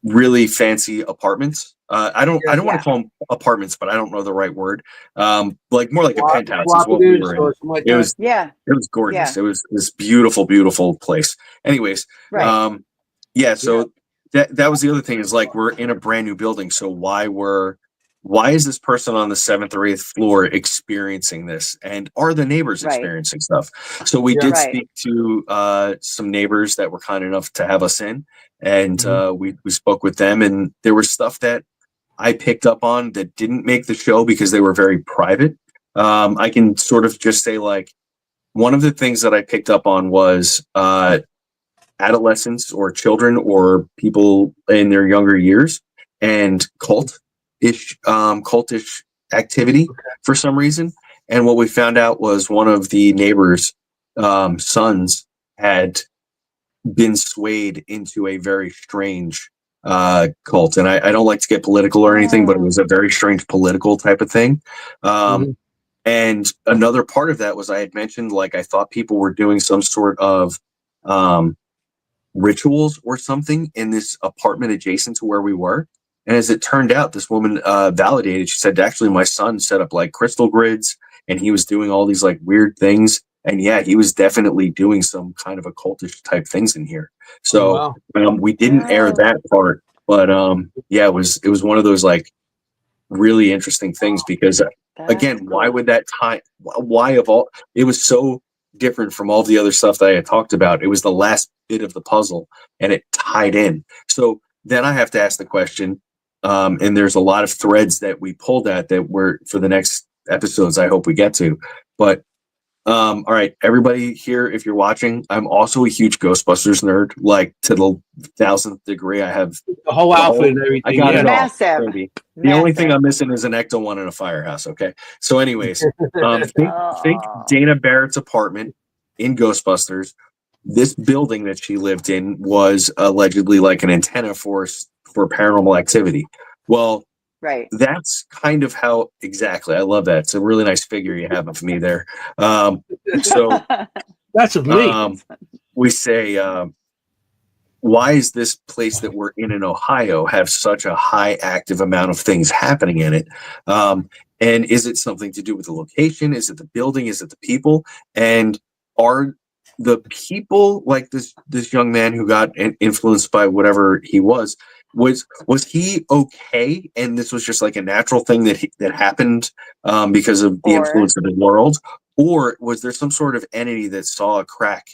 really fancy apartments. I don't want Yeah. to call them apartments, but I don't know the right word. Like more like a penthouse is what we Cooperatives were in. or something like It that. was Yeah. it was gorgeous. Yeah. It was this beautiful, beautiful place. Anyways, Right. yeah. So that was the other thing, is like we're in a brand new building. So why is this person on the 7th or 8th floor experiencing this? And are the neighbors Right. experiencing stuff? So we Yeah. did Right. speak to some neighbors that were kind enough to have us in, and we spoke with them, and there was stuff that I picked up on that didn't make the show because they were very private. I can sort of just say, like, one of the things that I picked up on was adolescents or children or people in their younger years and cultish activity for some reason. And what we found out was one of the neighbors' sons had been swayed into a very strange cult. And I don't like to get political or anything, but it was a very strange political type of thing. And another part of that was, I had mentioned, like, I thought people were doing some sort of rituals or something in this apartment adjacent to where we were. And as it turned out, this woman validated. She said, actually, my son set up like crystal grids, and he was doing all these like weird things. And yeah, he was definitely doing some kind of occultish type things in here. So we didn't air that part, but yeah, it was one of those like really interesting things, because again, why would that tie? Why of all? It was so different from all the other stuff that I had talked about. It was the last bit of the puzzle, and it tied in. So then I have to ask the question, and there's a lot of threads that we pulled at that were for the next episodes. I hope we get to, but all right, everybody here, if you're watching, I'm also a huge Ghostbusters nerd, like to the 1000th degree. I have the whole outfit and everything. I got it all. Massive. Baby. The only thing I'm missing is an Ecto one in a firehouse. Okay. So, anyways, think Dana Barrett's apartment in Ghostbusters. This building that she lived in was allegedly like an antenna for paranormal activity. Well, right. That's kind of how exactly. I love that. It's a really nice figure you have of me there. So that's of me. We say, why is this place that we're in Ohio have such a high active amount of things happening in it? And is it something to do with the location? Is it the building? Is it the people? And are the people, like this young man who got influenced by whatever he was he okay, and this was just like a natural thing that happened because of the influence of the world? Or was there some sort of entity that saw a crack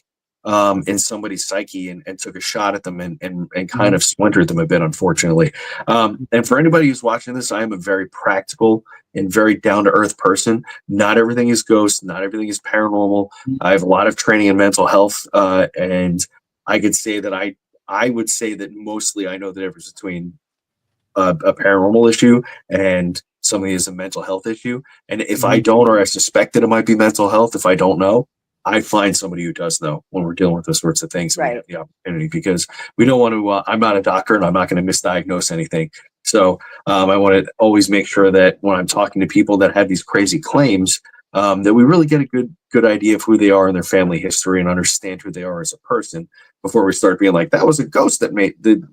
in somebody's psyche and took a shot at them and kind of splintered them a bit, unfortunately? And for anybody who's watching this, I am a very practical and very down-to-earth person. Not everything is ghosts, not everything is paranormal. I have a lot of training in mental health, and I could say that I would say that mostly I know the difference between a paranormal issue and something is a mental health issue. And if I don't, or I suspect that it might be mental health, if I don't know, I find somebody who does know when we're dealing with those sorts of things. Right. We have the opportunity, because we don't want to, I'm not a doctor and I'm not going to misdiagnose anything. So I want to always make sure that when I'm talking to people that have these crazy claims, that we really get a good idea of who they are and their family history and understand who they are as a person before we start being like, that was a ghost that made the,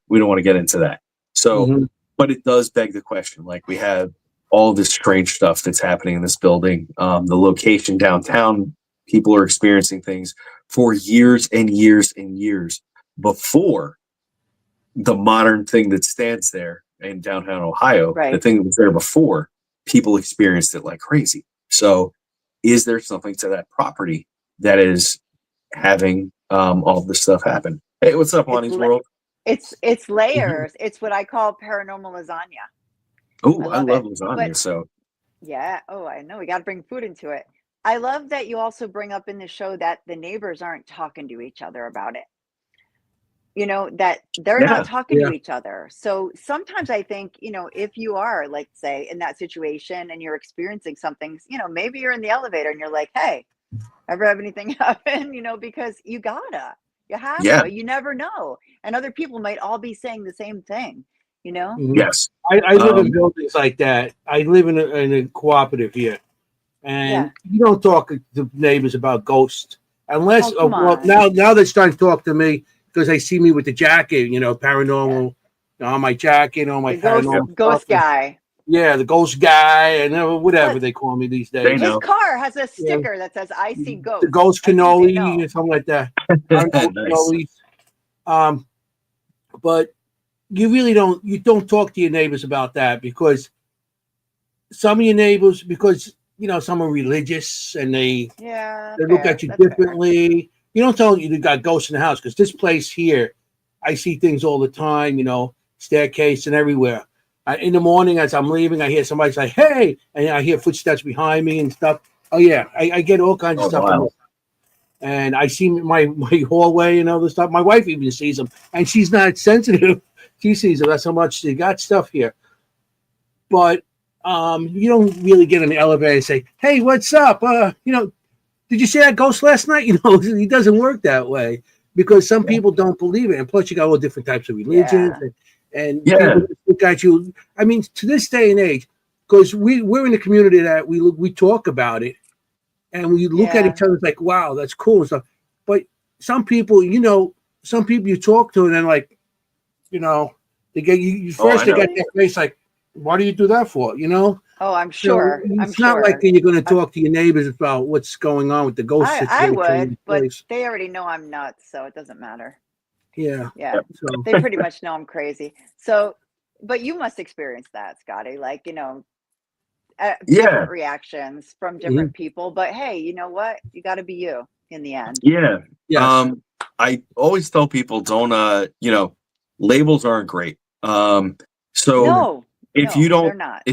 we don't want to get into that. So, but it does beg the question, like, we have all this strange stuff that's happening in this building. The location downtown, people are experiencing things for years and years and years before the modern thing that stands there in downtown Ohio. Right. The thing that was there before, people experienced it like crazy. So is there something to that property that is having all this stuff happen? Hey, what's up, Lonnie's World? It's layers. It's what I call paranormal lasagna. Oh, I love lasagna. But, so yeah. Oh, I know. We got to bring food into it. I love that you also bring up in the show that the neighbors aren't talking to each other about it. That they're not talking to each other. So sometimes I think, if you are, like, say, in that situation and you're experiencing something, maybe you're in the elevator and you're like, hey, ever have anything happen? Because you have to, you never know. And other people might all be saying the same thing, Yes. I live in buildings like that. I live in a cooperative here. And you don't talk to neighbors about ghosts unless, now they're starting to talk to me because they see me with the jacket, paranormal on my jacket, on my The ghost stuff. guy. Yeah, the ghost guy, and whatever they call me these days. They His know. car has a sticker that says "I see ghosts." The ghost I think they cannoli know. or something like that. I know Nice. cannolis. But you really don't talk to your neighbors about that, because some of your neighbors, because some are religious and they look at you that's fair. differently. You don't tell them you got ghosts in the house, because this place here, I see things all the time, staircase and everywhere. In the morning as I'm leaving, I hear somebody say, "Hey," and I hear footsteps behind me and stuff. Oh yeah, I get all kinds of stuff. Wow. And I see my hallway and other stuff. My wife even sees them, and she's not sensitive. She sees them. That's how much she got stuff here. But you don't really get in the elevator and say, "Hey, what's up? Did you see that ghost last night?" It doesn't work that way, because some people don't believe it, and plus you got all different types of religions, and people look at you. I mean, to this day and age, because we're in a community that we talk about it, and we look at each other like, "Wow, that's cool," and stuff. But some people, you talk to, and then they get you first. They get that face like, "Why do you do that for?" Oh, I'm sure. It's not like you're going to talk to your neighbors about what's going on with the ghost situation. I would, but they already know I'm nuts, so it doesn't matter. Yeah. So they pretty much know I'm crazy. So, but you must experience that, Scotty. Like, different reactions from different people. But hey, you know what? You got to be you in the end. Yeah. Yes. I always tell people, don't labels aren't great. So if you don't, they're not.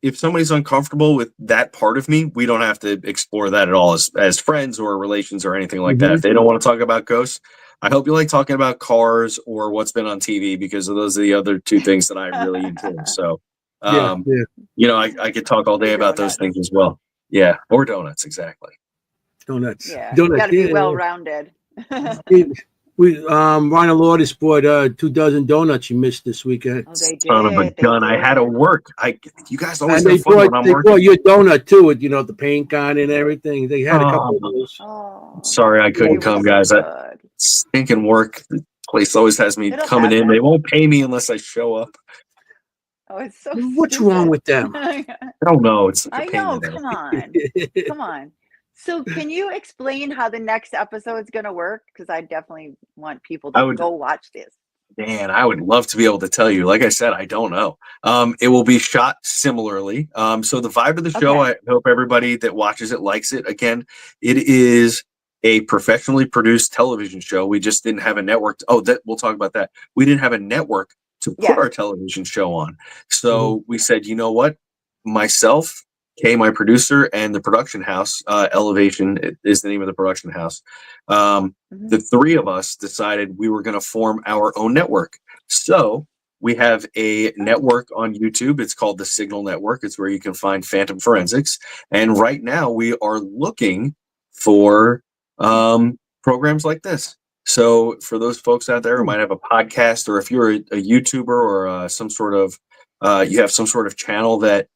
if somebody's uncomfortable with that part of me, we don't have to explore that at all as friends or relations or anything like that. If they don't want to talk about ghosts, I hope you like talking about cars or what's been on TV, because those are the other two things that I really enjoy. So, I could talk all day about those things as well. Yeah. Or donuts. Exactly. Donuts. Yeah. You got to be well-rounded. Ronald Lourdes bought 24 donuts you missed this weekend. Oh, they did. Son of a gun! I had to work. You guys always and have fun when I'm they working. bought your donut too, with the paint on and everything. They had a couple of those. Oh, sorry, I couldn't come, guys. So That stinking work. The place always has me coming in. They won't pay me unless I show up. Oh, it's so. What's stupid. wrong with them? I don't know. It's I know. Come on. Come on. So can you explain how the next episode is going to work? Because I definitely want people to go watch this. Man, I would love to be able to tell you. Like I said, I don't know. It will be shot similarly. So the vibe of the show, I hope everybody that watches it likes it. Again, it is a professionally produced television show. We just didn't have a network. We'll talk about that. We didn't have a network to put our television show on. So we said, you know what? Myself, Kay, my producer, and the production house, Elevation is the name of the production house. The three of us decided we were going to form our own network. So we have a network on YouTube. It's called the Signal Network. It's where you can find Phantom Forensics. And right now we are looking for programs like this. So for those folks out there who might have a podcast, or if you're a YouTuber or some sort of, you have some sort of channel that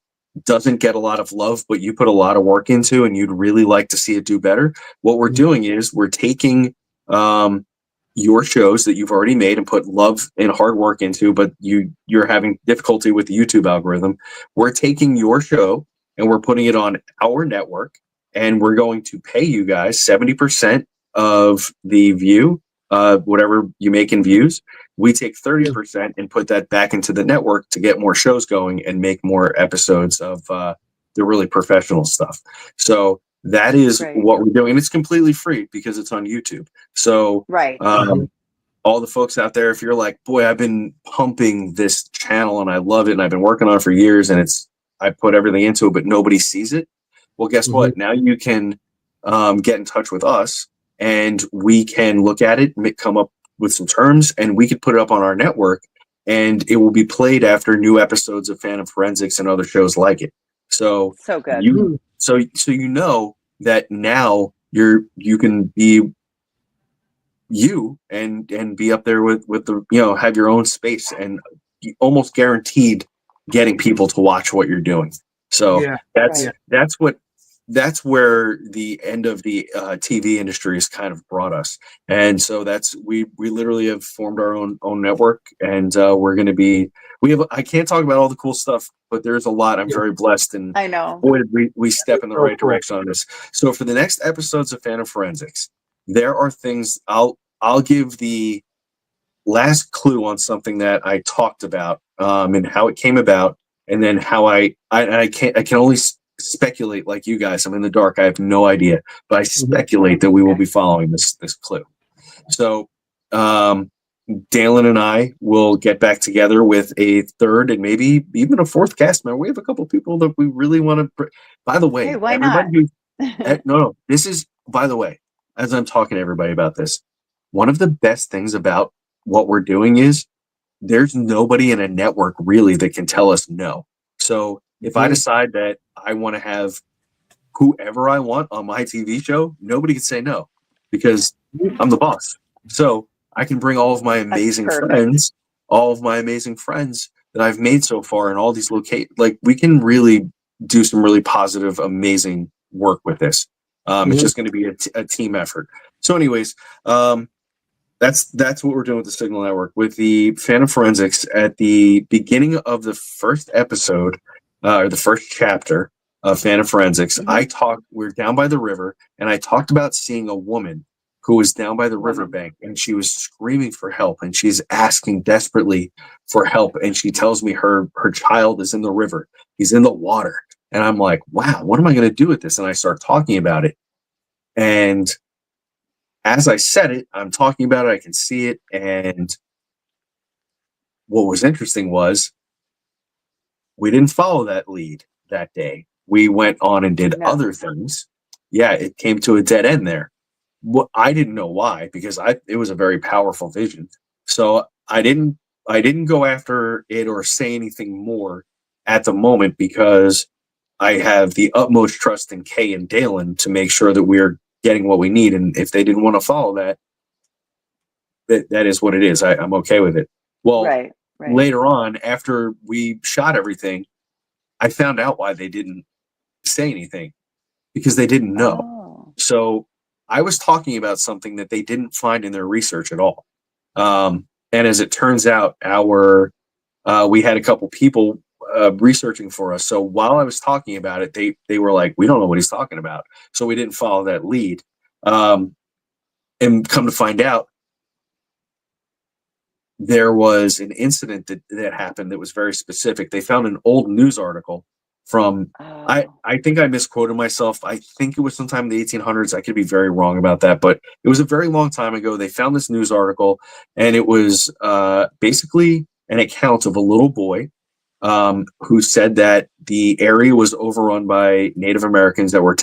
doesn't get a lot of love, but you put a lot of work into and you'd really like to see it do better, what we're doing is we're taking your shows that you've already made and put love and hard work into, but you're having difficulty with the YouTube algorithm. We're taking your show and we're putting it on our network, and we're going to pay you guys 70% of the view, whatever you make in views. We take 30% and put that back into the network to get more shows going and make more episodes of the really professional stuff. So that is what we're doing. And it's completely free because it's on YouTube. So all the folks out there, if you're like, boy, I've been pumping this channel and I love it and I've been working on it for years and I put everything into it, but nobody sees it. Well, guess what? Now you can get in touch with us and we can look at it, come up with some terms, and we could put it up on our network, and it will be played after new episodes of Phantom Forensics and other shows like it. So good. So you know that now you can be you and be up there with the have your own space and almost guaranteed getting people to watch what you're doing. So that's what that's where the end of the TV industry has kind of brought us. And so that's we literally have formed our own network, and we're going to be I can't talk about all the cool stuff, but there's a lot. I'm very blessed, and I know. boy, did we step in the So right cool. direction on this. So for the next episodes of Phantom Forensics, there are things I'll give the last clue on something that I talked about, and how it came about, and then how I can only speculate like you guys. I'm in the dark. I have no idea, but I speculate that we will be following this clue. So, Dalen and I will get back together with a third and maybe even a fourth cast member. We have a couple people that we really want to. By the way, Hey, why everybody no, this is, by the way, as I'm talking to everybody about this, one of the best things about what we're doing is there's nobody in a network really that can tell us no. So if I decide that I want to have whoever I want on my TV show, nobody can say no because I'm the boss. So I can bring all of my amazing friends, that I've made so far in all these locations. Like, we can really do some really positive, amazing work with this. It's just going to be a team effort. So anyways, that's what we're doing with the Signal Network. With the Phantom Forensics, at the beginning of the first episode, or the first chapter of Phantom Forensics, we're down by the river, and I talked about seeing a woman who was down by the riverbank, and she was screaming for help, and she's asking desperately for help, and she tells me her child is in the river. He's in the water. And I'm like, wow, what am I going to do with this? And I start talking about it. And as I said it, I'm talking about it, I can see it. And what was interesting was we didn't follow that lead that day. We went on and did other things. Yeah, it came to a dead end there. I didn't know why, because it was a very powerful vision. So I didn't go after it or say anything more at the moment, because I have the utmost trust in Kay and Dalen to make sure that we're getting what we need. And if they didn't want to follow that is what it is. I'm okay with it. Well, later on, after we shot everything, I found out why they didn't say anything, because they didn't know. So I was talking about something that they didn't find in their research at all. And as it turns out, we had a couple people researching for us. So while I was talking about it, they were like, we don't know what he's talking about. So we didn't follow that lead. And come to find out, there was an incident that happened that was very specific. They found an old news article from, I think I misquoted myself. I think it was sometime in the 1800s. I could be very wrong about that, but it was a very long time ago. They found this news article, and it was basically an account of a little boy who said that the area was overrun by Native Americans that were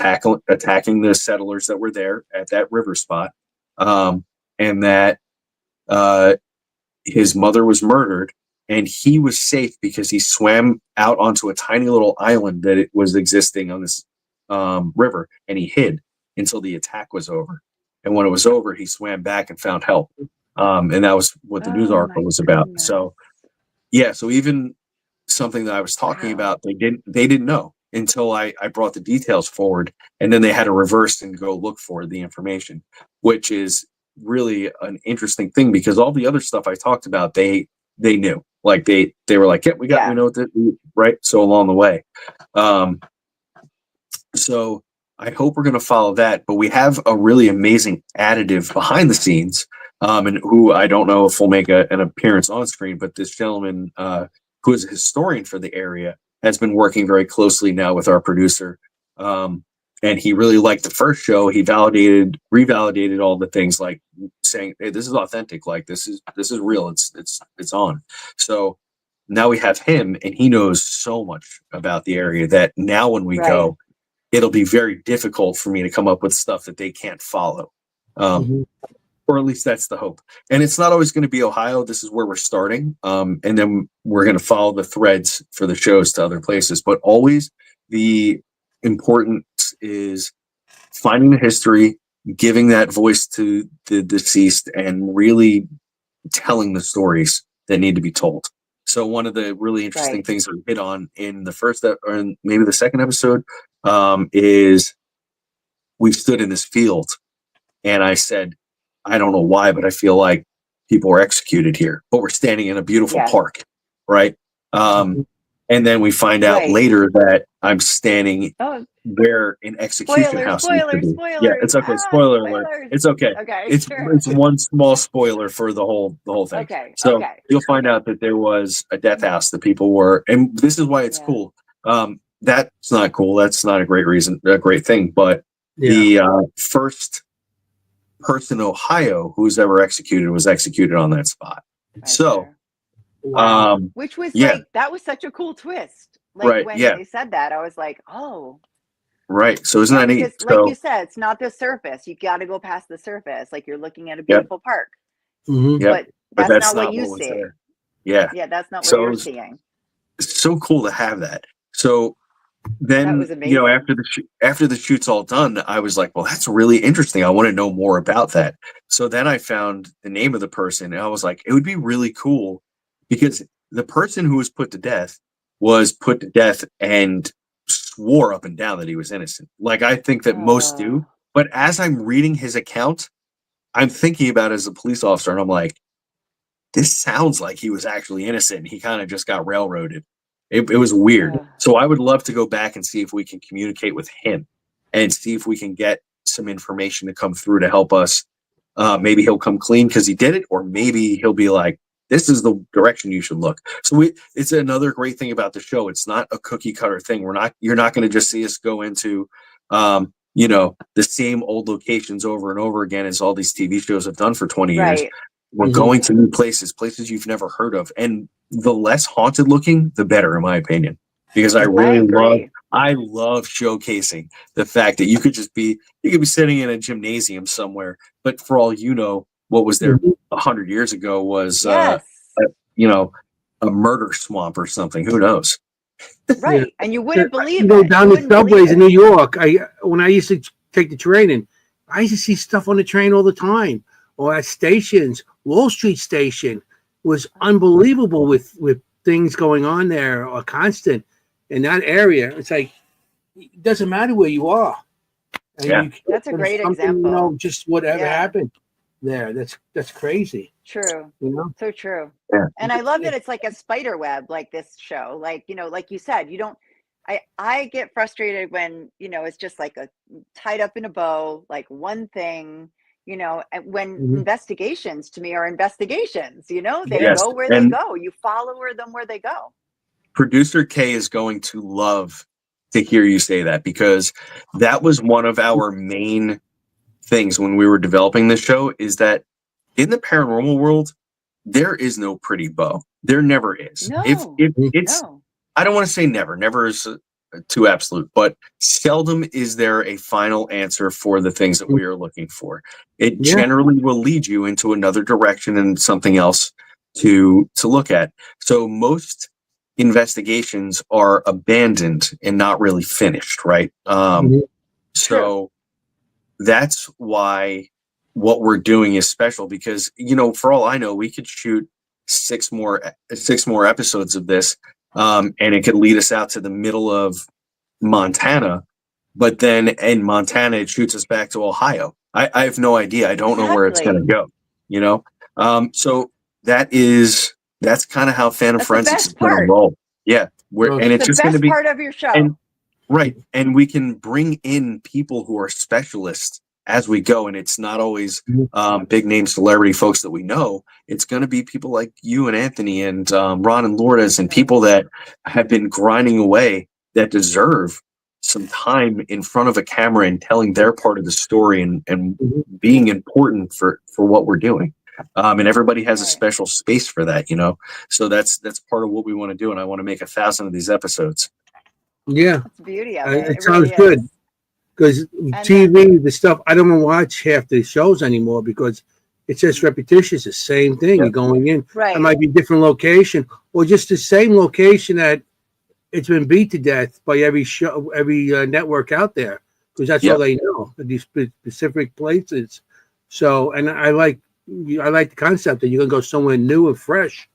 attacking the settlers that were there at that river spot, and that his mother was murdered, and he was safe because he swam out onto a tiny little island that it was existing on this river, and he hid until the attack was over. And when it was over, he swam back and found help. And that was what the news article was about. So, yeah, so even something that I was talking about, they didn't know until I brought the details forward, and then they had to reverse and go look for the information, which is really an interesting thing, because all the other stuff I talked about, they knew. Like they were like, yeah, we know that, right? So along the way. So I hope we're going to follow that, but we have a really amazing additive behind the scenes, and who I don't know if will make an appearance on screen, but this gentleman, who is a historian for the area, has been working very closely now with our producer. And he really liked the first show. He revalidated all the things, like saying, hey, this is authentic. Like this is real. It's on. So now we have him, and he knows so much about the area that now when we go, it'll be very difficult for me to come up with stuff that they can't follow. Or at least that's the hope. And it's not always going to be Ohio. This is where we're starting. And then we're going to follow the threads for the shows to other places. But always the importance is finding the history, giving that voice to the deceased, and really telling the stories that need to be told. So one of the really interesting things that we hit on in the first or in maybe the second episode is we stood in this field, and I said, I don't know why, but I feel like people were executed here, but we're standing in a beautiful park, right? And then we find out later that I'm standing where an execution house used to be. Yeah, it's okay. Spoiler alert. It's okay. It's one small spoiler for the whole thing. So you'll find out that there was a death house that people were, and this is why it's cool. That's not cool. That's not a great thing. But the first person in Ohio who's ever executed was executed on that spot. So. Which was like, that was such a cool twist. Like when they said that, I was like, oh. Right. So isn't that neat? Because, like you said, it's not the surface. You got to go past the surface. Like you're looking at a beautiful park. But that's not what you see. Yeah. Yeah, that's not what you're seeing. It's so cool to have that. So then, after the shoot's all done, I was like, well, that's really interesting. I want to know more about that. So then I found the name of the person, and I was like, it would be really cool. Because the person who was put to death and swore up and down that he was innocent. Like I think that most do. But as I'm reading his account, I'm thinking about it as a police officer, and I'm like, this sounds like he was actually innocent. He kind of just got railroaded. It was weird. So I would love to go back and see if we can communicate with him and see if we can get some information to come through to help us. Maybe he'll come clean because he did it, or maybe he'll be like, this is the direction you should look. So it's another great thing about the show. It's not a cookie cutter thing. You're not going to just see us go into, the same old locations over and over again as all these TV shows have done for 20 years. We're going to new places you've never heard of. And the less haunted looking, the better, in my opinion, because I love showcasing the fact that you could be sitting in a gymnasium somewhere, but for all you know, what was there 100 years ago was, a murder swamp or something. Who knows? Right. And you wouldn't believe it. Go down the subways in New York. When I used to take the train in, I used to see stuff on the train all the time, or at stations. Wall Street Station was unbelievable with things going on there, or constant in that area. It's like, it doesn't matter where you are. And that's a great example. Just whatever happened there. That's crazy. True. So true. Yeah. And I love that it's like a spider web, like this show. Like, like you said, I get frustrated when, it's just like a tied up in a bow, like one thing, when investigations to me are investigations, they go where they go. You follow them where they go. Producer K is going to love to hear you say that, because that was one of our main things when we were developing this show, is that in the paranormal world, there is no pretty bow. There never is. No, if it's, I don't want to say never. Never is too absolute, but seldom is there a final answer for the things that we are looking for. It generally will lead you into another direction and something else to look at. So most investigations are abandoned and not really finished, right? So that's why what we're doing is special, because for all I know, we could shoot six more episodes of this, and it could lead us out to the middle of Montana, but then in Montana it shoots us back to Ohio. I have no idea. I don't know where it's going to go. So that's kind of how Phantom Forensics is going to roll. Yeah, and it's just going to be part of your show. And we can bring in people who are specialists as we go, and it's not always big name celebrity folks that we know. It's going to be people like you and Anthony and Ron and Lourdes, and people that have been grinding away, that deserve some time in front of a camera and telling their part of the story and being important for what we're doing. And everybody has a special space for that, so that's part of what we want to do. And I want to make 1,000 of these episodes. That's the beauty of it. It sounds good, because TV, the stuff, I don't watch half the shows anymore because it's just repetitious. The same thing. You're going in. Right. It might be a different location, or just the same location that it's been beat to death by every show, every network out there, because that's all they know, these specific places. So, and I like the concept that you're gonna go somewhere new and fresh,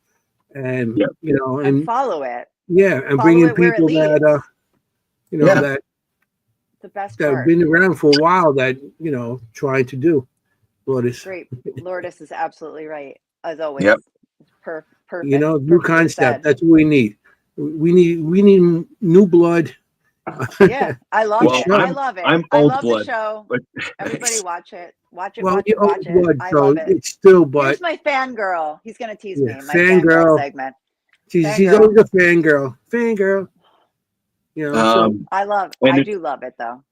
and and follow it. Yeah, and bring in people that that the best that have part. been around for a while that trying to do. Lourdes. Great. Lourdes is absolutely right, as always. Yep. Perfect. New Perfectly concept. said. That's what we need. We need new blood. Yeah, I love Well, it. I love it. I'm I old love blood, the show. but Everybody watch it. Watch it, Well, watch you're it, watch old it. blood, I so love it. it's still, but Here's my fangirl. He's going to tease yeah, me. My fangirl segment. she's Fangirl. always a fangirl. Fangirl. So I do love it, though.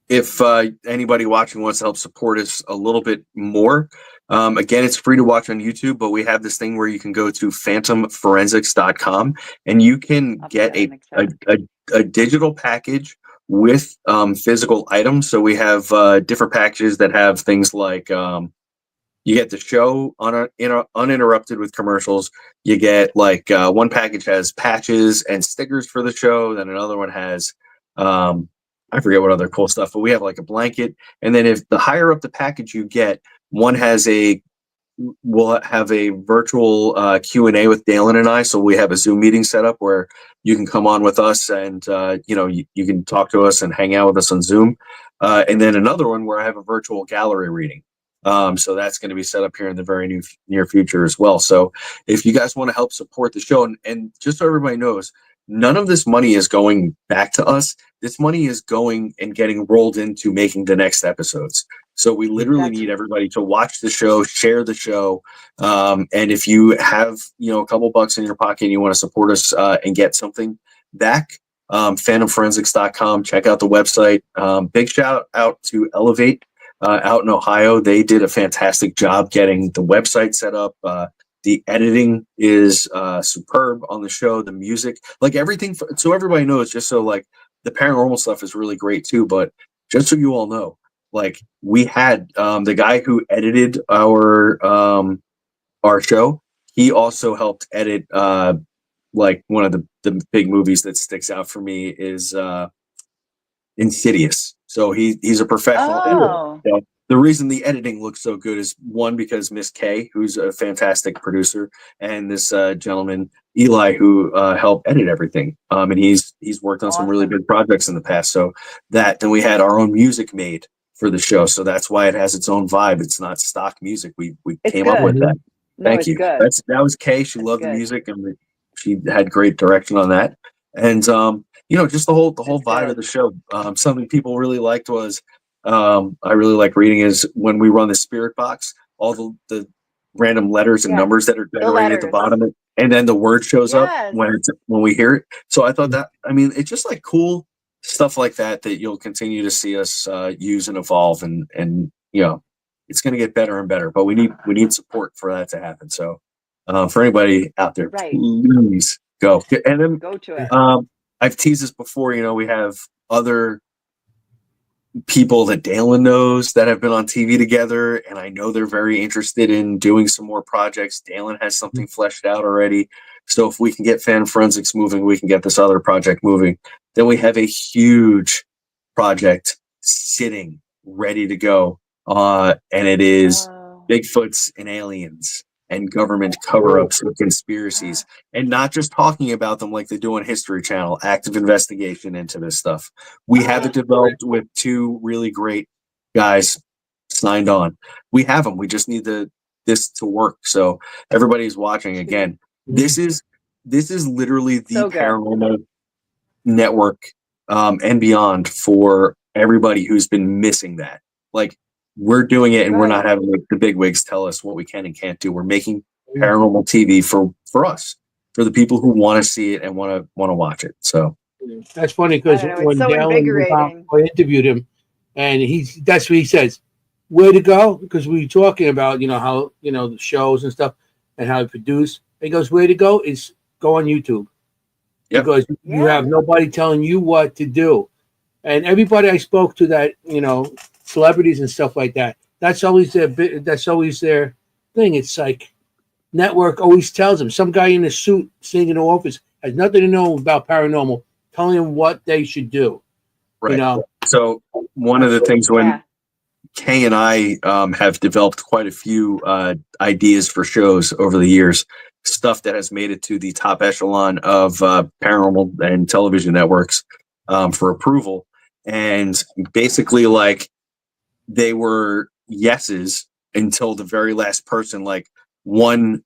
if anybody watching wants to help support us a little bit more, again, it's free to watch on YouTube, but we have this thing where you can go to phantomforensics.com and you can get a digital package with physical items. So we have different packages that have things like you get the show uninterrupted with commercials. You get like one package has patches and stickers for the show. Then another one has I forget what other cool stuff, but we have like a blanket. And then if the higher up the package you get, one has we'll have a virtual Q&A with Dalen and I. So we have a Zoom meeting set up where you can come on with us and, you can talk to us and hang out with us on Zoom. And then another one where I have a virtual gallery reading. So that's going to be set up here in the very near future as well. So if you guys want to help support the show, and just so everybody knows, none of this money is going back to us. This money is going and getting rolled into making the next episodes. So we literally need everybody to watch the show, share the show. And if you have, a couple bucks in your pocket and you want to support us and get something back, phantomforensics.com, check out the website. Big shout out to Elevate out in Ohio. They did a fantastic job getting the website set up. The editing is superb on the show. The music, like everything. So everybody knows, just so like the paranormal stuff is really great too. But just so you all know, like we had the guy who edited our show. He also helped edit like one of the big movies that sticks out for me is Insidious. So he's a professional editor. So the reason the editing looks so good is one, because Miss Kay, who's a fantastic producer, and this gentleman Eli, who helped edit everything. And he's worked on some really big projects in the past. So then we had our own music made for the show. So that's why it has its own vibe. It's not stock music. We came up with that. Thank you. That was Kay. She loved the music, and she had great direction on that. And just the whole vibe of the show. Something people really liked was I really like reading is when we run the spirit box, all the random letters and numbers that are generated at the bottom, and then the word shows up when we hear it. So I thought that, it's just like cool stuff like that you'll continue to see us use and evolve, and it's going to get better and better. But we need support for that to happen. So for anybody out there, please go. And then go to it. I've teased this before. We have other people that Dalen knows that have been on TV together, and I know they're very interested in doing some more projects. Dalen has something fleshed out already. So if we can get Fan Forensics moving, we can get this other project moving. Then we have a huge project sitting ready to go. And it is Bigfoots and aliens and government cover-ups and conspiracies, and not just talking about them like they do on History Channel, active investigation into this stuff. We have it developed with two really great guys signed on. We have them. We just need this to work. So everybody's watching again. This is literally the paranormal network and beyond for everybody who's been missing that. Like, we're doing it, and we're not having the bigwigs tell us what we can and can't do. We're making paranormal TV for us, for the people who want to see it and want to watch it. So that's funny, because when Dalen, I interviewed him, and that's what he says. Where to go? Because we were talking about how the shows and stuff and how to produce. He goes, where to go is go on YouTube. Yep. Because you have nobody telling you what to do. And everybody I spoke to that, celebrities and stuff like that, that's always their thing. It's like network always tells them. Some guy in a suit sitting in the office has nothing to know about paranormal, telling them what they should do. Right. So one of the things when Kay and I have developed quite a few ideas for shows over the years, stuff that has made it to the top echelon of paranormal and television networks for approval. and basically like they were yeses until the very last person. Like one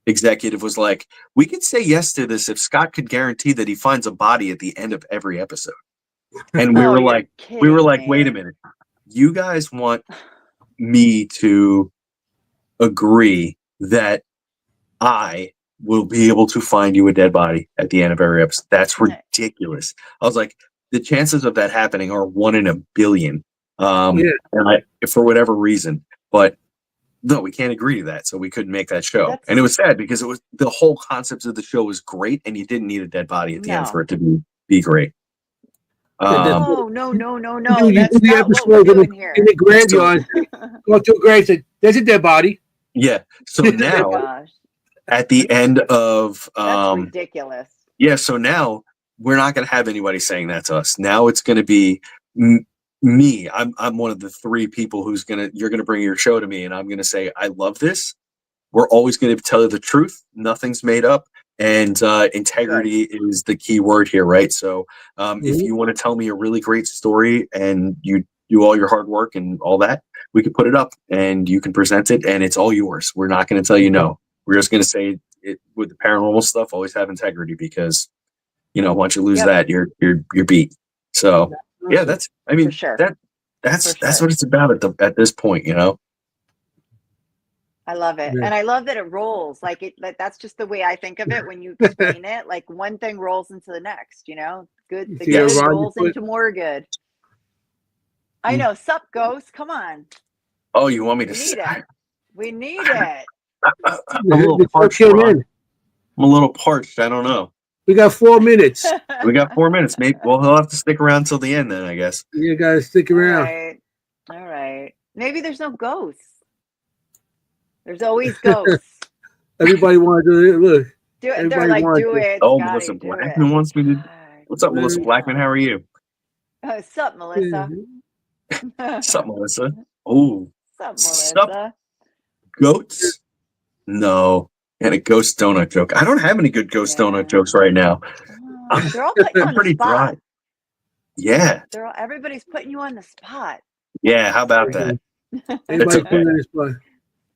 executive was like, we could say yes to this if Scott could guarantee that he finds a body at the end of every episode. And we were like, wait a minute, you guys want me to agree that I will be able to find you a dead body at the end of every episode? That's ridiculous. I was like, the chances of that happening are 1 in a billion. And for whatever reason, but no, we can't agree to that, so we couldn't make that show. And it was sad because it was the whole concept of the show was great, and you didn't need a dead body at the end for it to be great. No. You That's do the not what episode we're doing here. in the graveyard. Go to a grave. Say, there's a dead body. Yeah. So now, at the end of that's ridiculous. Yeah. So now we're not going to have anybody saying that to us. Now it's going to be me. I'm one of the 3 people you're gonna bring your show to me, and I'm gonna say I love this. We're always going to tell you the truth. Nothing's made up, and integrity is the key word here, right? So if you want to tell me a really great story and you do all your hard work and all that, we can put it up and you can present it, and it's all yours. We're not going to tell you no. We're just going to say it with the paranormal stuff. Always have integrity, because once you lose that, you're beat. So. Yeah, that's sure. That's what it's about at this point, I love it. And I love that it rolls. Like that's just the way I think of it when you explain it. Like one thing rolls into the next, Good good rolls into more good. I know. Sup, Ghost? Come on. Oh, you want me to say it? We need it. I'm a little parched. I'm a little parched. I don't know. We got 4 minutes. We got 4 minutes, mate. Well, he'll have to stick around till the end then, I guess. You guys stick around. All right. Maybe there's no ghosts. There's always ghosts. Everybody wants to look. Do it. They're like, do it. Oh, Melissa Blackman wants me to. What's up, Melissa Blackman? How are you? What's up, Melissa? What's up, Melissa? Oh. What's up, Melissa? Goats? No. And a ghost donut joke. I don't have any good ghost donut jokes right now. They're all putting you on the spot. Dry. Yeah. Everybody's putting you on the spot. Yeah, how about that? Everybody put on the spot.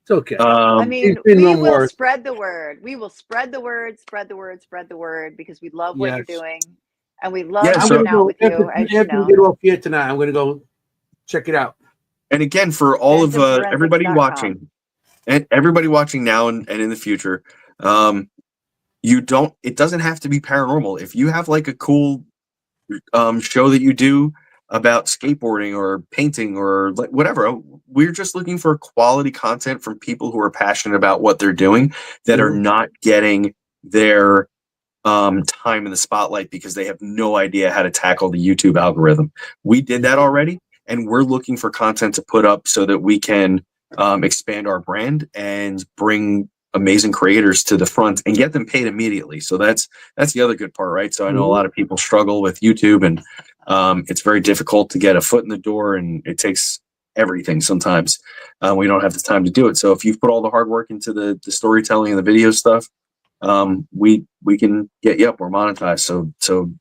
It's okay. We will spread the word. We will spread the word, spread the word, because we love what you're doing. And we love hanging out with you. After we get off here tonight, I'm going to go check it out. And again, for all of everybody watching, and everybody watching now and in the future, it doesn't have to be paranormal. If you have like a cool show that you do about skateboarding or painting or whatever, we're just looking for quality content from people who are passionate about what they're doing, that are not getting their time in the spotlight because they have no idea how to tackle the YouTube algorithm. We did that already, and we're looking for content to put up so that we can expand our brand and bring amazing creators to the front and get them paid immediately. So that's the other good part, right? So I know a lot of people struggle with YouTube, and it's very difficult to get a foot in the door, and it takes everything sometimes. We don't have the time to do it. So if you've put all the hard work into the storytelling and the video stuff, we can get you up or monetized. So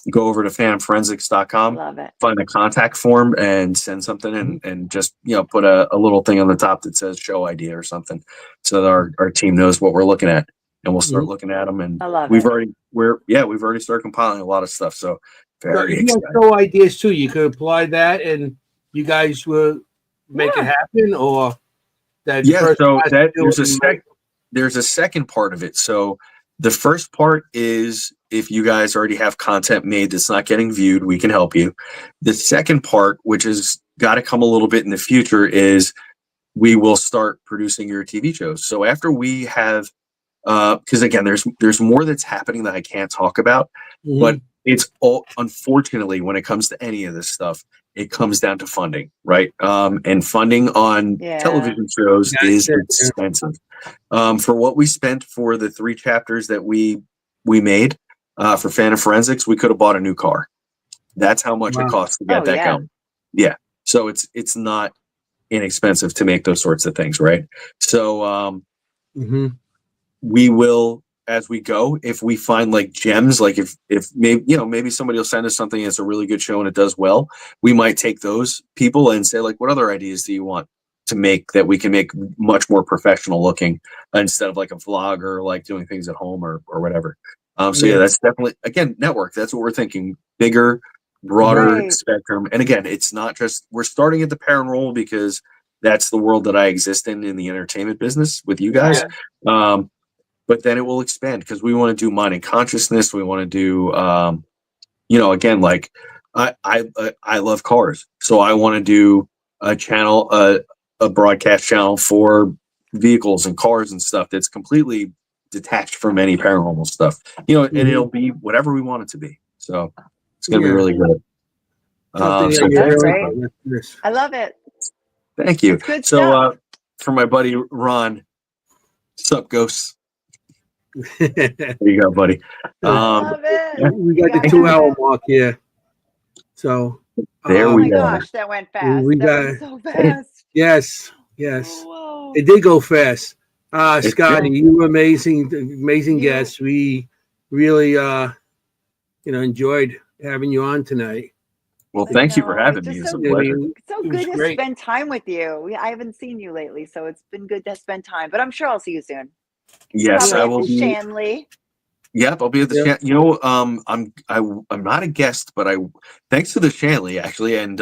go over to phantomforensics.com, find the contact form and send something, and just put a little thing on the top that says show idea or something, so that our team knows what we're looking at, and we'll start looking at them. And we've already started compiling a lot of stuff. So very excited. Show ideas too. You could apply that, and you guys will make it happen, or that. Yeah. So there's a second part of it. So the first part is, if you guys already have content made that's not getting viewed, we can help you. The second part, which has got to come a little bit in the future, is we will start producing your TV shows. So after we have, because again, there's more that's happening that I can't talk about, but it's all, unfortunately, when it comes to any of this stuff, it comes down to funding, right? And funding on television shows is expensive. For what we spent for the 3 chapters that we made for Phantom Forensics, we could have bought a new car. That's how much it costs to get that going. Yeah. So it's not inexpensive to make those sorts of things, right? So we will, as we go. If we find like gems, like if maybe maybe somebody will send us something that's a really good show and it does well, we might take those people and say like, what other ideas do you want to make that we can make much more professional looking instead of like a vlog or like doing things at home or whatever. So yeah, that's definitely, again, network. That's what we're thinking. Bigger, broader Right. spectrum. And again, it's not just, we're starting at the paranormal because that's the world that I exist in the entertainment business with you guys. Yeah. But then it will expand because we want to do mind and consciousness. We want to do, again, like I love cars. So I want to do a channel, a broadcast channel for vehicles and cars and stuff that's completely detached from any paranormal stuff, and it'll be whatever we want it to be. So it's going to be really good. Something So that That's you're great. yes. I love it. thank you. It's good So stuff. for my buddy Ron, sup ghosts? There There you go, buddy. I love it. we got the You 2 gotta hour have it. mark here. So There Oh we my go. gosh, that went fast. we That got went so fast. yes. Whoa. It did go fast. It Scotty, did. you were amazing Yeah. guest. We really enjoyed having you on tonight. Well, I thank you for know, having it's me. just It's a so I pleasure. mean, It's so it was good to great. spend time with you. I haven't seen you lately, so it's been good to spend time. But I'm sure I'll see you soon. Yes, I Probably will at the be. Shanley. Yep, I'll be at the Yeah. I'm not a guest, but thanks to the Shanley actually, and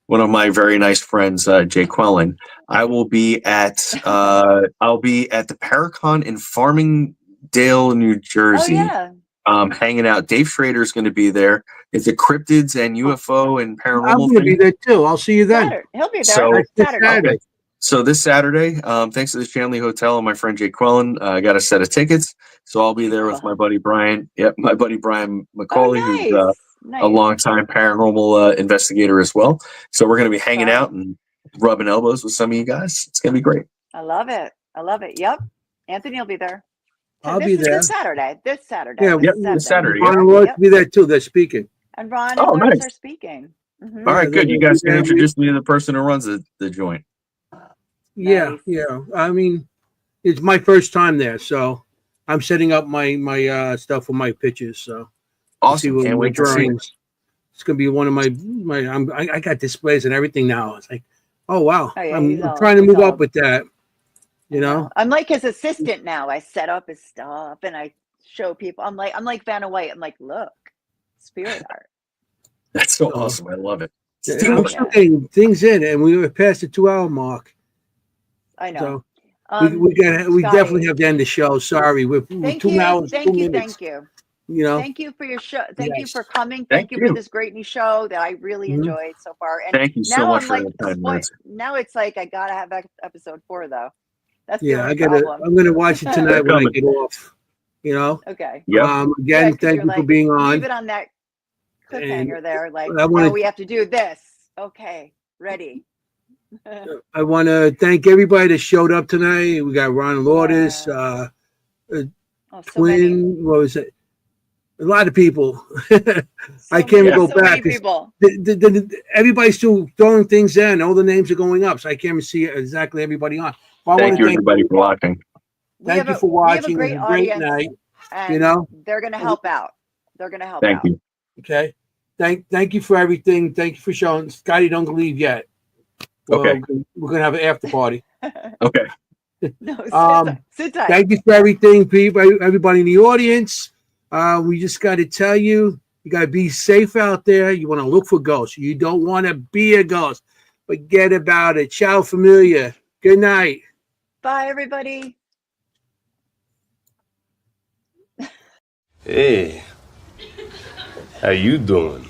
one of my very nice friends, Jay Quellen, I will be at I'll be at the Paracon in Farmingdale, New Oh Jersey, yeah. hanging out. Dave Schrader's going to be there. It's a cryptids and UFO and I'm paranormal going to be thing. there too. I'll see you then. Saturday. He'll be there. So That's this Saturday. Saturday. So this Saturday, thanks to the Shanley Hotel and my friend Jay Quellen, I got a set of tickets. So I'll be there with my buddy Brian. Yep, my buddy Brian McCauley, Oh, who's nice. a Nice. longtime paranormal investigator as well. So we're going to be hanging Fun. out and rubbing elbows with some of you guys. It's going to be great. I love it. I love it. Yep. Anthony will be there. I'll this be is there. This Saturday. This Saturday. Yeah, the Yep, 7th. this Saturday. Ron Yeah. and Lawrence Yep. will be there too. They're speaking. And Ron and Oh, Lawrence nice. are speaking. Mhm. All right, Yeah, good. You they're guys can gonna be there. introduce me to the person who runs the joint. Yeah, Nice. yeah. I mean, it's my first time there, so I'm setting up my stuff for my pictures. So Awesome. Can't wait to see it. drawings. It's gonna be one of my I got displays and everything now. It's like, oh wow, Oh, yeah, I'm trying to move up with that. You know, I'm like his assistant now. I set up his stuff and I show people. I'm like Vanna White. I'm like, look, spirit art. That's so Oh. awesome. I love it. I'm still getting things in, and we were past the 2 hour mark. I know. So we Scotty, definitely have to end the show. Sorry, we're Thank 2 you. hours, Thank 2 you. minutes. Thank you. You know, Thank you for your show. Thank you Yes. for coming. Thank Thank you for you. this great new show that I really Mhm. enjoyed so far. And Thank you so now much I'm for like, that kind words. now it's like I gotta have episode 4 though. That's the yeah, only problem. I'm gonna watch it tonight when I coming. get off. You know, Okay. Yep. again, Yeah, 'cause thank you're you for like, being leave on. it on that cliffhanger there. Like, I wanna- now we have to do this. Okay, ready. I want to thank everybody that showed up tonight. We got Ron Lourdes, Oh, so Twin. many. What was it? A lot of people. I can't many, go so back. many 'Cause people. everybody's still throwing things in. All the names are going up, so I can't even see exactly everybody on. Well, I Thank wanna you, everybody, for watching. Thank you for We have a watching. great It was a great audience, night. and You know, they're gonna help out. They're gonna help Thank out. you. okay. Thank you for everything. Thank you for showing. Scotty, don't leave yet. Okay. We're gonna have an after party. Okay. No, sit tight. Thank you for everything, people. Everybody in the audience. We just got to tell you, you got to be safe out there. You want to look for ghosts. You don't want to be a ghost. Forget about it. Ciao, familia. Good night. Bye, everybody. Hey, how you doing?